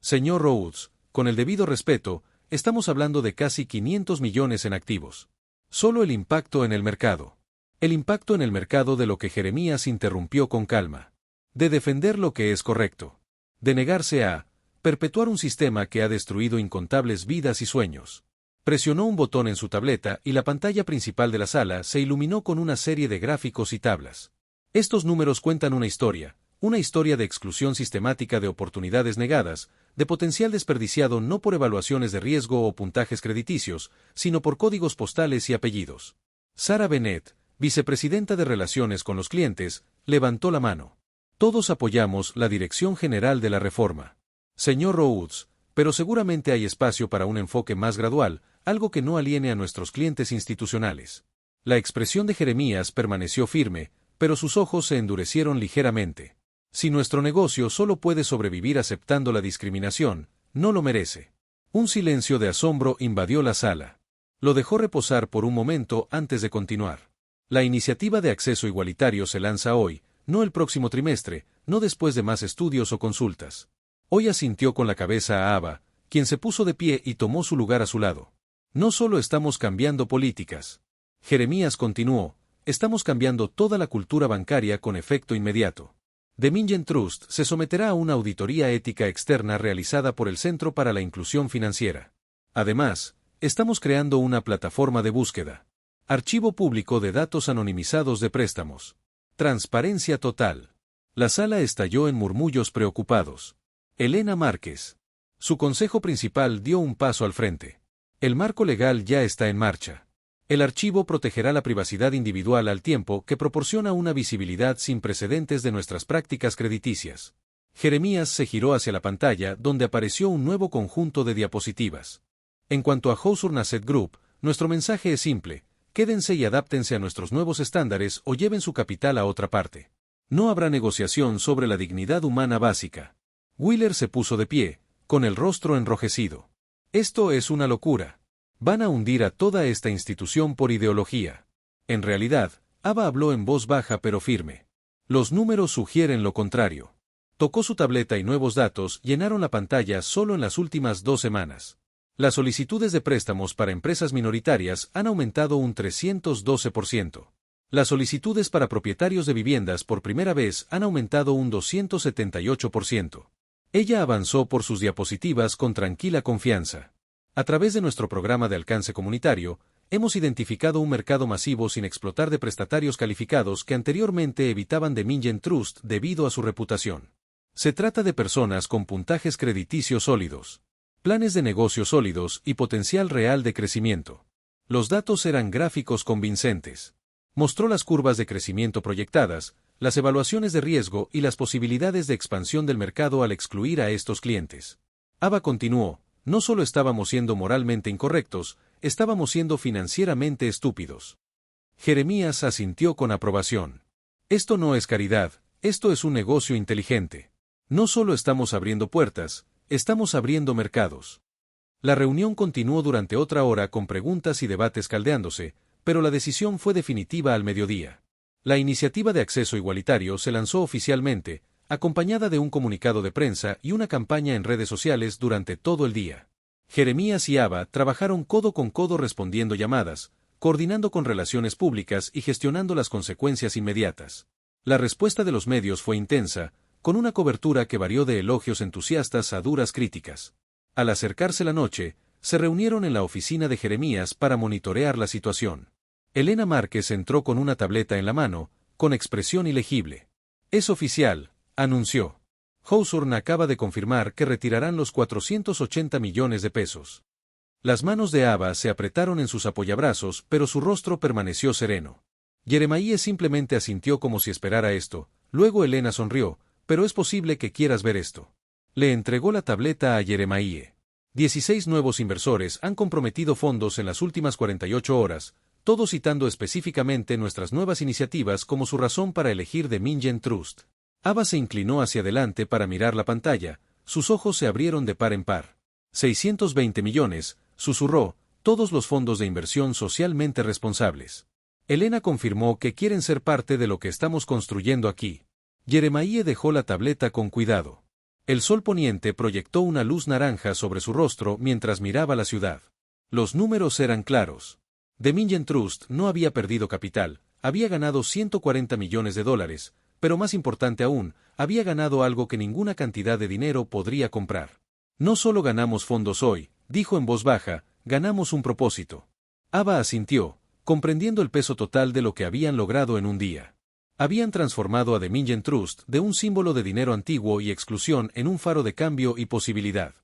Señor Rhodes, con el debido respeto, estamos hablando de casi 500 millones en activos. Solo el impacto en el mercado. El impacto en el mercado de lo que Jeremías interrumpió con calma. De defender lo que es correcto. De negarse a perpetuar un sistema que ha destruido incontables vidas y sueños. Presionó un botón en su tableta y la pantalla principal de la sala se iluminó con una serie de gráficos y tablas. Estos números cuentan una historia de exclusión sistemática de oportunidades negadas, de potencial desperdiciado no por evaluaciones de riesgo o puntajes crediticios, sino por códigos postales y apellidos. Sarah Bennett, vicepresidenta de Relaciones con los Clientes, levantó la mano. Todos apoyamos la dirección general de la reforma. Señor Rhodes, pero seguramente hay espacio para un enfoque más gradual, algo que no aliene a nuestros clientes institucionales. La expresión de Jeremías permaneció firme, pero sus ojos se endurecieron ligeramente. Si nuestro negocio solo puede sobrevivir aceptando la discriminación, no lo merece. Un silencio de asombro invadió la sala. Lo dejó reposar por un momento antes de continuar. La iniciativa de acceso igualitario se lanza hoy, no el próximo trimestre, no después de más estudios o consultas. Hoy asintió con la cabeza a Aba, quien se puso de pie y tomó su lugar a su lado. No solo estamos cambiando políticas. Jeremías continuó, estamos cambiando toda la cultura bancaria con efecto inmediato. Dominion Trust se someterá a una auditoría ética externa realizada por el Centro para la Inclusión Financiera. Además, estamos creando una plataforma de búsqueda. Archivo público de datos anonimizados de préstamos. Transparencia total. La sala estalló en murmullos preocupados. Elena Márquez. Su consejo principal dio un paso al frente. El marco legal ya está en marcha. El archivo protegerá la privacidad individual al tiempo que proporciona una visibilidad sin precedentes de nuestras prácticas crediticias. Jeremías se giró hacia la pantalla donde apareció un nuevo conjunto de diapositivas. En cuanto a Hawthorne Asset Group, nuestro mensaje es simple, quédense y adáptense a nuestros nuevos estándares o lleven su capital a otra parte. No habrá negociación sobre la dignidad humana básica. Wheeler se puso de pie, con el rostro enrojecido. Esto es una locura. Van a hundir a toda esta institución por ideología. En realidad, Aba habló en voz baja pero firme. Los números sugieren lo contrario. Tocó su tableta y nuevos datos llenaron la pantalla solo en las últimas 2 semanas. Las solicitudes de préstamos para empresas minoritarias han aumentado un 312%. Las solicitudes para propietarios de viviendas por primera vez han aumentado un 278%. Ella avanzó por sus diapositivas con tranquila confianza. A través de nuestro programa de alcance comunitario, hemos identificado un mercado masivo sin explotar de prestatarios calificados que anteriormente evitaban Dominion Trust debido a su reputación. Se trata de personas con puntajes crediticios sólidos, planes de negocio sólidos y potencial real de crecimiento. Los datos eran gráficos convincentes. Mostró las curvas de crecimiento proyectadas, las evaluaciones de riesgo y las posibilidades de expansión del mercado al excluir a estos clientes. Aba continuó, no solo estábamos siendo moralmente incorrectos, estábamos siendo financieramente estúpidos. Jeremías asintió con aprobación. Esto no es caridad, esto es un negocio inteligente. No solo estamos abriendo puertas, estamos abriendo mercados. La reunión continuó durante otra hora con preguntas y debates caldeándose, pero la decisión fue definitiva al mediodía. La iniciativa de acceso igualitario se lanzó oficialmente, acompañada de un comunicado de prensa y una campaña en redes sociales durante todo el día. Jeremías y Aba trabajaron codo con codo respondiendo llamadas, coordinando con relaciones públicas y gestionando las consecuencias inmediatas. La respuesta de los medios fue intensa, con una cobertura que varió de elogios entusiastas a duras críticas. Al acercarse la noche, se reunieron en la oficina de Jeremías para monitorear la situación. Elena Márquez entró con una tableta en la mano, con expresión ilegible. «Es oficial», anunció. Hawthorne acaba de confirmar que retirarán los 480 millones de pesos. Las manos de Ava se apretaron en sus apoyabrazos, pero su rostro permaneció sereno. Jeremiah simplemente asintió como si esperara esto. Luego Elena sonrió. «Pero es posible que quieras ver esto». Le entregó la tableta a Jeremiah. 16 nuevos inversores han comprometido fondos en las últimas 48 horas, todos citando específicamente nuestras nuevas iniciativas como su razón para elegir Dominion Trust. Ava se inclinó hacia adelante para mirar la pantalla, sus ojos se abrieron de par en par. 620 millones, susurró, todos los fondos de inversión socialmente responsables. Elena confirmó que quieren ser parte de lo que estamos construyendo aquí. Jeremiah dejó la tableta con cuidado. El sol poniente proyectó una luz naranja sobre su rostro mientras miraba la ciudad. Los números eran claros. Dominion Trust no había perdido capital, había ganado 140 millones de dólares, pero más importante aún, había ganado algo que ninguna cantidad de dinero podría comprar. No solo ganamos fondos hoy, dijo en voz baja, ganamos un propósito. Ava asintió, comprendiendo el peso total de lo que habían logrado en un día. Habían transformado a Dominion Trust de un símbolo de dinero antiguo y exclusión en un faro de cambio y posibilidad.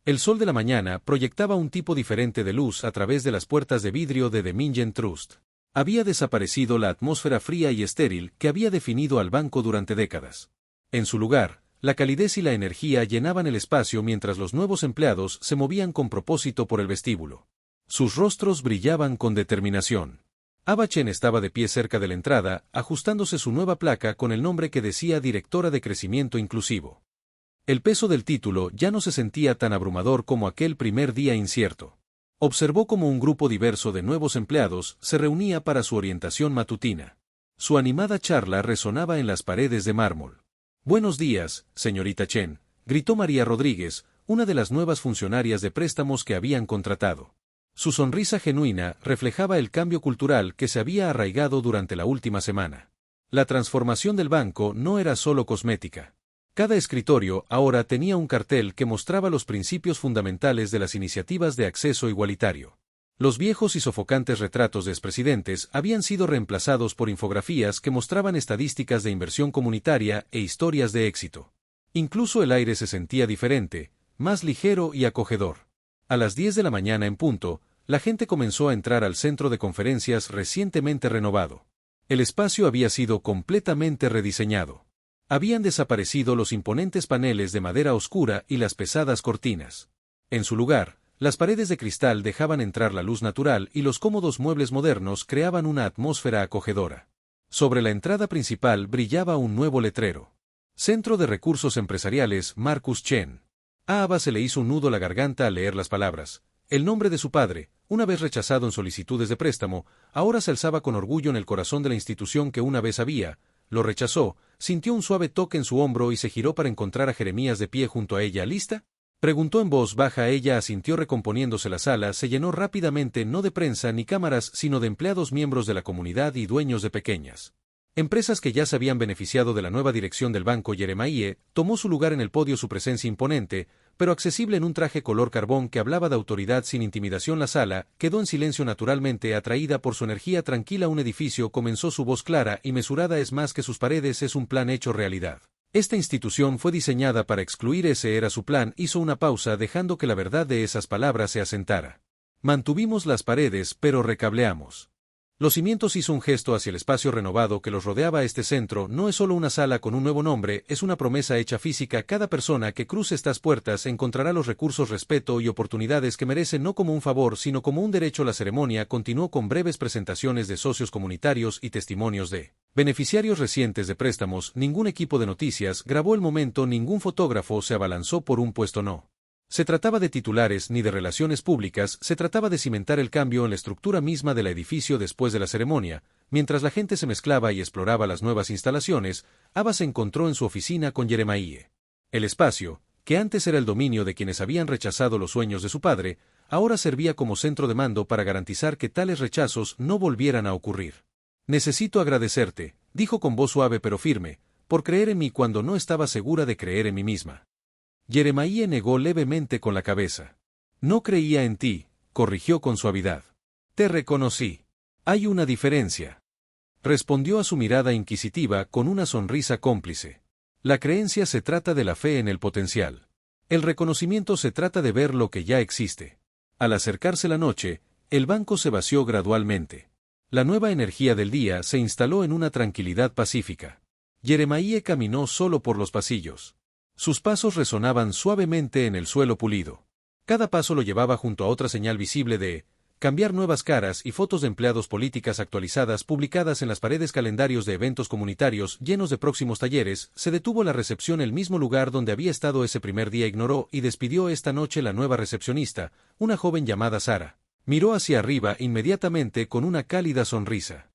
El sol de la mañana proyectaba un tipo diferente de luz a través de las puertas de vidrio de Dominion Trust. Había desaparecido la atmósfera fría y estéril que había definido al banco durante décadas. En su lugar, la calidez y la energía llenaban el espacio mientras los nuevos empleados se movían con propósito por el vestíbulo. Sus rostros brillaban con determinación. Ava Chen estaba de pie cerca de la entrada, ajustándose su nueva placa con el nombre que decía Directora de Crecimiento Inclusivo. El peso del título ya no se sentía tan abrumador como aquel primer día incierto. Observó cómo un grupo diverso de nuevos empleados se reunía para su orientación matutina. Su animada charla resonaba en las paredes de mármol. «Buenos días, señorita Chen», gritó María Rodríguez, una de las nuevas funcionarias de préstamos que habían contratado. Su sonrisa genuina reflejaba el cambio cultural que se había arraigado durante la última semana. La transformación del banco no era solo cosmética. Cada escritorio ahora tenía un cartel que mostraba los principios fundamentales de las iniciativas de acceso igualitario. Los viejos y sofocantes retratos de expresidentes habían sido reemplazados por infografías que mostraban estadísticas de inversión comunitaria e historias de éxito. Incluso el aire se sentía diferente, más ligero y acogedor. A las 10 de la mañana en punto, la gente comenzó a entrar al centro de conferencias recientemente renovado. El espacio había sido completamente rediseñado. Habían desaparecido los imponentes paneles de madera oscura y las pesadas cortinas. En su lugar, las paredes de cristal dejaban entrar la luz natural y los cómodos muebles modernos creaban una atmósfera acogedora. Sobre la entrada principal brillaba un nuevo letrero. Centro de Recursos Empresariales Marcus Chen. A Ava se le hizo un nudo a la garganta al leer las palabras. El nombre de su padre, una vez rechazado en solicitudes de préstamo, ahora se alzaba con orgullo en el corazón de la institución que una vez lo rechazó, sintió un suave toque en su hombro y se giró para encontrar a Jeremías de pie junto a ella. ¿Lista?, preguntó en voz baja. Ella asintió recomponiéndose. La sala se llenó rápidamente no de prensa ni cámaras sino de empleados miembros de la comunidad y dueños de pequeñas empresas que ya se habían beneficiado de la nueva dirección del banco. Jeremiah tomó su lugar en el podio, su presencia imponente, pero accesible en un traje color carbón que hablaba de autoridad sin intimidación. La sala quedó en silencio, naturalmente atraída por su energía tranquila. Un edificio, comenzó su voz clara y mesurada, es más que sus paredes, es un plan hecho realidad. Esta institución fue diseñada para excluir, ese era su plan. Hizo una pausa dejando que la verdad de esas palabras se asentara. Mantuvimos las paredes, pero recableamos los cimientos. Hizo un gesto hacia el espacio renovado que los rodeaba. Este centro no es solo una sala con un nuevo nombre, es una promesa hecha física. Cada persona que cruce estas puertas encontrará los recursos, respeto y oportunidades que merece, no como un favor sino como un derecho. La ceremonia continuó con breves presentaciones de socios comunitarios y testimonios de beneficiarios recientes de préstamos. Ningún equipo de noticias grabó el momento, ningún fotógrafo se abalanzó por un puesto. No se trataba de titulares ni de relaciones públicas, se trataba de cimentar el cambio en la estructura misma del edificio. Después de la ceremonia, mientras la gente se mezclaba y exploraba las nuevas instalaciones, Ava se encontró en su oficina con Jeremiah. El espacio, que antes era el dominio de quienes habían rechazado los sueños de su padre, ahora servía como centro de mando para garantizar que tales rechazos no volvieran a ocurrir. Necesito agradecerte, dijo con voz suave pero firme, por creer en mí cuando no estaba segura de creer en mí misma. Jeremiah negó levemente con la cabeza. No creía en ti, corrigió con suavidad. Te reconocí. Hay una diferencia. Respondió a su mirada inquisitiva con una sonrisa cómplice. La creencia se trata de la fe en el potencial. El reconocimiento se trata de ver lo que ya existe. Al acercarse la noche, el banco se vació gradualmente. La nueva energía del día se instaló en una tranquilidad pacífica. Jeremiah caminó solo por los pasillos. Sus pasos resonaban suavemente en el suelo pulido. Cada paso lo llevaba junto a otra señal visible de cambiar nuevas caras y fotos de empleados políticas actualizadas publicadas en las paredes calendarios de eventos comunitarios llenos de próximos talleres. Se detuvo la recepción el mismo lugar donde había estado ese primer día. Ignoró y despidió esta noche la nueva recepcionista, una joven llamada Sara. Miró hacia arriba inmediatamente con una cálida sonrisa.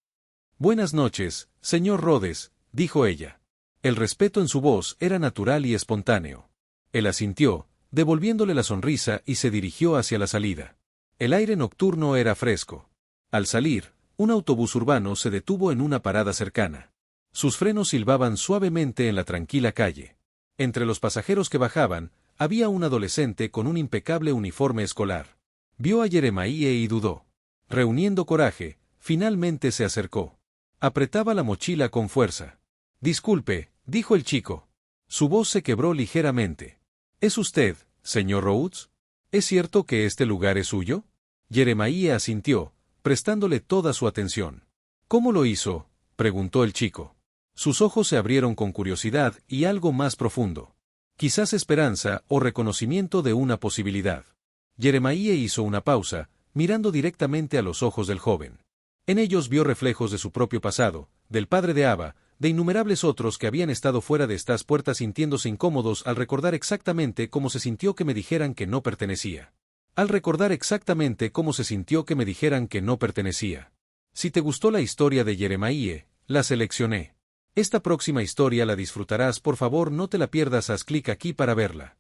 Buenas noches, señor Rhodes, dijo ella. El respeto en su voz era natural y espontáneo. Él asintió, devolviéndole la sonrisa y se dirigió hacia la salida. El aire nocturno era fresco. Al salir, un autobús urbano se detuvo en una parada cercana. Sus frenos silbaban suavemente en la tranquila calle. Entre los pasajeros que bajaban, había un adolescente con un impecable uniforme escolar. Vio a Jeremiah y dudó. Reuniendo coraje, finalmente se acercó. Apretaba la mochila con fuerza. Disculpe, dijo el chico. Su voz se quebró ligeramente. ¿Es usted, señor Rhodes? ¿Es cierto que este lugar es suyo? Jeremiah asintió, prestándole toda su atención. ¿Cómo lo hizo?, preguntó el chico. Sus ojos se abrieron con curiosidad y algo más profundo. Quizás esperanza o reconocimiento de una posibilidad. Jeremiah hizo una pausa, mirando directamente a los ojos del joven. En ellos vio reflejos de su propio pasado, del padre de Ava, de innumerables otros que habían estado fuera de estas puertas sintiéndose incómodos al recordar exactamente cómo se sintió que me dijeran que no pertenecía. Al recordar exactamente cómo se sintió que me dijeran que no pertenecía. Si te gustó la historia de Jeremiah, la seleccioné. Esta próxima historia la disfrutarás, por favor no te la pierdas, haz clic aquí para verla.